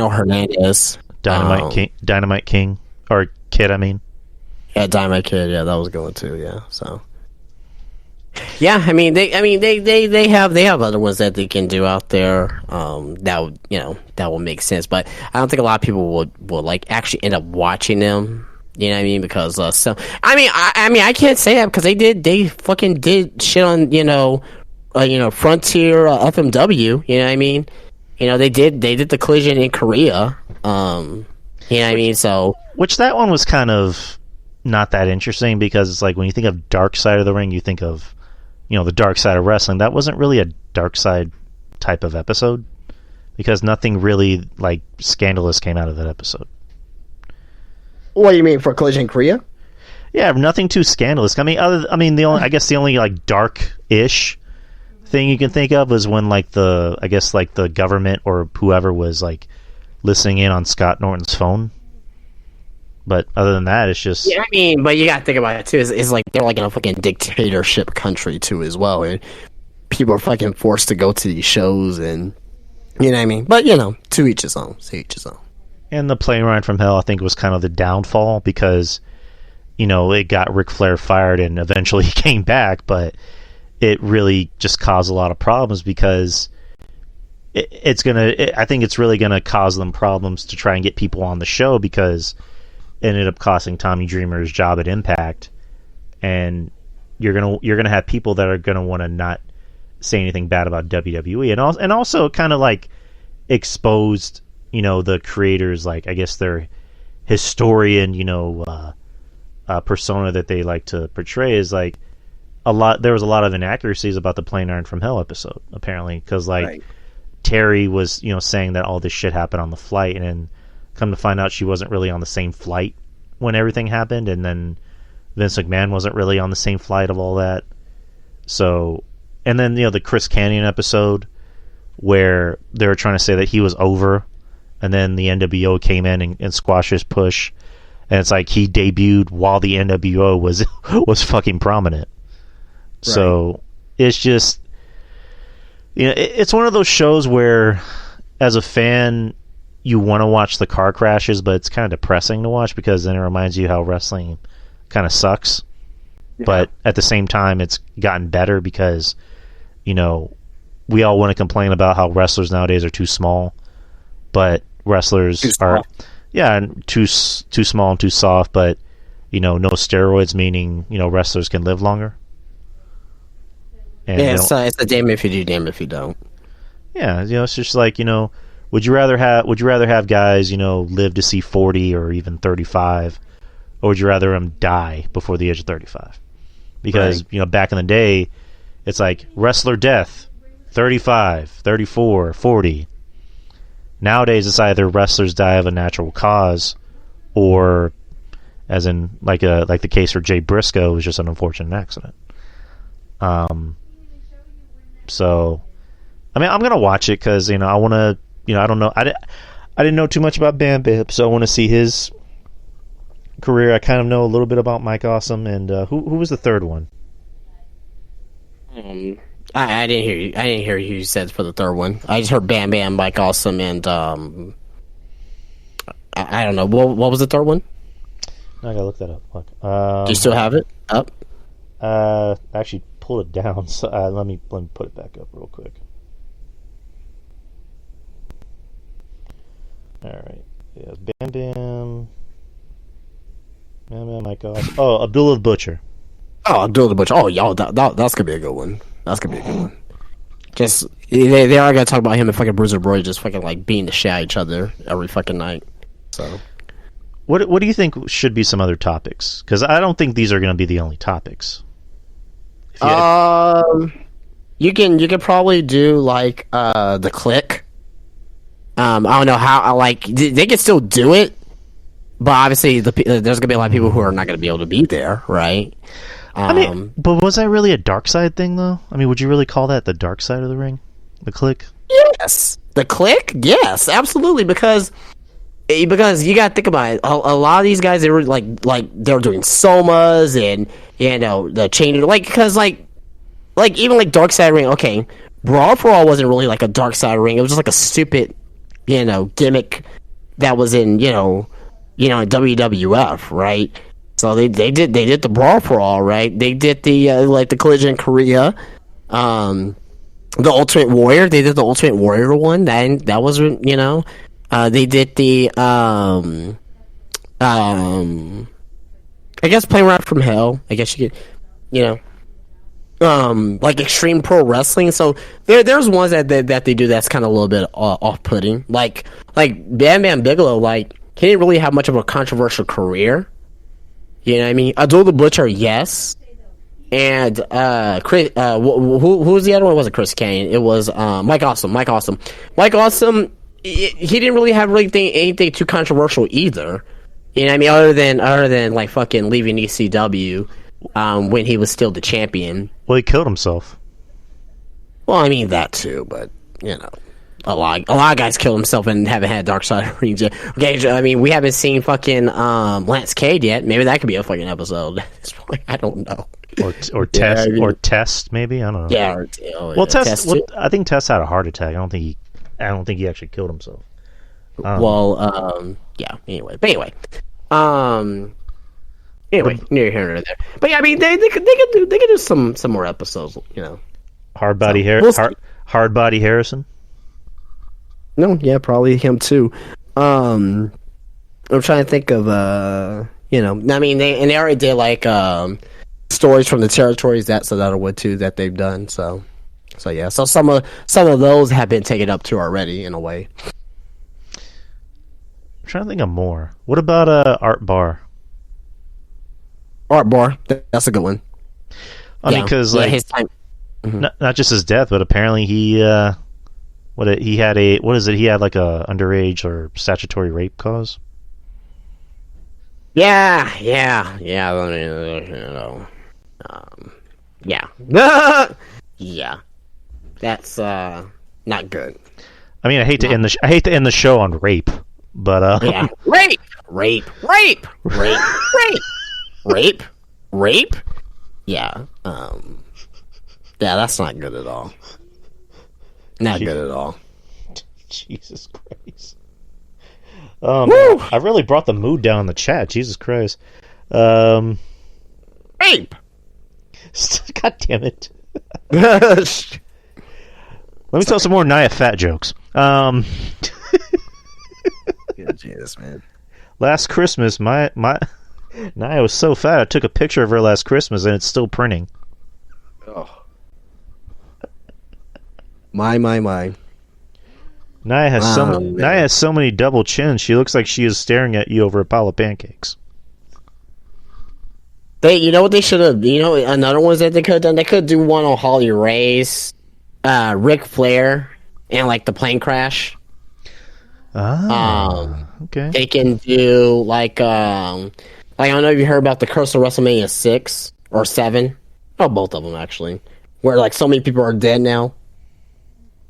Hernandez. Dynamite King. Or Kid, I mean. Yeah, Dynamite Kid. Yeah, that was going too. Yeah, so. Yeah, they have other ones that they can do out there. That will make sense. But I don't think a lot of people will like actually end up watching them. You know what I mean? Because I can't say that because they fucking did shit on Frontier FMW. You know what I mean? They did the collision in Korea. You know what I mean? So which that one was kind of not that interesting because it's like when you think of Dark Side of the Ring, you think of the dark side of wrestling. That wasn't really a dark side type of episode because nothing really like scandalous came out of that episode. What do you mean for Collision in Korea? Yeah, nothing too scandalous. The only like dark-ish thing you can think of was when like the government or whoever was like listening in on Scott Norton's phone. But other than that, it's just... Yeah, but you gotta think about it, too. It's like they're like in a fucking dictatorship country, too, as well. And people are fucking forced to go to these shows and... You know what I mean? But, to each his own. And the plane ride from hell, I think, was kind of the downfall because, it got Ric Flair fired and eventually he came back, but it really just caused a lot of problems because I think it's really gonna cause them problems to try and get people on the show because... ended up costing Tommy Dreamer's job at Impact, and you're gonna have people that are gonna want to not say anything bad about WWE, and also kind of like exposed the creators, like I guess their historian persona that they like to portray is like there was a lot of inaccuracies about the Plane Iron from Hell episode apparently because right. Terry was saying that all this shit happened on the flight, and then come to find out she wasn't really on the same flight when everything happened, and then Vince McMahon wasn't really on the same flight of all that. So, and then the Chris Canyon episode where they were trying to say that he was over and then the NWO came in and squashed his push, and it's like he debuted while the NWO was fucking prominent. Right. So it's just, it's one of those shows where, as a fan, you want to watch the car crashes, but it's kind of depressing to watch because then it reminds you how wrestling kind of sucks. Yeah. But at the same time, it's gotten better because, we all want to complain about how wrestlers nowadays are too small, but wrestlers are, too small and too soft. But no steroids, meaning wrestlers can live longer. And it's a damn if you do, damn if you don't. Yeah, it's just like would you rather have guys live to see 40 or even 35, or would you rather them die before the age of 35? Because back in the day, it's like wrestler death, 35, 34, 40. Nowadays, it's either wrestlers die of a natural cause, or, as in like the case for Jay Briscoe, was just an unfortunate accident. So, I mean, I'm gonna watch it because I want to. I don't know. I didn't know too much about Bam Bam, so I want to see his career. I kind of know a little bit about Mike Awesome, and who was the third one? I didn't hear you. I didn't hear you said for the third one. I just heard Bam Bam, Mike Awesome, and I don't know. What was the third one? I gotta look that up. Look. Do you still have it up? Actually pulled it down. So let me put it back up real quick. All right. Yeah, Bam Bam, Mike Awesome. Oh, Abdullah the Butcher. Oh, Abdullah the Butcher. Oh, y'all, that's gonna be a good one. That's gonna be a good one. Just they are gonna talk about him and fucking Bruiser Brody just fucking like beating the shit out of each other every fucking night. So, what do you think should be some other topics? Because I don't think these are gonna be the only topics. You can probably do like the Click. I don't know how. They can still do it, but obviously there's gonna be a lot of people who are not gonna be able to be there, right? I mean, but was that really a dark side thing, though? I mean, would you really call that the dark side of the ring? The Click? Yes. The Click? Yes, absolutely. Because you gotta think about it. A lot of these guys, they were like they're doing somas and the chain, because even like Dark Side Ring. Okay, Brawl for All wasn't really like a Dark Side Ring. It was just like a stupid gimmick that was in WWF, right? So they did the Brawl for All, right? They did the the Collision in Korea, the Ultimate Warrior. They did the Ultimate Warrior one. That was they did the I guess Playground from Hell. I guess you could like Extreme Pro Wrestling. So there's ones that they do that's kind of a little bit off-putting. Like Bam Bam Bigelow. Like, he didn't really have much of a controversial career. You know what I mean? Abdul the Butcher, yes. And Chris, who was the other one? It wasn't Chris Kane. It was Mike Awesome. Mike Awesome. He didn't really have anything too controversial either. You know what I mean? Other than like fucking leaving ECW when he was still the champion. Well, he killed himself. Well, I mean that too, but a lot of guys kill themselves and haven't had Dark Side Rings yet. Okay, I mean, we haven't seen fucking Lance Cade yet. Maybe that could be a fucking episode at this point. I don't know. Or Test, or Test, maybe, I don't know. Yeah. Test. I think Test had a heart attack. I don't think he actually killed himself. Yeah. Anyway, near here or there. But yeah, I mean, they could do some more episodes. Hard Body Harrison. No, yeah, probably him too. I'm trying to think of I mean, they already did like stories from the territories that would too that they've done. So yeah, so some of those have been taken up too already in a way. I'm trying to think of more. What about Art Bar? Art Bar, that's a good one. I mean, because his time, not just his death, but apparently he had a underage or statutory rape cause. Yeah. Yeah. Yeah. That's not good. I mean, I hate to end the show on rape, but yeah, rape. Yeah, yeah, that's not good at all. Not good at all. Jesus Christ. Man, I really brought the mood down in the chat. Jesus Christ. Rape. God damn it. Let me tell some more Nia fat jokes. Jesus, man. Last Christmas, my Nia was so fat. I took a picture of her last Christmas, and it's still printing. Oh. My. Nia has so many double chins. She looks like she is staring at you over a pile of pancakes. You know what they should have? You know, another one that they could have done. They could do one on Holly Ray's, Ric Flair, and like the plane crash. Okay. They can do like I don't know if you heard about the Curse of WrestleMania 6 or 7. Oh, both of them actually, where like so many people are dead now.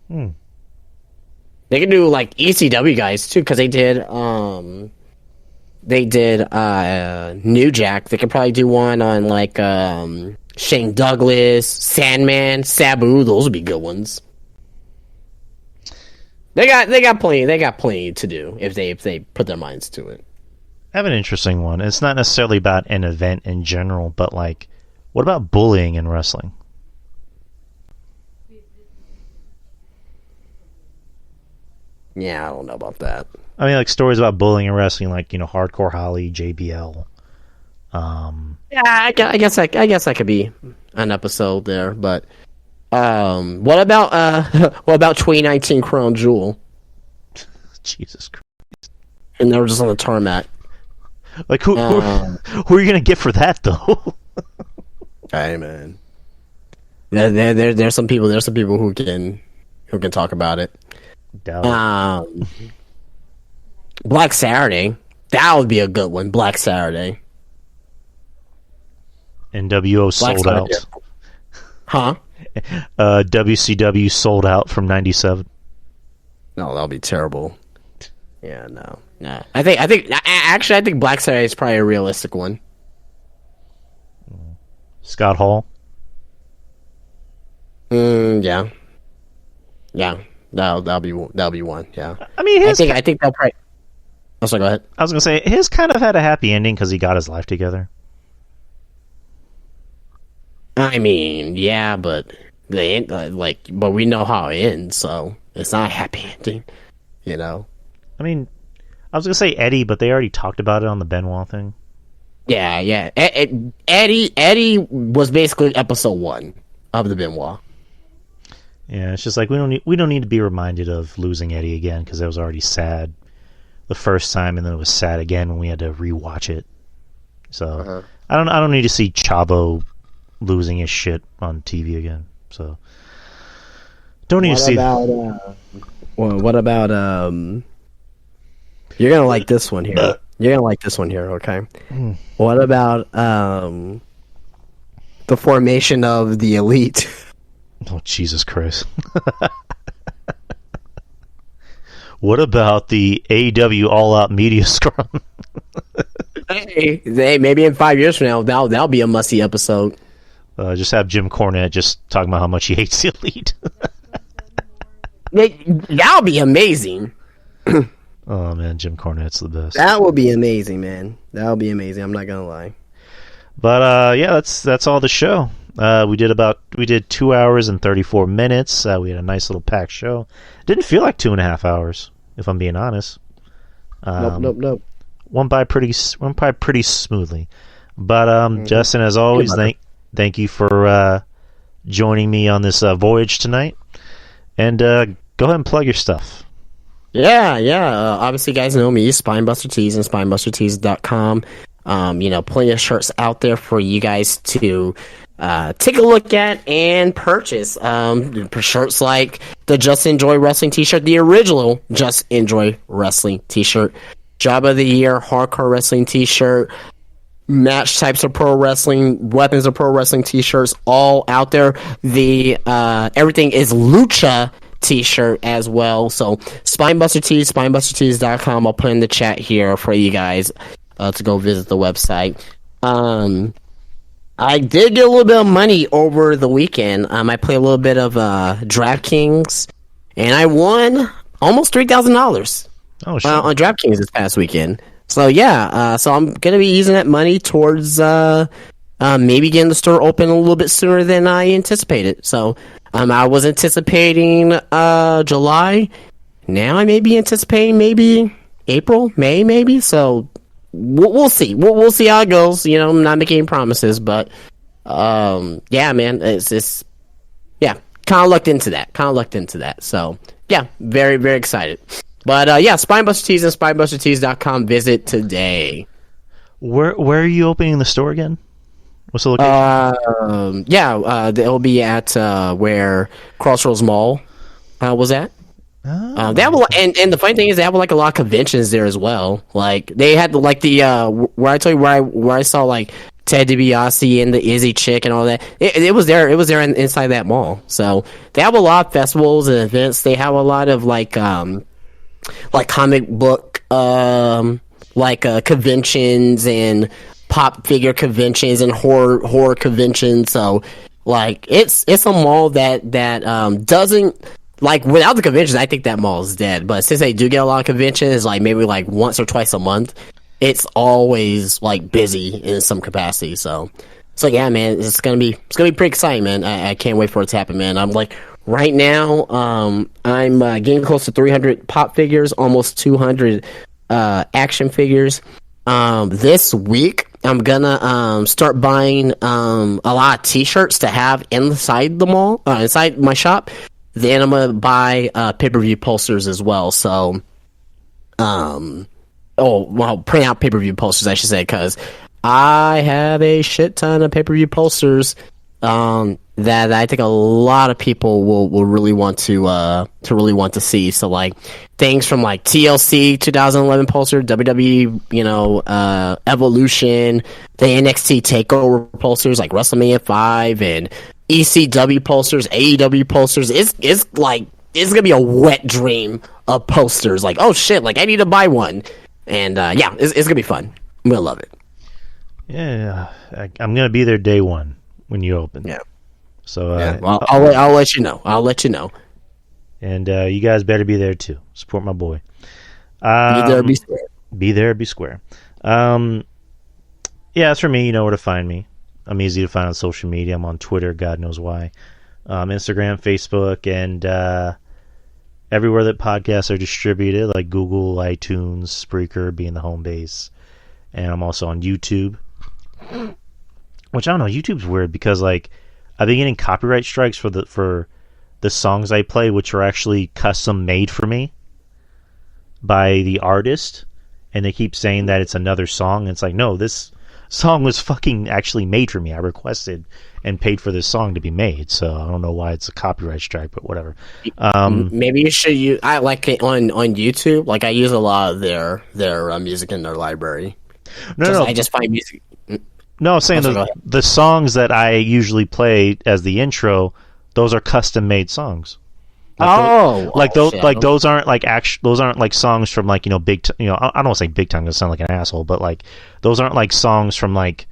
They can do like ECW guys too, because they did New Jack. They could probably do one on like Shane Douglas, Sandman, Sabu. Those would be good ones. They got plenty to do if they put their minds to it. I have an interesting one. It's not necessarily about an event in general, but like, what about bullying in wrestling? Yeah, I don't know about that. I mean, like stories about bullying in wrestling, like, you know, Hardcore Holly, JBL. Yeah, I guess that could be an episode there. But what about 2019 Crown Jewel? Jesus Christ! And they were just on the tarmac. Like who are you gonna get for that though? Hey man, there's some people who can talk about it. Black Saturday, that would be a good one. Black Saturday. NWO sold out. Huh? WCW sold out from '97. No, that'll be terrible. Yeah, no. I think Black Saturday is probably a realistic one. Scott Hall. Yeah. That'll be one. Yeah. I mean, I think they'll probably. Oh, sorry, go ahead. I was gonna say his kind of had a happy ending because he got his life together. I mean, yeah, but but we know how it ends, so it's not a happy ending. You know. I mean, I was gonna say Eddie, but they already talked about it on the Benoit thing. Yeah. Eddie was basically episode 1 of the Benoit. Yeah, it's just like we don't need to be reminded of losing Eddie again because it was already sad the first time, and then it was sad again when we had to rewatch it. So I don't need to see Chavo losing his shit on TV again. So don't need to see. What about You're gonna like this one here. Okay. What about the formation of the Elite? Oh, Jesus Christ. What about the AEW All Out Media Scrum? hey, maybe in 5 years from now, that'll be a musty episode. Just have Jim Cornette just talking about how much he hates the Elite. That'll be amazing. Oh, man, Jim Cornette's the best. That would be amazing, man. That would be amazing. I'm not going to lie. But, yeah, that's all the show. We did 2 hours and 34 minutes. We had a nice little packed show. Didn't feel like 2.5 hours, if I'm being honest. Nope. Went by pretty smoothly. But Justin, as always, thank you for joining me on this voyage tonight. And go ahead and plug your stuff. Yeah. Obviously, guys know me, Spinebuster Tees and SpinebusterTees.com. Plenty of shirts out there for you guys to take a look at and purchase. Shirts like the Just Enjoy Wrestling t-shirt, the original Just Enjoy Wrestling t-shirt, Job of the Year Hardcore Wrestling t-shirt, match types of pro wrestling, weapons of pro wrestling t-shirts, all out there. The everything is lucha t-shirt as well. So Spinebuster Tees, spinebustertees.com. I'll put in the chat here for you guys to go visit the website. I did get a little bit of money over the weekend. I played a little bit of DraftKings, and I won almost $3,000 Oh, shit. on DraftKings this past weekend. So yeah, so I'm gonna be using that money towards maybe getting the store open a little bit sooner than I anticipated. So I was anticipating July. Now I may be anticipating maybe April, May, maybe. So we'll see. We'll see how it goes. You know, I'm not making any promises, but yeah, man, it's yeah, kind of lucked into that. So yeah, very, very excited. But yeah, Spinebuster Tees and spinebustertees.com. Visit today. Where are you opening the store again? What's the location? It'll be at where Crossroads Mall was at. Oh. They have a lot, and the funny thing is they have like a lot of conventions there as well. Like they had like the where I told you where I saw like Ted DiBiase and the Izzy Chick and all that. It was there. It was there inside that mall. So they have a lot of festivals and events. They have a lot of like comic book conventions and pop figure conventions and horror conventions. So like it's a mall that doesn't, like, without the conventions, I think that mall is dead. But since they do get a lot of conventions, like maybe like once or twice a month, it's always like busy in some capacity. So yeah, man, it's gonna be pretty exciting, man. I can't wait for it to happen, man. I'm like right now, I'm getting close to 300 pop figures, almost 200 action figures. This week I'm gonna start buying a lot of t-shirts to have inside the mall, inside my shop. Then I'm gonna buy pay-per-view posters as well. So, print out pay-per-view posters, I should say, because I have a shit ton of pay-per-view posters that I think a lot of people will really want to see. So like things from like TLC 2011 poster, WWE, Evolution, the NXT Takeover posters like WrestleMania 5 and ECW posters, AEW posters. It's gonna be a wet dream of posters. Like, oh shit, like I need to buy one. And yeah, it's gonna be fun. I'm gonna love it. Yeah, I'm gonna be there day one when you open. Yeah. So yeah, well, I'll let you know. And you guys better be there too. Support my boy. Be there, be square. Be there, be square. Yeah, that's for me. You know where to find me. I'm easy to find on social media. I'm on Twitter, God knows why. Instagram, Facebook, and everywhere that podcasts are distributed, like Google, iTunes, Spreaker being the home base. And I'm also on YouTube. Which, I don't know, YouTube's weird because, like, I've been getting copyright strikes for the songs I play, which are actually custom made for me by the artist. And they keep saying that it's another song. And it's like, no, this song was fucking actually made for me. I requested and paid for this song to be made, so I don't know why it's a copyright strike, but whatever. Maybe you should I like it on YouTube. Like I use a lot of their music in their library. No, I just find music. No, I'm saying the songs that I usually play as the intro, those are custom made songs. Those aren't like those aren't like songs from like, big I don't want to say big time to sound like an asshole, but like those aren't like songs from like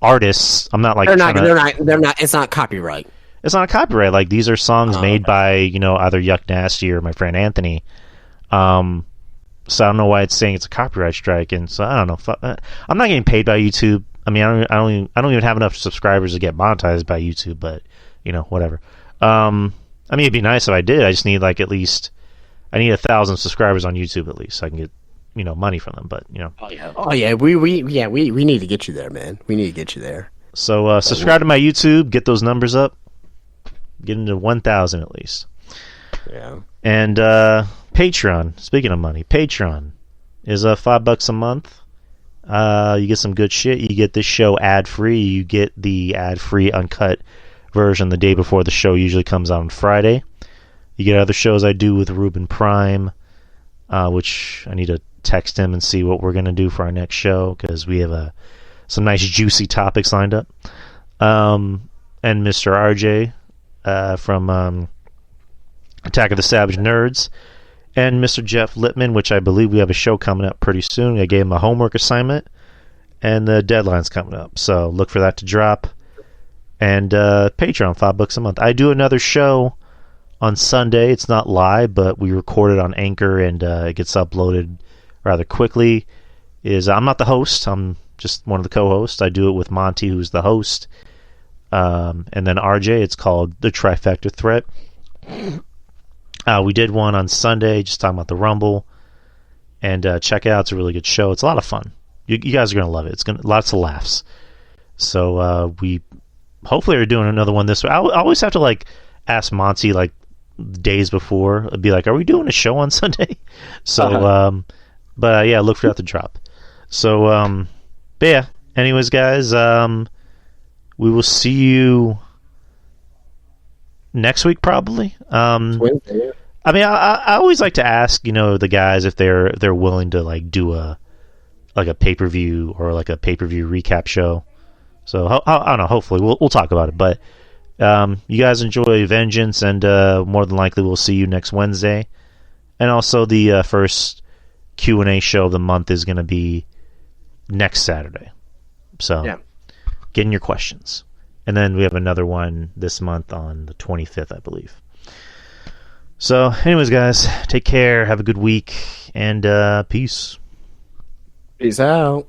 artists. I'm not like they're not it's not copyright. It's not a copyright. Like these are songs made by either Yuck Nasty or my friend Anthony. So I don't know why it's saying it's a copyright strike, and so I don't know. I'm not getting paid by YouTube. I mean, I don't even have enough subscribers to get monetized by YouTube, but whatever. I mean, it'd be nice if I did. I just need like I need 1,000 subscribers on YouTube at least, so I can get money from them. But Oh yeah, we need to get you there, man. We need to get you there. So subscribe to my YouTube, get those numbers up, get into 1,000 at least. Yeah. And Patreon. Speaking of money, Patreon is $5 a month. You get some good shit. You get this show ad free. You get the ad free uncut version the day before the show usually comes out on Friday. You get other shows I do with Ruben Prime, which I need to text him and see what we're gonna do for our next show because we have some nice juicy topics lined up. And Mr. RJ from Attack of the Savage Nerds, and Mr. Jeff Lippman, which I believe we have a show coming up pretty soon. I gave him a homework assignment, and the deadline's coming up, so look for that to drop. And Patreon, $5 a month. I do another show on Sunday. It's not live, but we record it on Anchor, and it gets uploaded rather quickly. I'm not the host. I'm just one of the co-hosts. I do it with Monty, who's the host, and then RJ. It's called The Trifecta Threat. We did one on Sunday, just talking about the Rumble, and check it out. It's a really good show. It's a lot of fun. You guys are gonna love it. It's gonna lots of laughs. So we hopefully are doing another one this week. I always have to like ask Monty like days before. I'd be like, "Are we doing a show on Sunday?" So, but yeah, look for that to drop. So, but yeah. Anyways, guys, we will see you next week probably. Wednesday. I mean, I always like to ask, the guys if they're willing to like do a pay-per-view or like a pay-per-view recap show. So I don't know. Hopefully we'll talk about it. But you guys enjoy Vengeance, and more than likely we'll see you next Wednesday. And also the first Q&A show of the month is going to be next Saturday. So get in your questions. And then we have another one this month on the 25th, I believe. So anyways, guys, take care. Have a good week. And peace. Peace out.